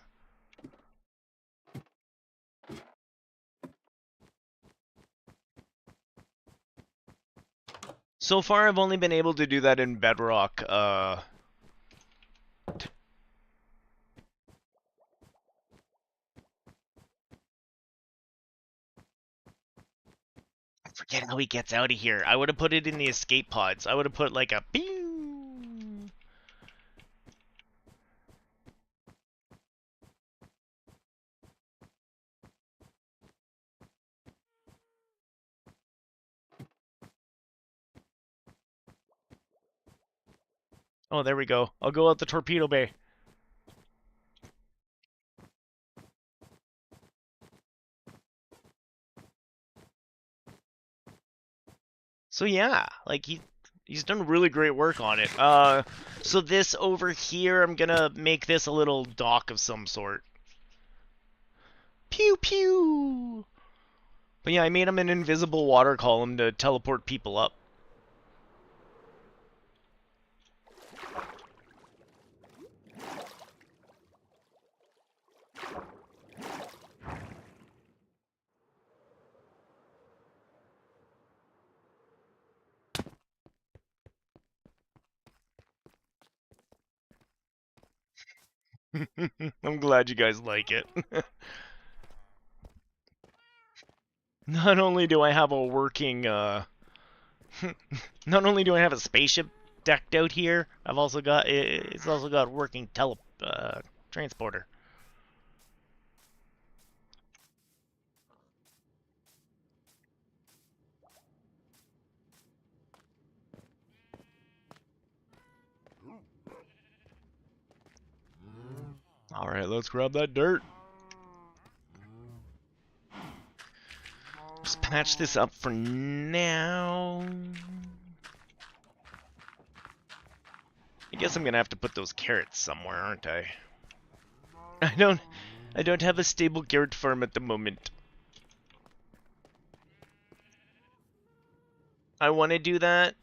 So far, I've only been able to do that in Bedrock. I forget how he gets out of here. I would have put it in the escape pods. I would have put like a pew. Oh, there we go. I'll go out the torpedo bay. So yeah, like he's done really great work on it. So this over here, I'm gonna make this a little dock of some sort. Pew pew. But yeah, I made him an invisible water column to teleport people up. I'm glad you guys like it. Not only do I have a working, not only do I have a spaceship decked out here, it's also got a working transporter. All right, let's grab that dirt. Just patch this up for now. I guess I'm gonna have to put those carrots somewhere, aren't I? I don't have a stable carrot farm at the moment. I want to do that,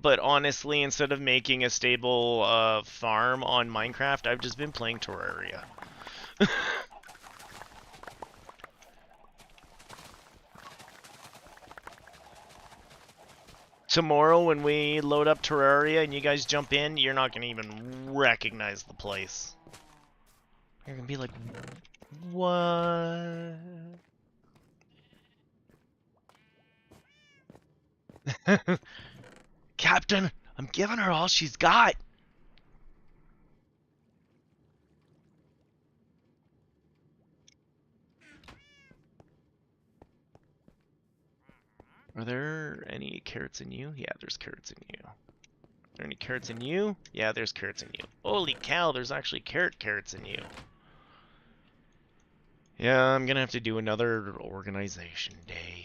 but honestly, instead of making a stable farm on Minecraft, I've just been playing Terraria. Tomorrow, when we load up Terraria and you guys jump in, you're not going to even recognize the place. You're going to be like, what? Captain, I'm giving her all she's got. Are there any carrots in you? Yeah, there's carrots in you. Are there any carrots in you? Yeah, there's carrots in you. Holy cow, there's actually carrots in you. Yeah, I'm gonna have to do another organization day.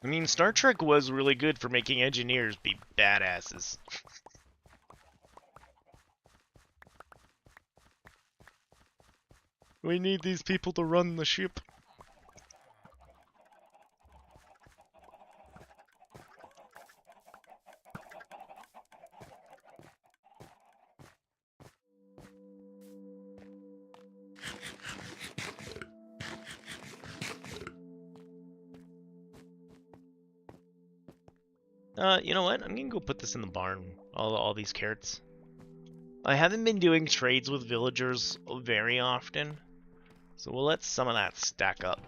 I mean, Star Trek was really good for making engineers be badasses. We need these people to run the ship. You know what? I'm gonna go put this in the barn. All these carrots. I haven't been doing trades with villagers very often, so we'll let some of that stack up.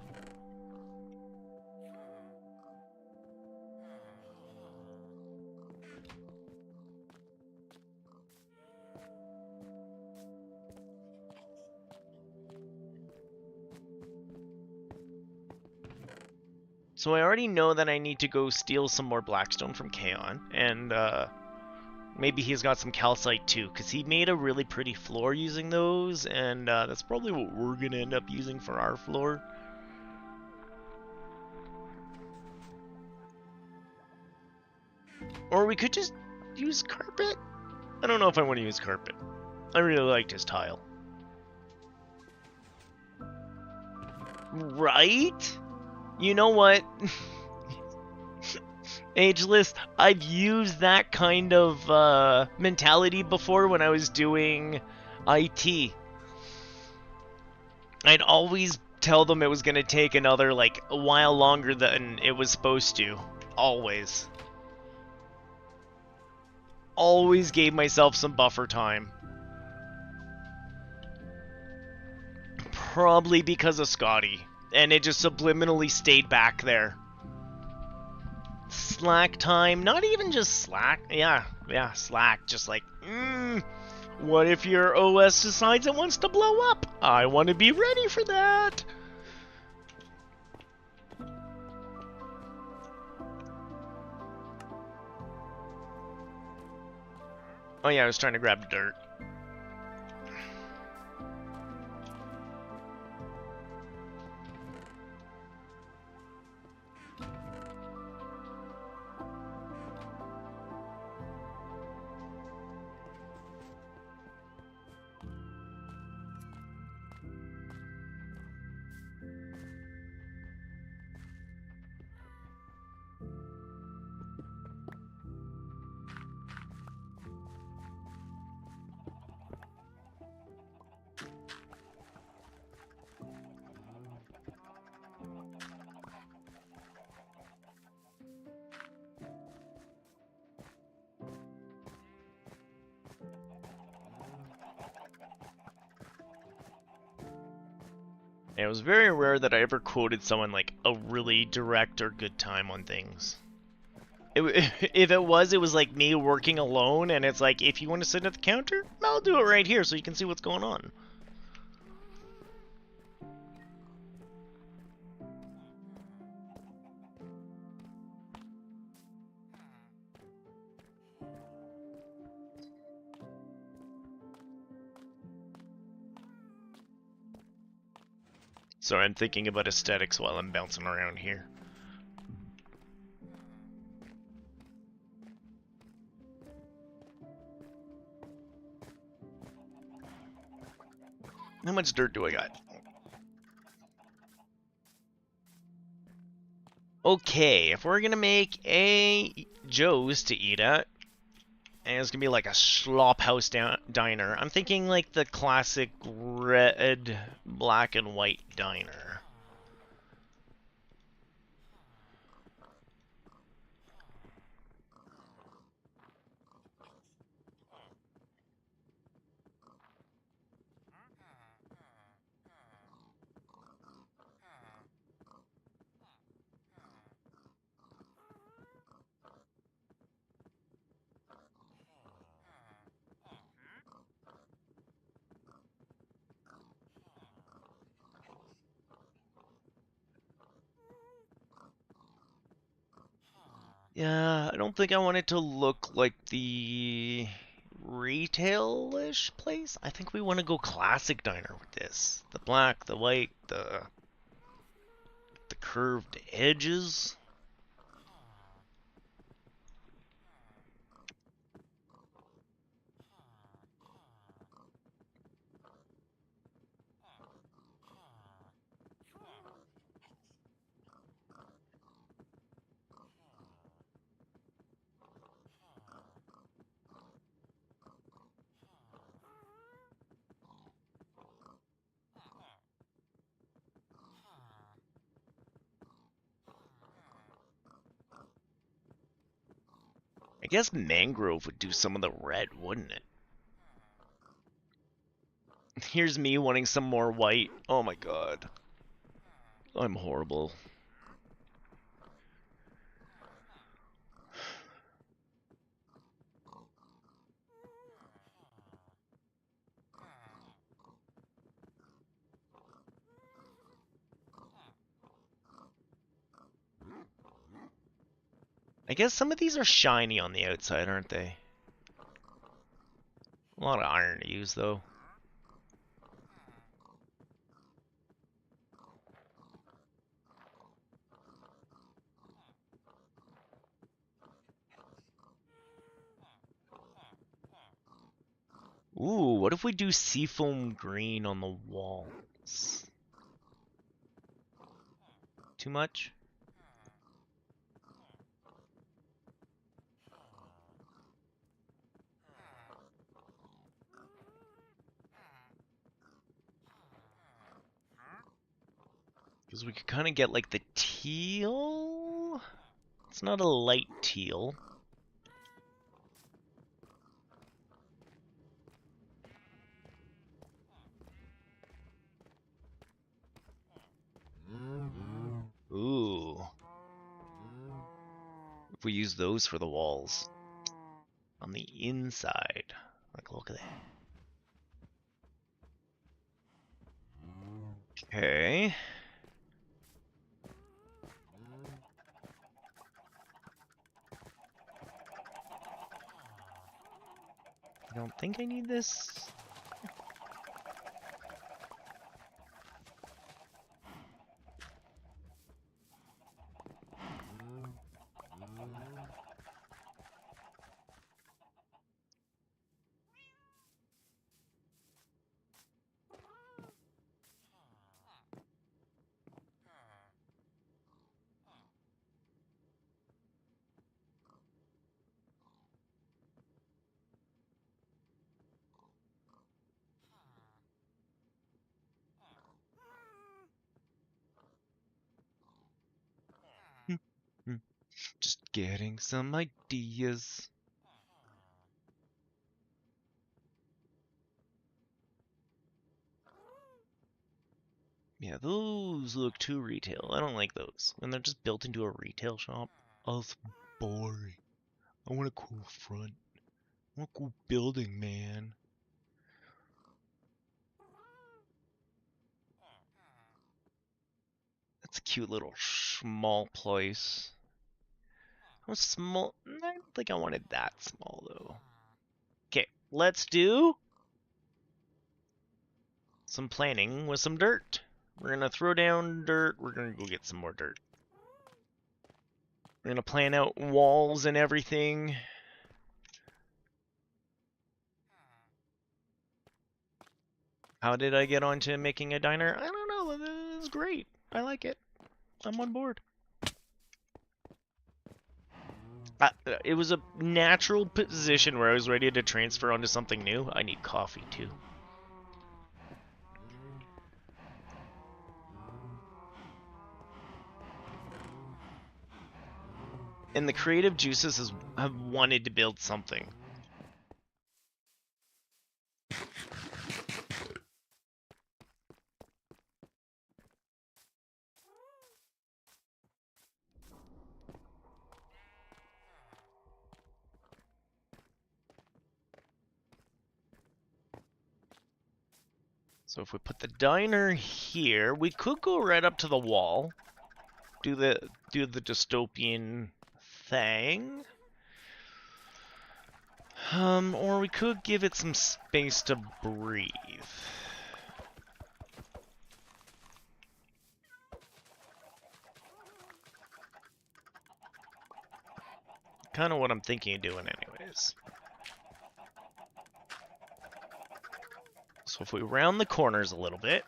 So I already know that I need to go steal some more blackstone from Kaon, and maybe he's got some calcite too, because he made a really pretty floor using those, and that's probably what we're going to end up using for our floor. Or we could just use carpet? I don't know if I want to use carpet. I really liked his tile. Right? You know what? Ageless, I've used that kind of mentality before when I was doing IT. I'd always tell them it was going to take another, like, a while longer than it was supposed to. Always. Always gave myself some buffer time. Probably because of Scotty. And it just subliminally stayed back there. Slack time, not even just Slack. Yeah, Slack. Just like, what if your OS decides it wants to blow up? I want to be ready for that. Oh yeah, I was trying to grab dirt. It was very rare that I ever quoted someone like a really direct or good time on things. If it was like me working alone, and it's like, if you want to sit at the counter, I'll do it right here so you can see what's going on. Sorry, I'm thinking about aesthetics while I'm bouncing around here. How much dirt do I got? Okay, if we're gonna make a Joe's to eat at, and it's gonna be like a slop house diner, I'm thinking like the classic red, black, and white diner. Yeah, I don't think I want it to look like the retail-ish place. I think we want to go classic diner with this. The black, the white, the curved edges. I guess mangrove would do some of the red, wouldn't it? Here's me wanting some more white. Oh my god. I'm horrible. I guess some of these are shiny on the outside, aren't they? A lot of iron to use, though. Ooh, what if we do seafoam green on the walls? Too much? Because we could kind of get like the teal. It's not a light teal. Ooh. If we use those for the walls. On the inside. Like, look at that. Okay. I don't think I need this. Just getting some ideas. Yeah, those look too retail. I don't like those. When they're just built into a retail shop. Oh, it's boring. I want a cool front. I want a cool building, man. That's a cute little small place. How small? I don't think I wanted that small, though. Okay, let's do some planning with some dirt. We're gonna throw down dirt. We're gonna go get some more dirt. We're gonna plan out walls and everything. How did I get onto making a diner? I don't know. It's great. I like it. I'm on board. It was a natural position where I was ready to transfer onto something new. I need coffee too. And the creative juices have wanted to build something. So if we put the diner here, we could go right up to the wall. Do the dystopian thing. Or we could give it some space to breathe. Kind of what I'm thinking of doing anyways. So if we round the corners a little bit.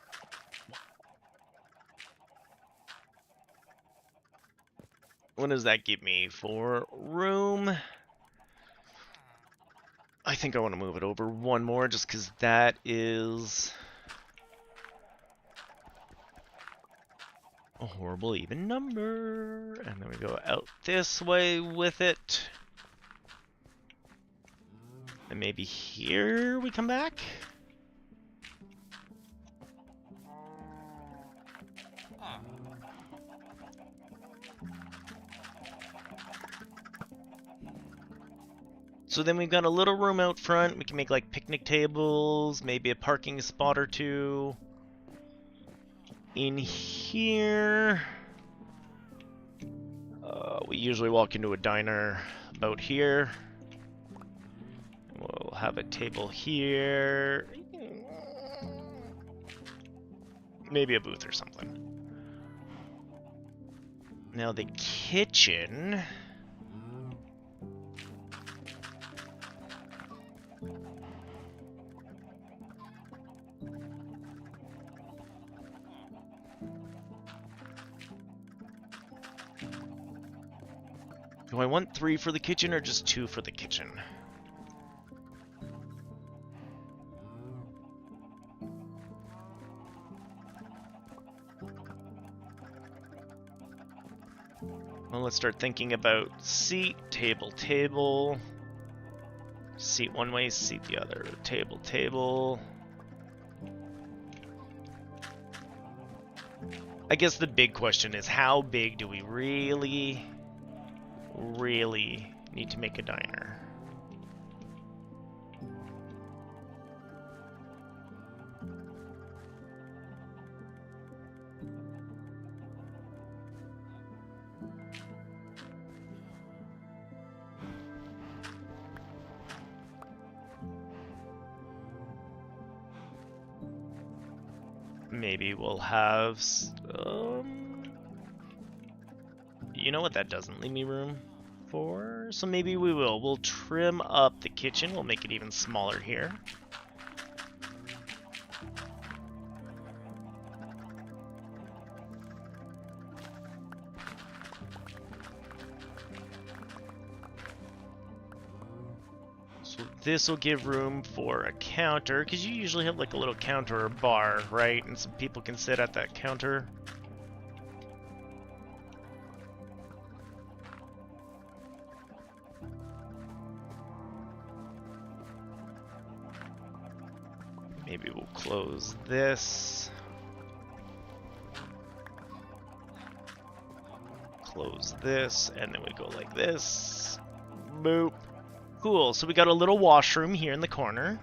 What does that give me for room? I think I want to move it over one more just because that is a horrible even number. And then we go out this way with it. And maybe here we come back. So then we've got a little room out front. We can make like picnic tables, maybe a parking spot or two. In here, we usually walk into a diner about here. We'll have a table here. Maybe a booth or something. Now the kitchen. Do I want 3 for the kitchen or just 2 for the kitchen? Well, let's start thinking about seat, table, table. Seat one way, seat the other. Table, table. I guess the big question is, how big do we really need to make a diner? Maybe we'll have, you know what, that doesn't leave me room for, so maybe we will. We'll trim up the kitchen, we'll make it even smaller here. So this will give room for a counter, because you usually have like a little counter or bar, right? And some people can sit at that counter. Maybe we'll close this. Close this, and then we go like this. Boop. Cool, so we got a little washroom here in the corner.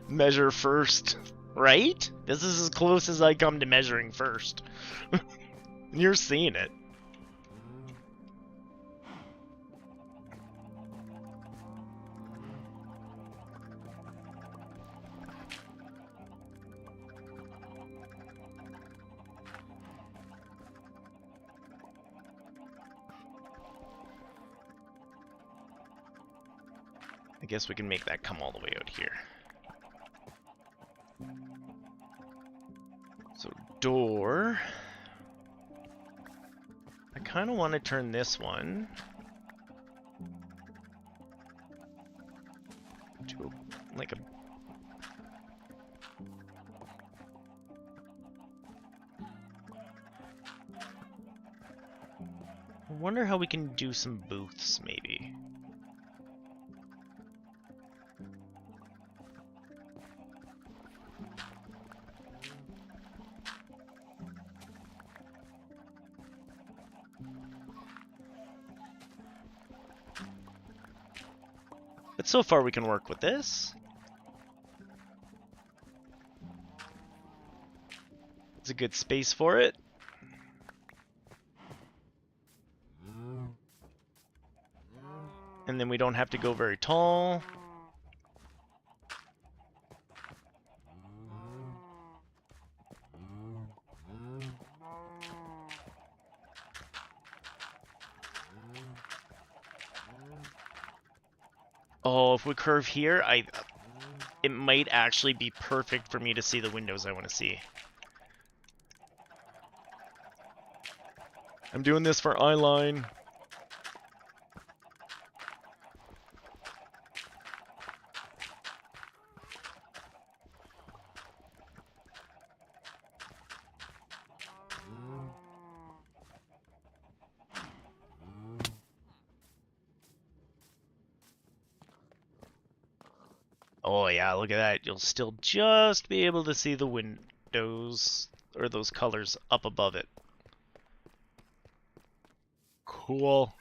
Measure first, right? This is as close as I come to measuring first. You're seeing it. I guess we can make that come all the way out here. So door. I kind of want to turn this one to like a... I wonder how we can do some booths, maybe. But so far we can work with this. It's a good space for it. And then we don't have to go very tall. Oh, if we curve here, it might actually be perfect for me to see the windows I want to see. I'm doing this for eyeline. Oh yeah, look at that. You'll still just be able to see the windows, or those colors up above it. Cool.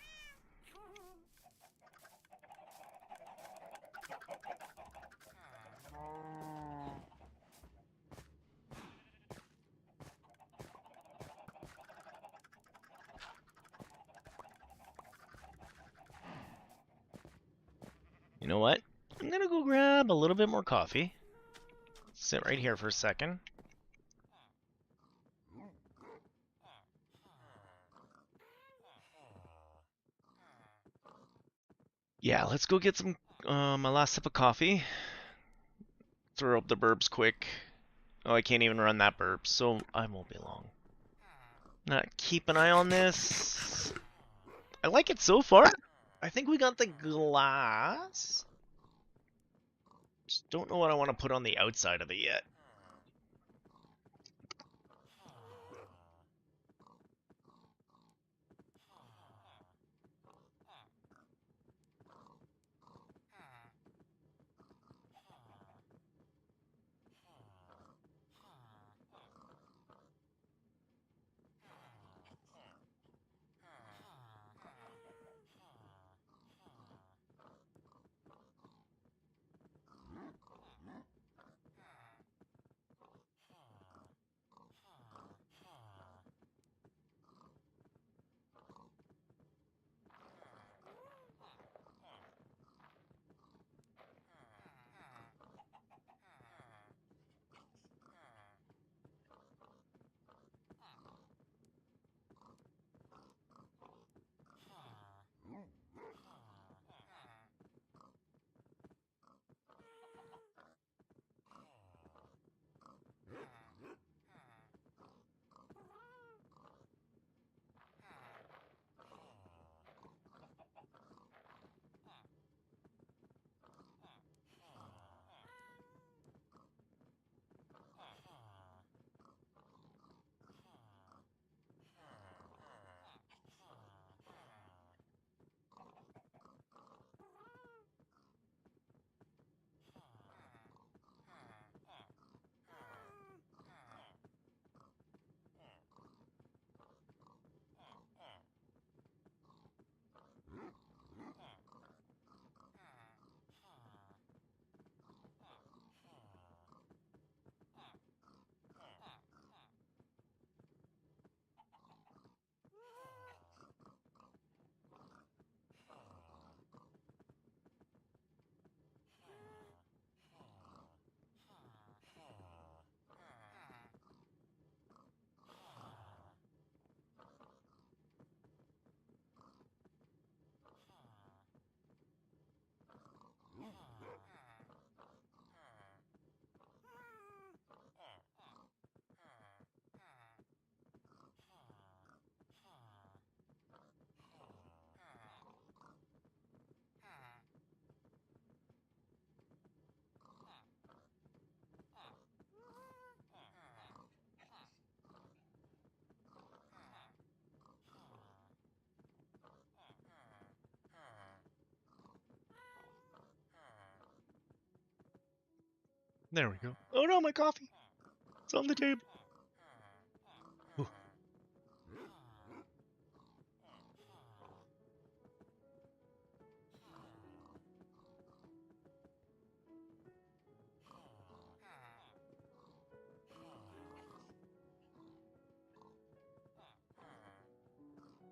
You know what? I'm gonna go grab a little bit more coffee. Sit right here for a second. Yeah, let's go get some my last sip of coffee. Throw up the burbs quick. Oh, I can't even run that burp, so I won't be long. Keep an eye on this. I like it so far. I think we got the glass. Just don't know what I want to put on the outside of it yet. There we go. Oh no, my coffee! It's on the table. Ooh.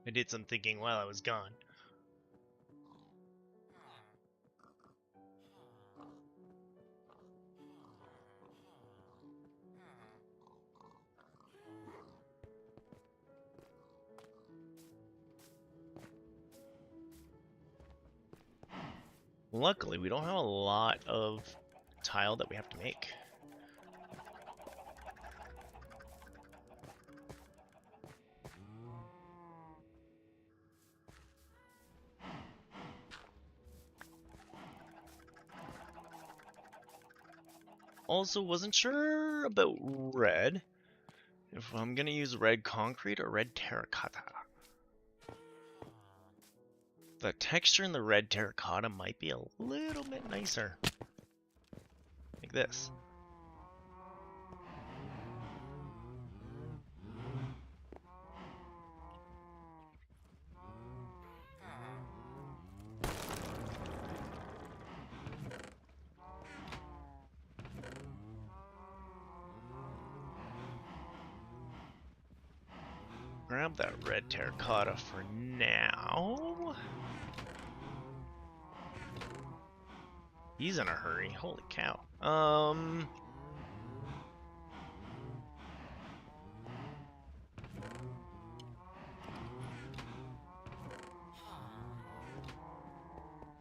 I did some thinking while I was gone. Luckily, we don't have a lot of tile that we have to make. Also, wasn't sure about red. If I'm gonna use red concrete or red terracotta. The texture in the red terracotta might be a little bit nicer. Like this. Grab that red terracotta for now. He's in a hurry. Holy cow.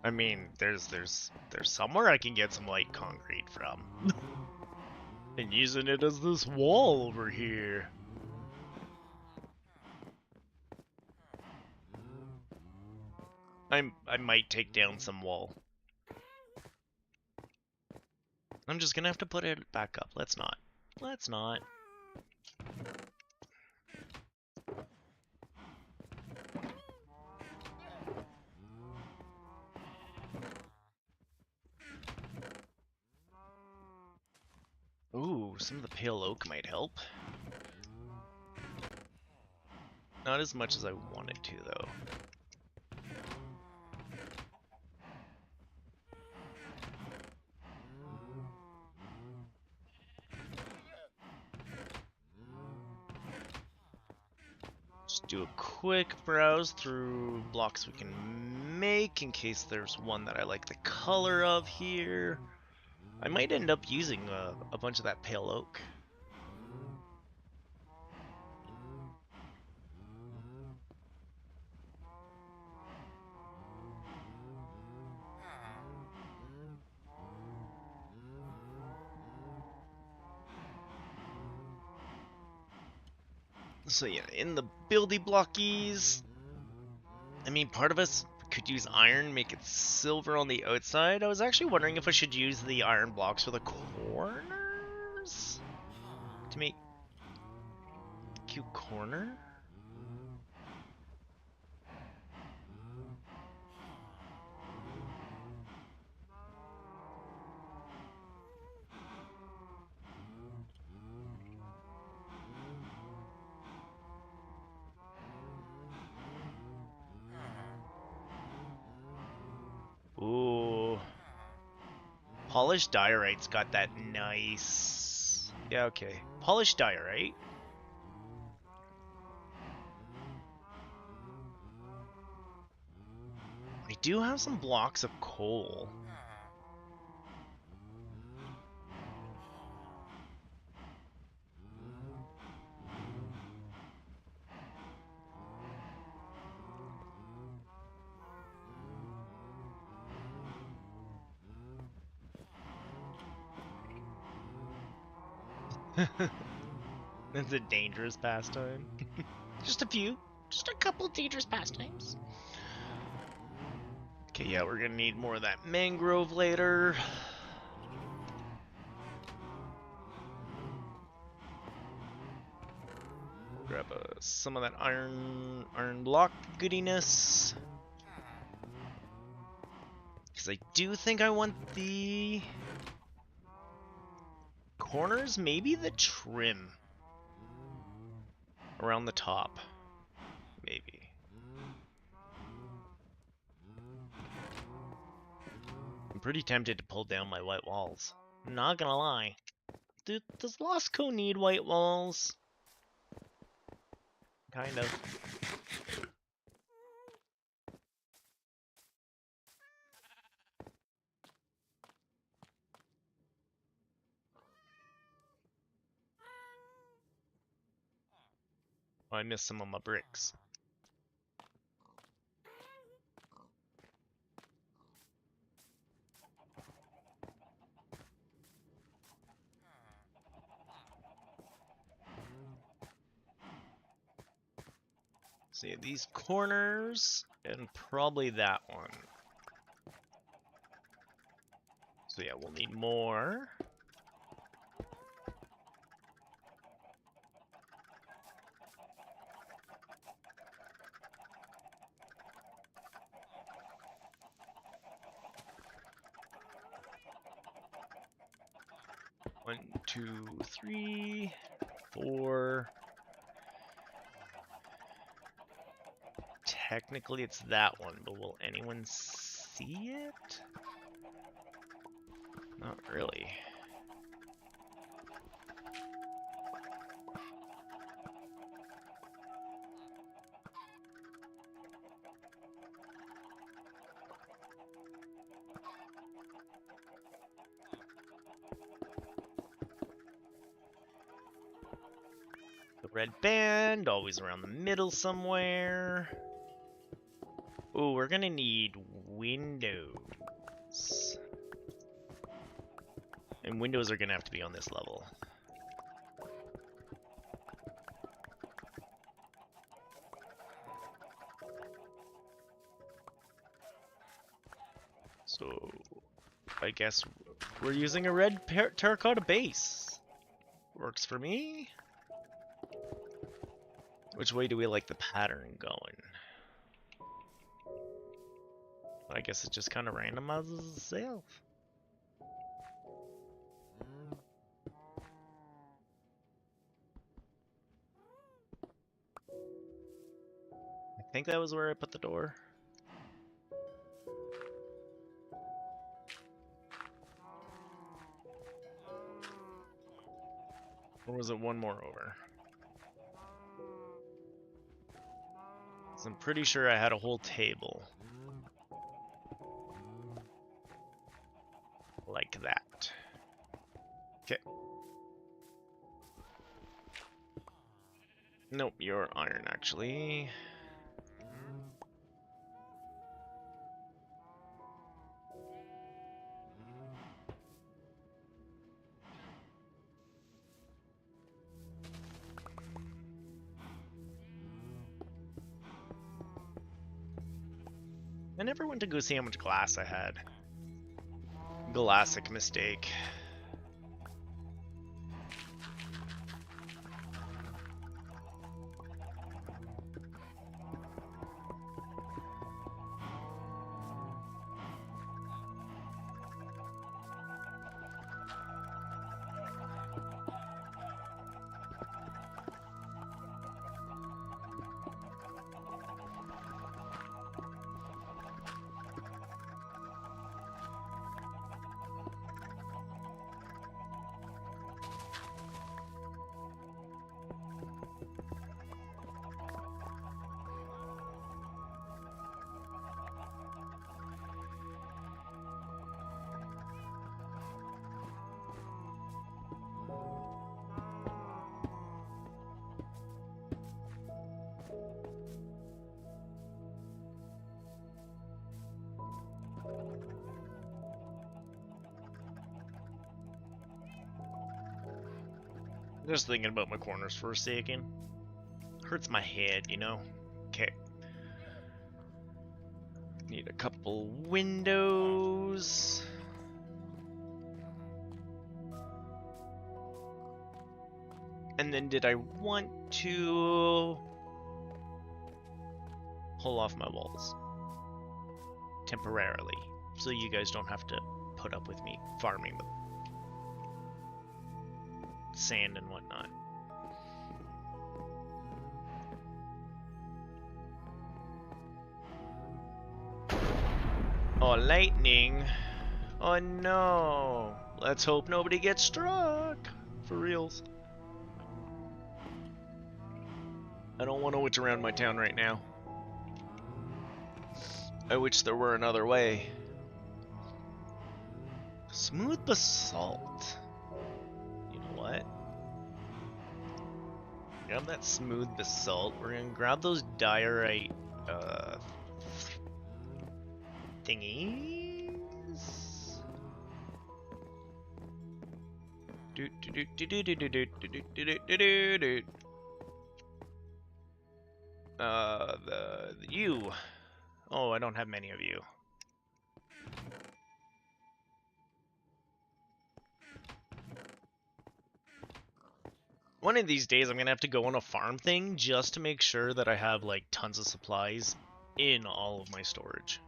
I mean, there's somewhere I can get some light concrete from. And using it as this wall over here. I might take down some wall. I'm just gonna have to put it back up. Let's not. Let's not. Ooh, some of the pale oak might help. Not as much as I wanted to, though. Just do a quick browse through blocks we can make in case there's one that I like the color of here. I might end up using a bunch of that pale oak. So yeah, in the buildy blockies, I mean, part of us could use iron, make it silver on the outside. I was actually wondering if I should use the iron blocks for the corners to make a cute corner. Ooh. Polished diorite's got that nice... Yeah, okay. Polished diorite. I do have some blocks of coal. That's a dangerous pastime. Just a few. Just a couple dangerous pastimes. Okay, yeah, we're gonna need more of that mangrove later. Grab some of that iron block goodiness. Because I do think I want the corners, maybe the trim around the top, maybe. I'm pretty tempted to pull down my white walls. I'm not gonna lie. Does Losco need white walls? Kind of. Oh, I missed some of my bricks. So yeah, these corners, and probably that one. So yeah, we'll need more. One, two, three, four. Technically it's that one, but will anyone see it? Not really. The red band, always around the middle somewhere. Ooh, we're gonna need windows. And windows are gonna have to be on this level. So, I guess we're using a red terracotta base. Works for me. Which way do we like the pattern going? I guess it just kind of randomizes itself. I think that was where I put the door. Or was it one more over? So I'm pretty sure I had a whole table. Like that. Okay. Nope, you're iron actually. I never went to go see how much glass I had. Classic mistake. Just thinking about my corners for a second. Hurts my head, you know? Okay. Need a couple windows. And then did I want to pull off my walls temporarily so you guys don't have to put up with me farming the sand and whatnot? Oh, lightning. Oh no. Let's hope nobody gets struck. For reals. I don't want to witch around my town right now. I wish there were another way. Smooth basalt. You know what? Grab that smooth basalt. We're gonna grab those diorite thingies. You. Oh, I don't have many of you. One of these days I'm gonna have to go on a farm thing just to make sure that I have like tons of supplies in all of my storage.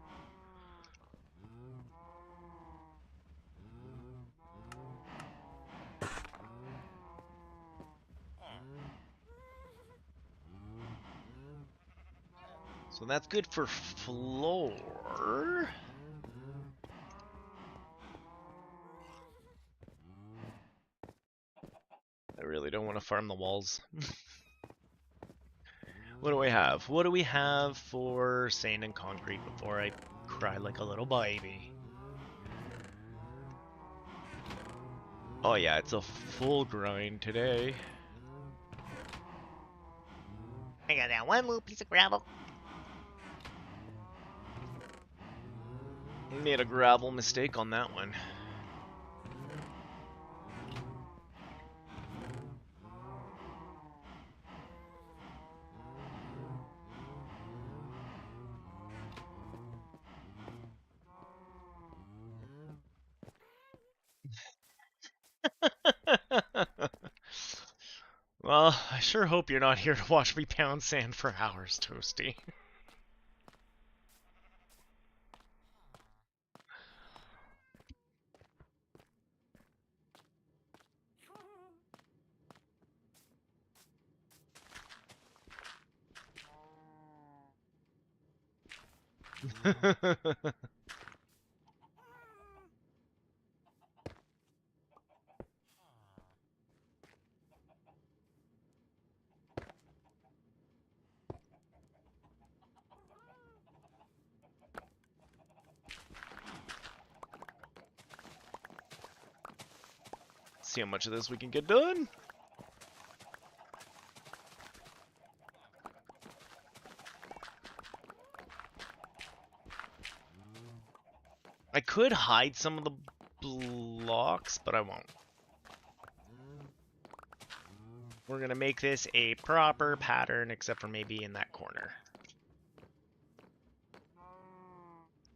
So that's good for floor. I really don't want to farm the walls. What do we have? What do we have for sand and concrete before I cry like a little baby? Oh yeah, it's a full grind today. I got that one little piece of gravel. Made a gravel mistake on that one. Well, I sure hope you're not here to watch me pound sand for hours, Toasty. See how much of this we can get done. I could hide some of the blocks, but I won't. We're gonna make this a proper pattern, except for maybe in that corner.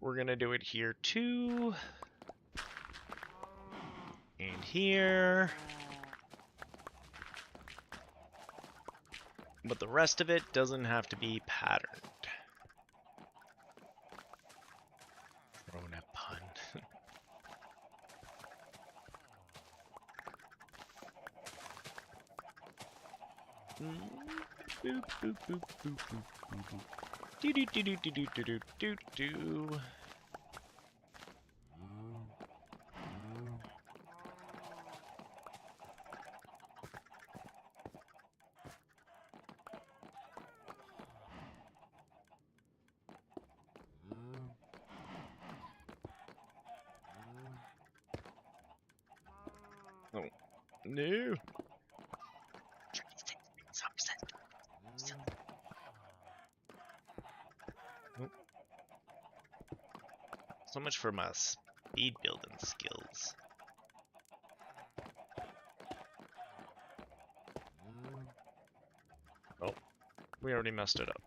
We're gonna do it here too. And here. But the rest of it doesn't have to be patterned. Throwing a pun. Boop, boop, boop, boop, boop, boop. Do do do do do do do do do. Oh no. So much for my speed building skills. Oh, we already messed it up.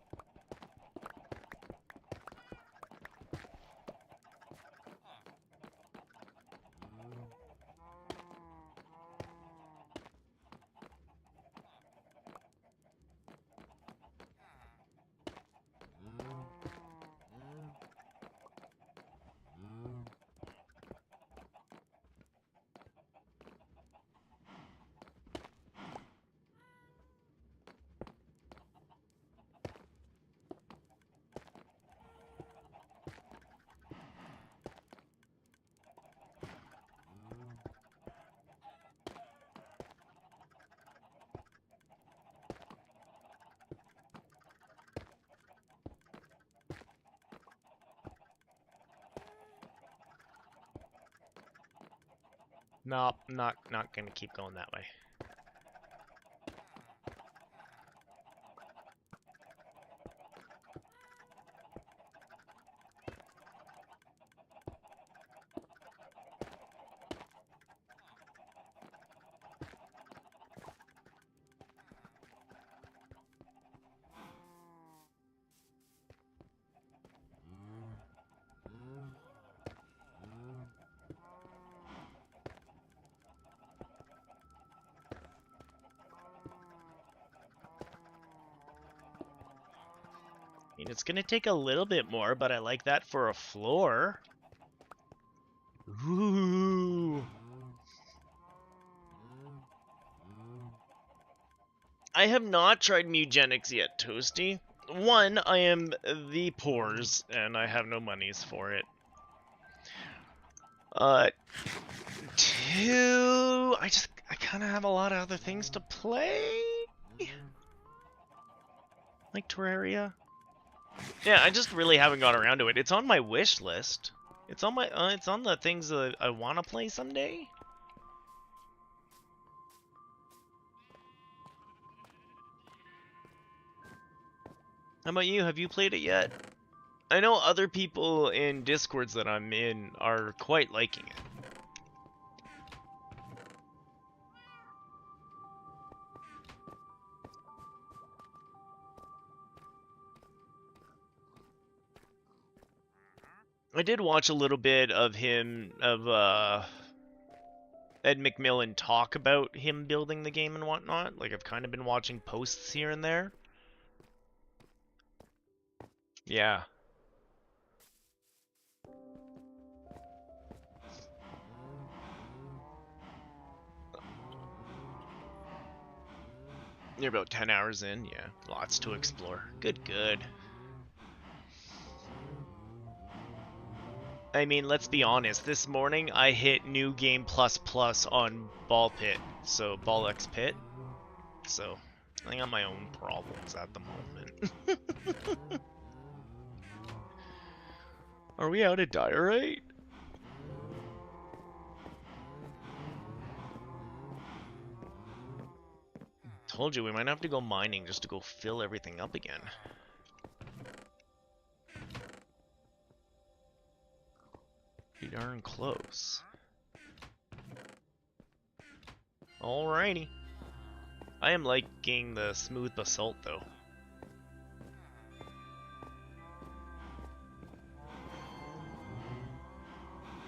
Nope, not gonna keep going that way. I mean, it's gonna take a little bit more, but I like that for a floor. Ooh. I have not tried Mugenics yet, Toasty. One, I am the poors, and I have no monies for it. Two, I kind of have a lot of other things to play. Like Terraria. Yeah, I just really haven't got around to it. It's on my wish list. It's on my it's on the things that I want to play someday. How about you? Have you played it yet? I know other people in Discords that I'm in are quite liking it. I did watch a little bit of Ed McMillan talk about him building the game and whatnot. Like, I've kind of been watching posts here and there. Yeah. You're about 10 hours in, yeah. Lots to explore. Good, good. I mean, let's be honest. This morning, I hit New Game Plus Plus on Ball Pit. So, Ball X Pit. So, I got my own problems at the moment. Are we out of diorite? Told you, we might have to go mining just to go fill everything up again. Pretty darn close. Alrighty. I am liking the smooth basalt, though.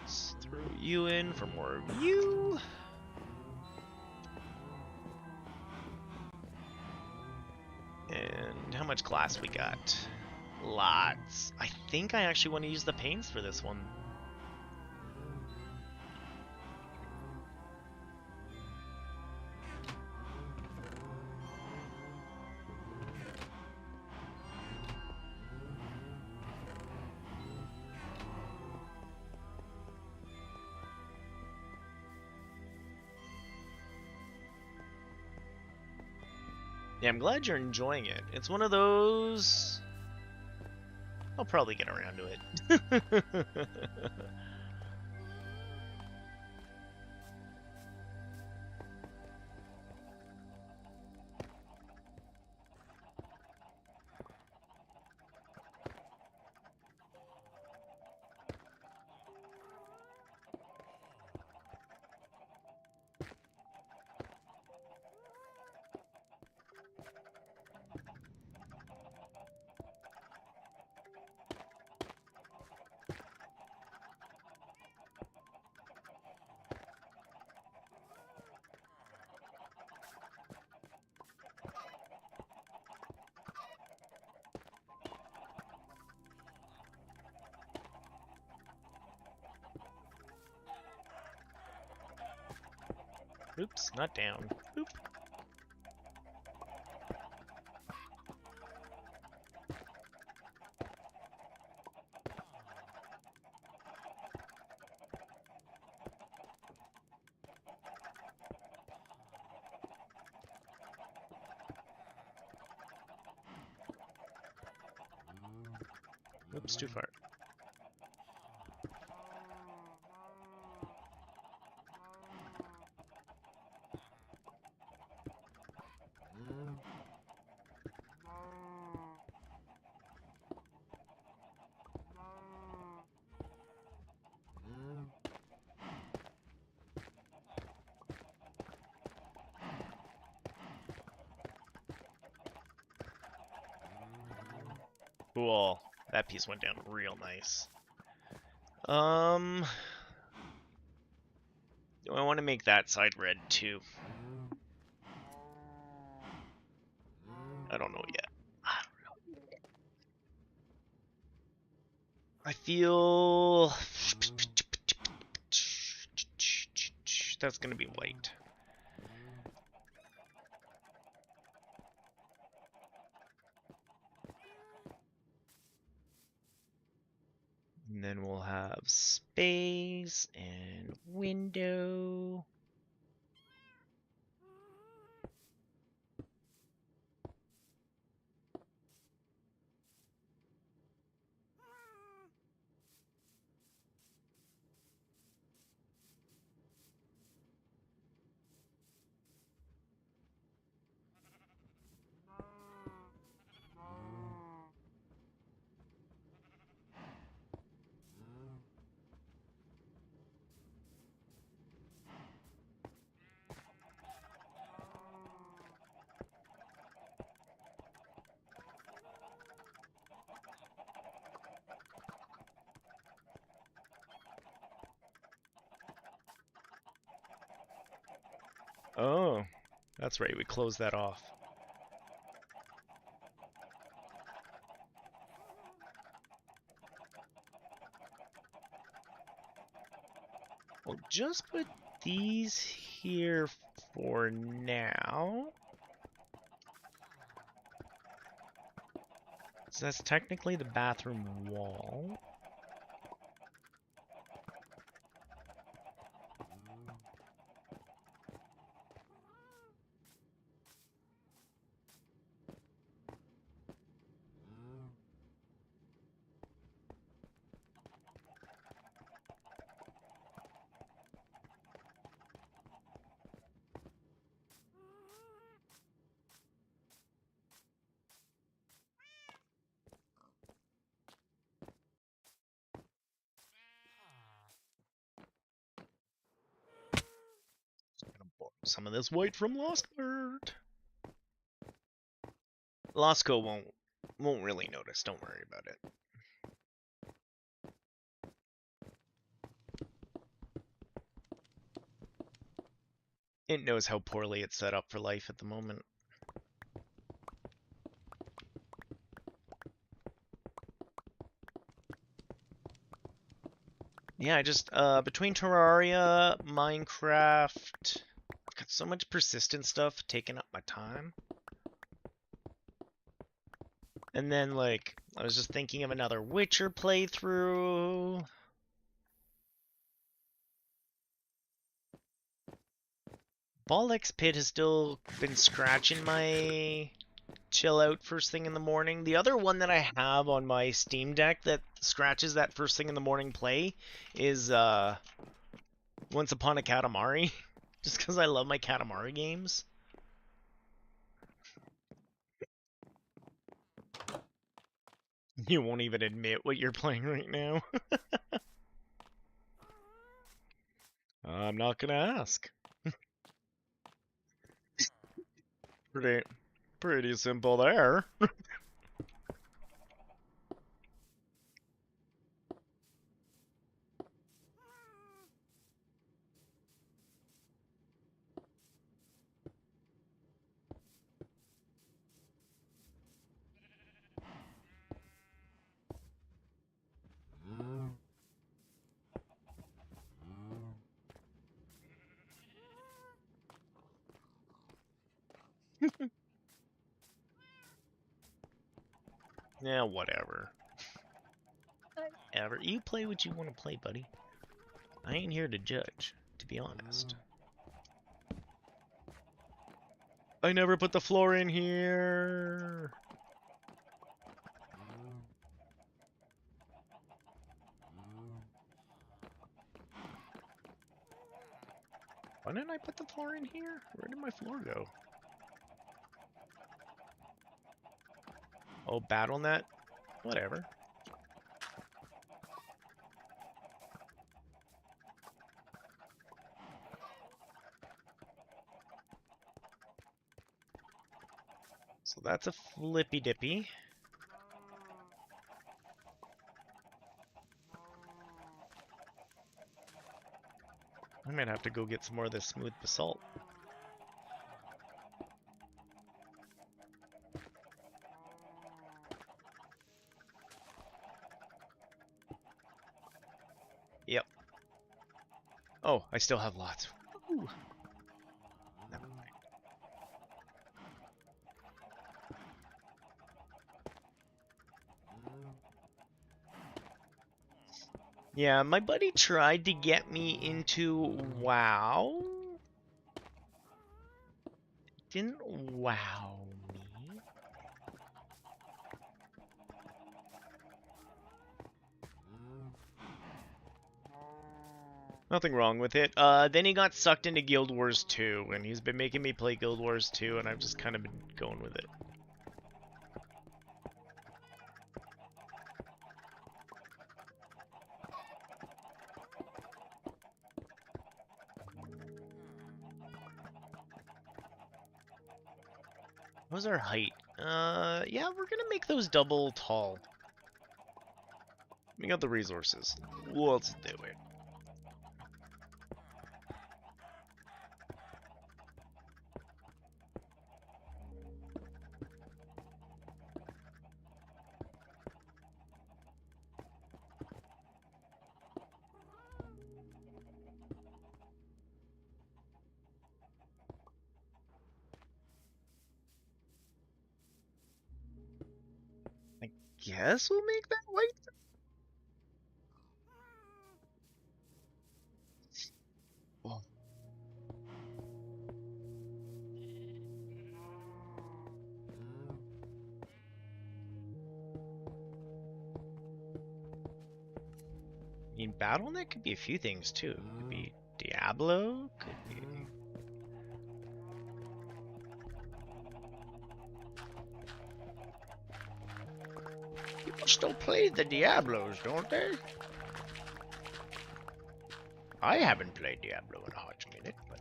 Let's throw you in for more of you. And how much glass we got? Lots. I think I actually want to use the paints for this one. Yeah, I'm glad you're enjoying it. It's one of those... I'll probably get around to it. Oops, not down. Oop. Oops, too far. Cool. That piece went down real nice. Do I want to make that side red too? I don't know yet. I feel that's gonna be white. And then we'll have space and window. Oh, that's right. We closed that off. We'll just put these here for now. So that's technically the bathroom wall. Gonna borrow some of this white from Lost Bird. Losco won't really notice. Don't worry about it. It knows how poorly it's set up for life at the moment. Yeah, I just between Terraria, Minecraft, I've got so much persistent stuff taking up my time. And then like I was just thinking of another Witcher playthrough. Bollocks Pit has still been scratching my chill out first thing in the morning. The other one that I have on my Steam Deck that scratches that first thing in the morning play is Once Upon a Katamari. Just because I love my Katamari games. You won't even admit what you're playing right now. I'm not gonna ask. Pretty simple there. Yeah, whatever. Whatever. You play what you want to play, buddy. I ain't here to judge, to be honest. I never put the floor in here. Why didn't I put the floor in here? Where did my floor go? Oh, BattleNet? Whatever. So that's a flippy dippy. I might have to go get some more of this smooth basalt. Yep. Oh, I still have lots. Ooh. Never mind. Yeah, my buddy tried to get me into WoW. Didn't wow me. Nothing wrong with it. Then he got sucked into Guild Wars 2, and he's been making me play Guild Wars 2, and I've just kind of been going with it. What was our height? Yeah, we're gonna make those double tall. We got the resources. Let's do it. guess we'll make that white. Oh. I mean, Battle.net could be a few things too. It could be Diablo, could be. People still play the Diablos, don't they? I haven't played Diablo in a hot minute, but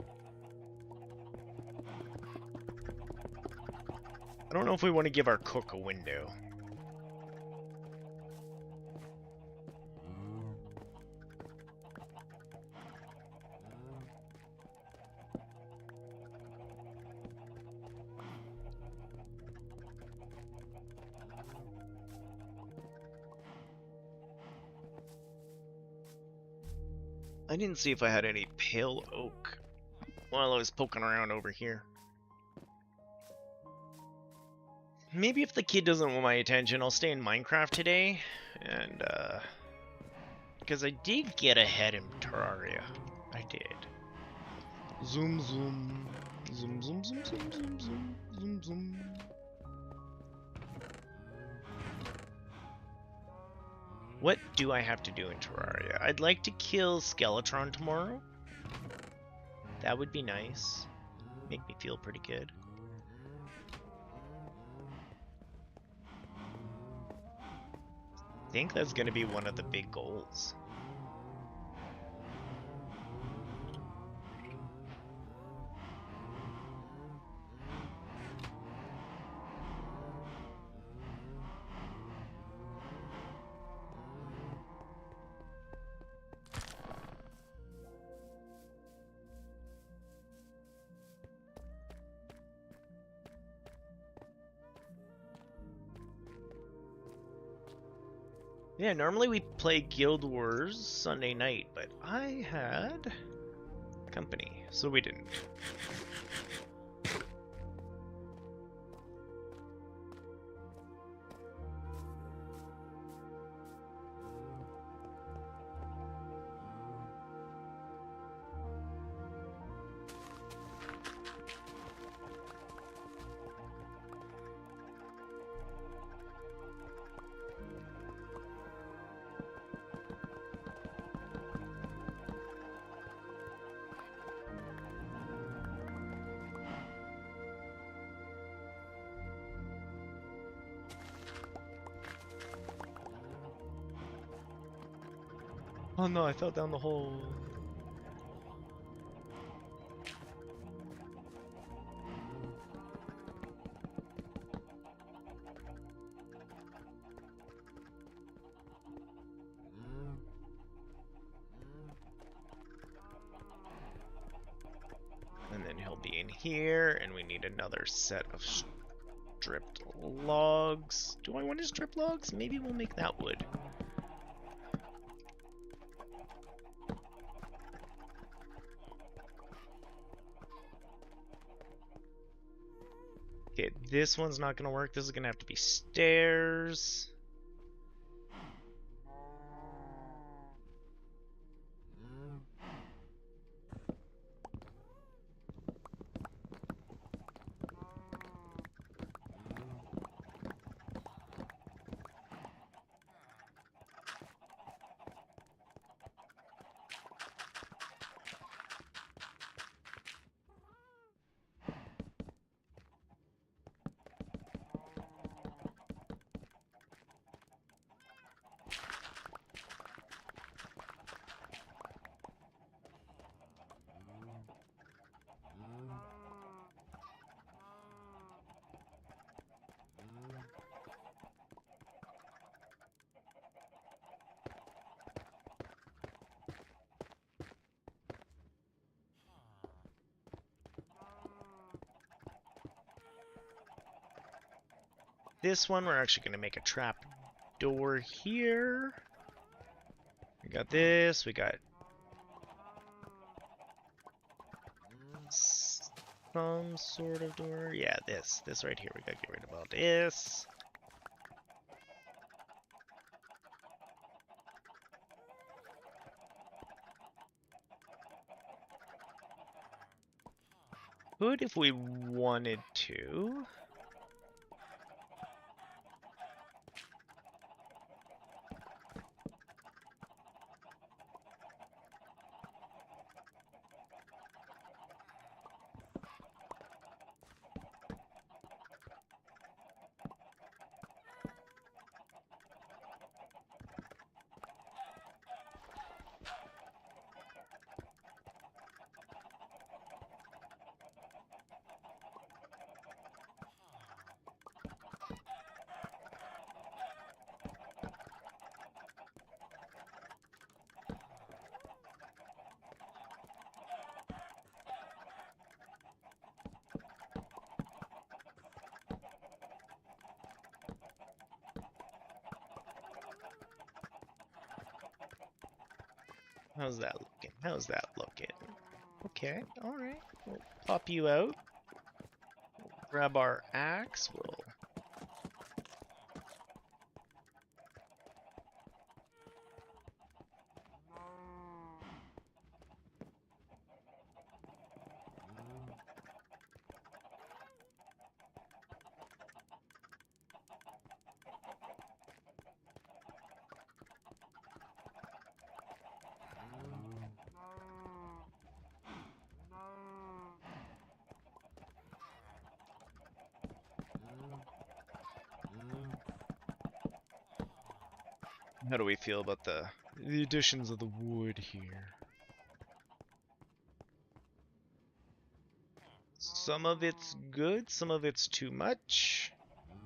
I don't know if we want to give our cook a window. I didn't see if I had any pale oak while I was poking around over here. Maybe if the kid doesn't want my attention, I'll stay in Minecraft today, and because I did get ahead in Terraria. I did. Zoom zoom. Zoom zoom zoom zoom zoom zoom zoom zoom. What do I have to do in Terraria? I'd like to kill Skeletron tomorrow. That would be nice. Make me feel pretty good. I think that's going to be one of the big goals. Yeah, normally we play Guild Wars Sunday night, but I had company, so we didn't. Oh no, I fell down the hole. And then he'll be in here, and we need another set of stripped logs. Do I want to strip logs? Maybe we'll make that wood. Okay, this one's not gonna work. This is gonna have to be stairs. This one, we're actually gonna make a trap door here. We got this, we got some sort of door. Yeah, this right here. We gotta get rid of all this. Could if we wanted to. How's that looking? How's that looking? Okay, alright. We'll pop you out. Grab our axe. We'll... How do we feel about the additions of the wood here? Some of it's good, some of it's too much.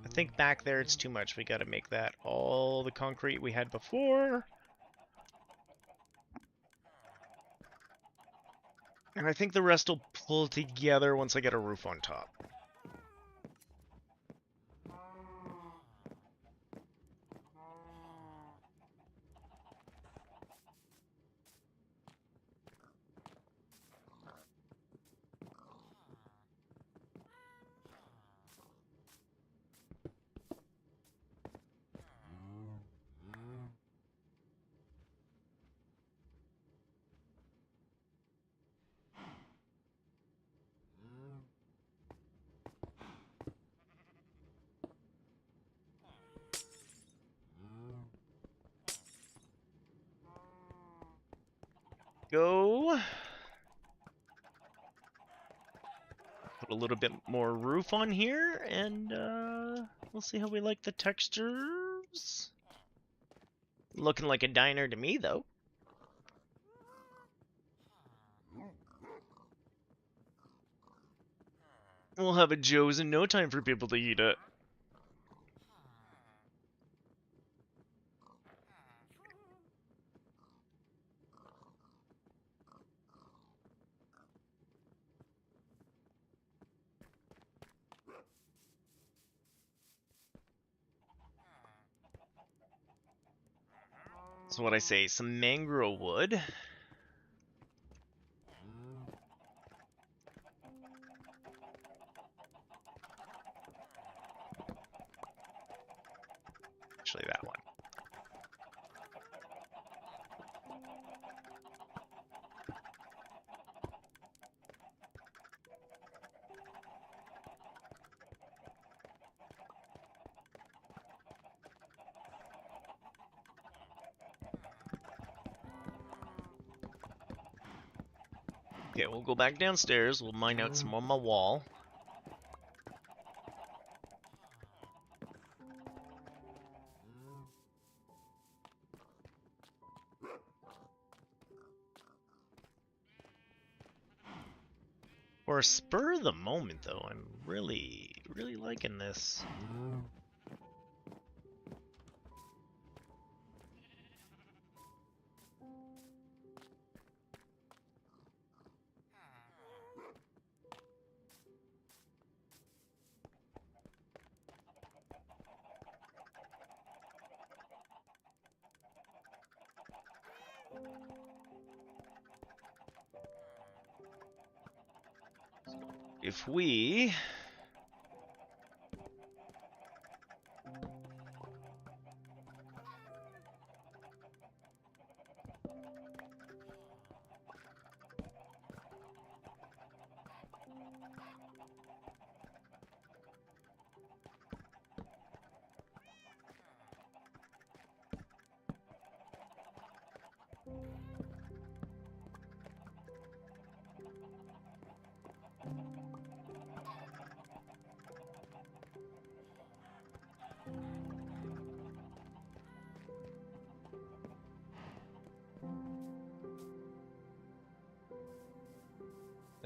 I think back there it's too much. We gotta make that all the concrete we had before. And I think the rest will pull together once I get a roof on top. Go. Put a little bit more roof on here, and we'll see how we like the textures. Looking like a diner to me, though. We'll have a Joe's in no time for people to eat it. So what I say, some mangrove wood. Actually, that one. Okay, we'll go back downstairs. We'll mine out some on my wall. For a spur of the moment, though, I'm really liking this. If we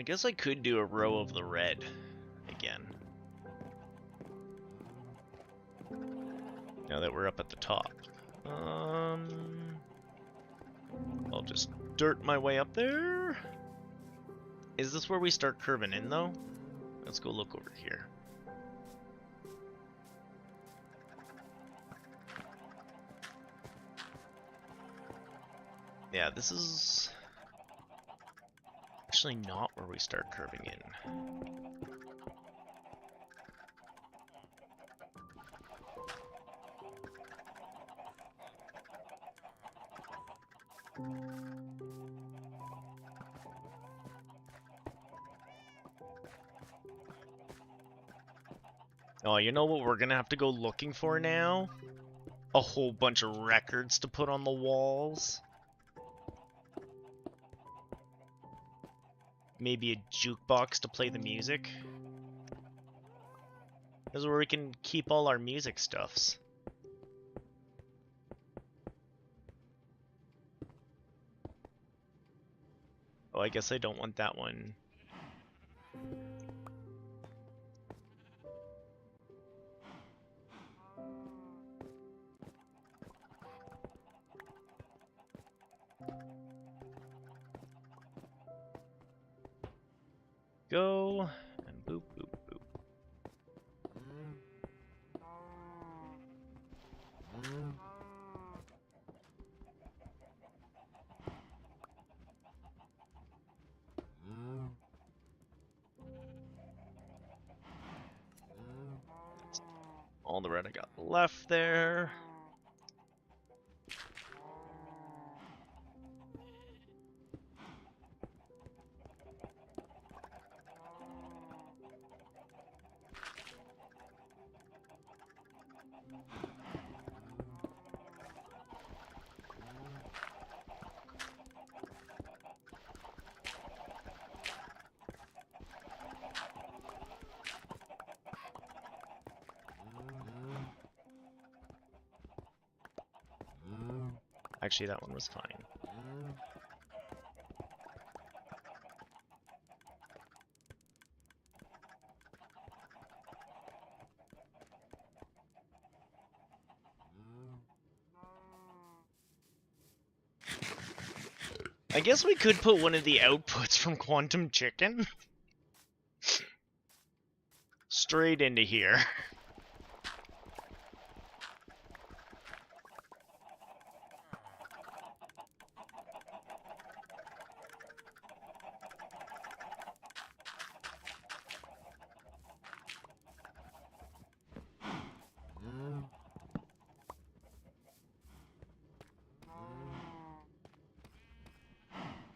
I guess I could do a row of the red again. Now that we're up at the top. I'll just dirt my way up there. Is this where we start curving in though? Let's go look over here. Yeah, this is actually not where we start curving in. Oh, you know what we're gonna have to go looking for now? A whole bunch of records to put on the walls. Maybe a jukebox to play the music. This is where we can keep all our music stuffs. Oh, I guess I don't want that one. Go, and boop, boop, boop. All the red I got left there. Actually, that one was fine. I guess we could put one of the outputs from Quantum Chicken straight into here.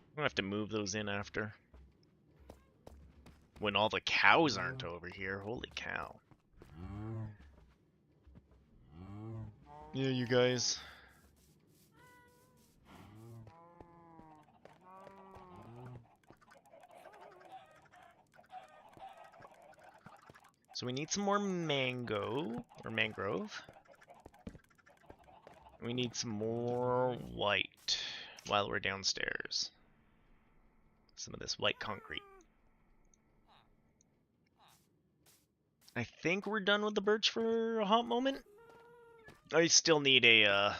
I'm gonna have to move those in after. When all the cows aren't over here. Holy cow. Yeah, you guys. So we need some more mango, or mangrove. We need some more white while we're downstairs. Some of this white concrete. I think we're done with the birch for a hot moment. I still need a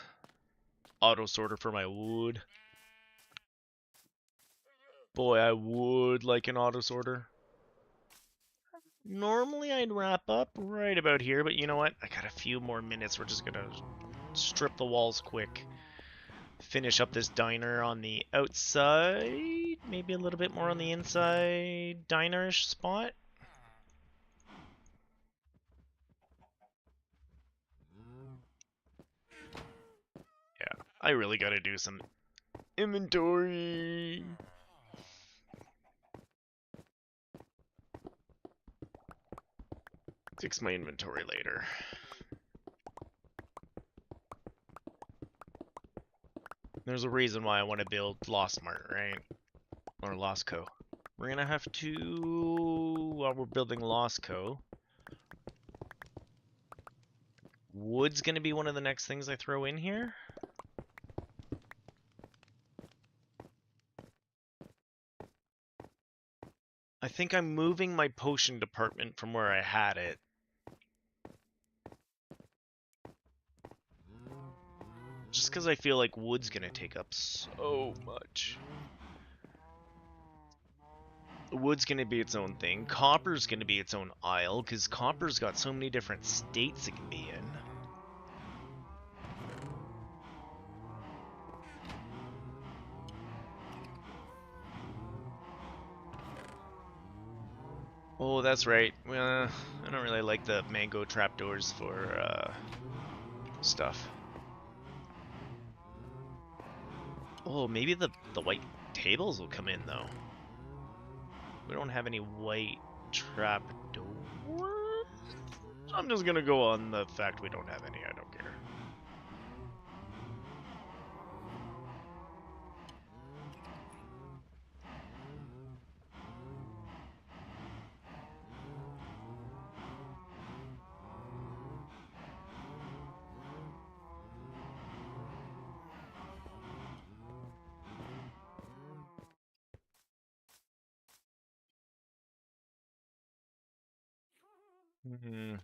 auto sorter for my wood. Boy, I would like an auto sorter. Normally I'd wrap up right about here, but you know what? I got a few more minutes. We're just gonna strip the walls quick. Finish up this diner on the outside. Maybe a little bit more on the inside diner-ish spot. Yeah, I really gotta do some inventory. Fix my inventory later. There's a reason why I want to build Lost Mart, right? Or Lost Co. We're gonna have to, while we're building Lost Co. Wood's gonna be one of the next things I throw in here. think I'm moving my potion department from where I had it. Just because I feel like wood's gonna take up so much. Wood's gonna be its own thing. Copper's gonna be its own aisle, because copper's got so many different states it can be in. Oh, that's right. I don't really like the mango trapdoors for stuff. Oh, maybe the white tables will come in, though. We don't have any white trapdoors. I'm just gonna go on the fact we don't have any. I don't care.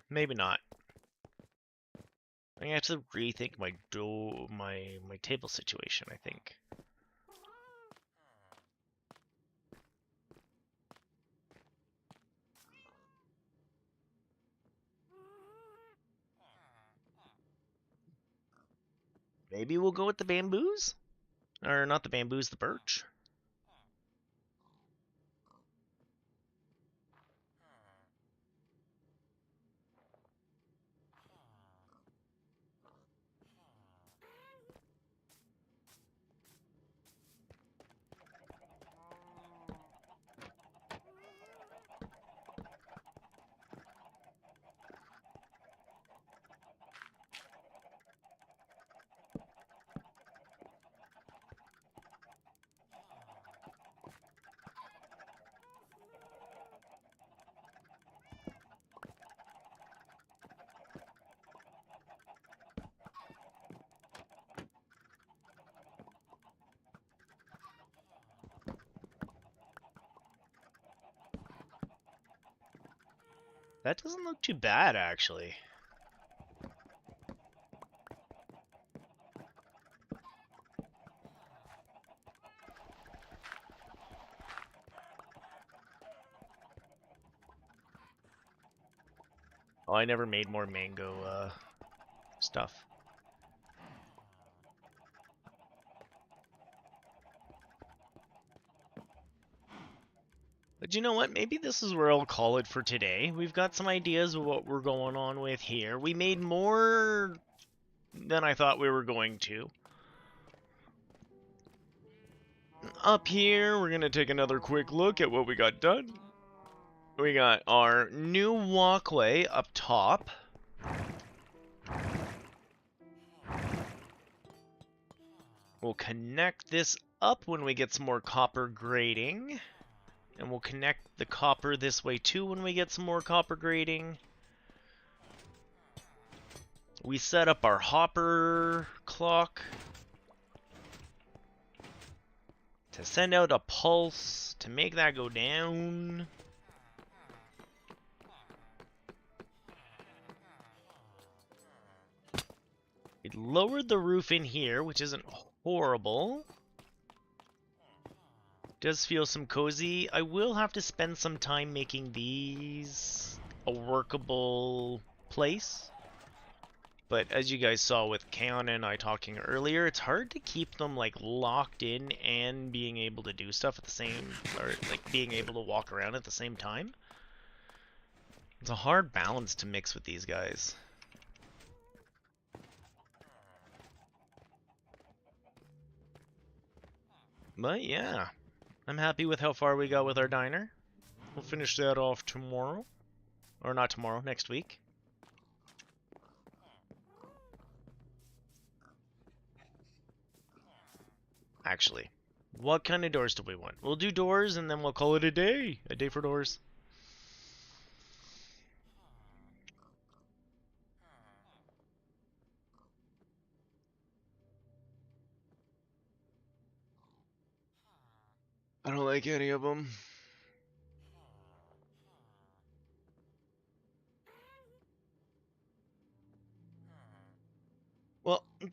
Maybe not. I have to rethink my my table situation, I think. Maybe we'll go with the bamboos? Or not the bamboos, the birch. That doesn't look too bad, actually. Oh, I never made more mango stuff. But you know what? Maybe this is where I'll call it for today. We've got some ideas of what we're going on with here. We made more than I thought we were going to. Up here, we're going to take another quick look at what we got done. We got our new walkway up top. We'll connect this up when we get some more copper grading. And we'll connect the copper this way too when we get some more copper grading. We set up our hopper clock to send out a pulse to make that go down. We lowered the roof in here, which isn't horrible. Does feel some cozy. I will have to spend some time making these a workable place. But as you guys saw with Kaon and I talking earlier, it's hard to keep them like locked in and being able to do stuff at the same, or like being able to walk around at the same time. It's a hard balance to mix with these guys. But yeah, I'm happy with how far we got with our diner. We'll finish that off tomorrow. Or not tomorrow, next week. Actually, what kind of doors do we want? We'll do doors and then we'll call it a day. A day for doors. I don't like any of them.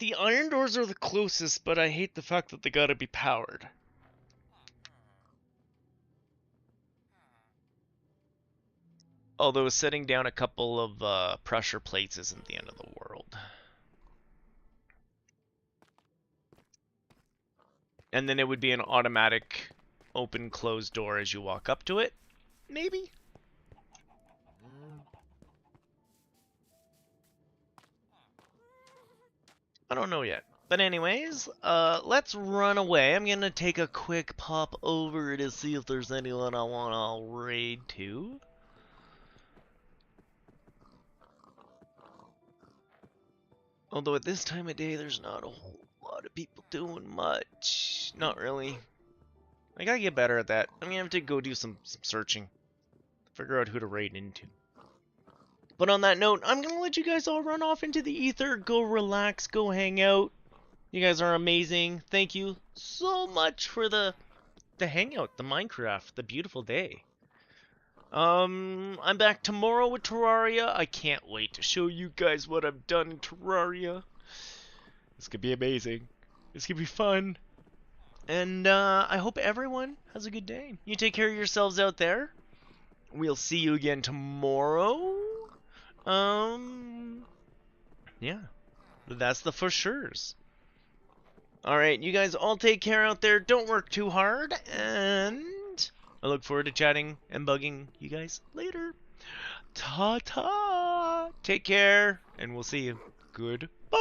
the iron doors are the closest, but I hate the fact that they gotta be powered. Although setting down a couple of pressure plates isn't the end of the world. And then it would be an automatic open-close door as you walk up to it. Maybe? I don't know yet. But anyways, let's run away. I'm gonna take a quick pop over to see if there's anyone I want to raid to. Although at this time of day, there's not a whole lot of people doing much. Not really. I gotta get better at that. I'm gonna have to go do some searching. Figure out who to raid into. But on that note, I'm gonna let you guys all run off into the ether, go relax, go hang out. You guys are amazing. Thank you so much for the hangout, the Minecraft, the beautiful day. I'm back tomorrow with Terraria. I can't wait to show you guys what I've done in Terraria. This could be amazing. This could be fun. And I hope everyone has a good day. You take care of yourselves out there. We'll see you again tomorrow. Yeah. That's the for sures. Alright, you guys all take care out there. Don't work too hard. And I look forward to chatting and bugging you guys later. Ta-ta! Take care, and we'll see you. Goodbye!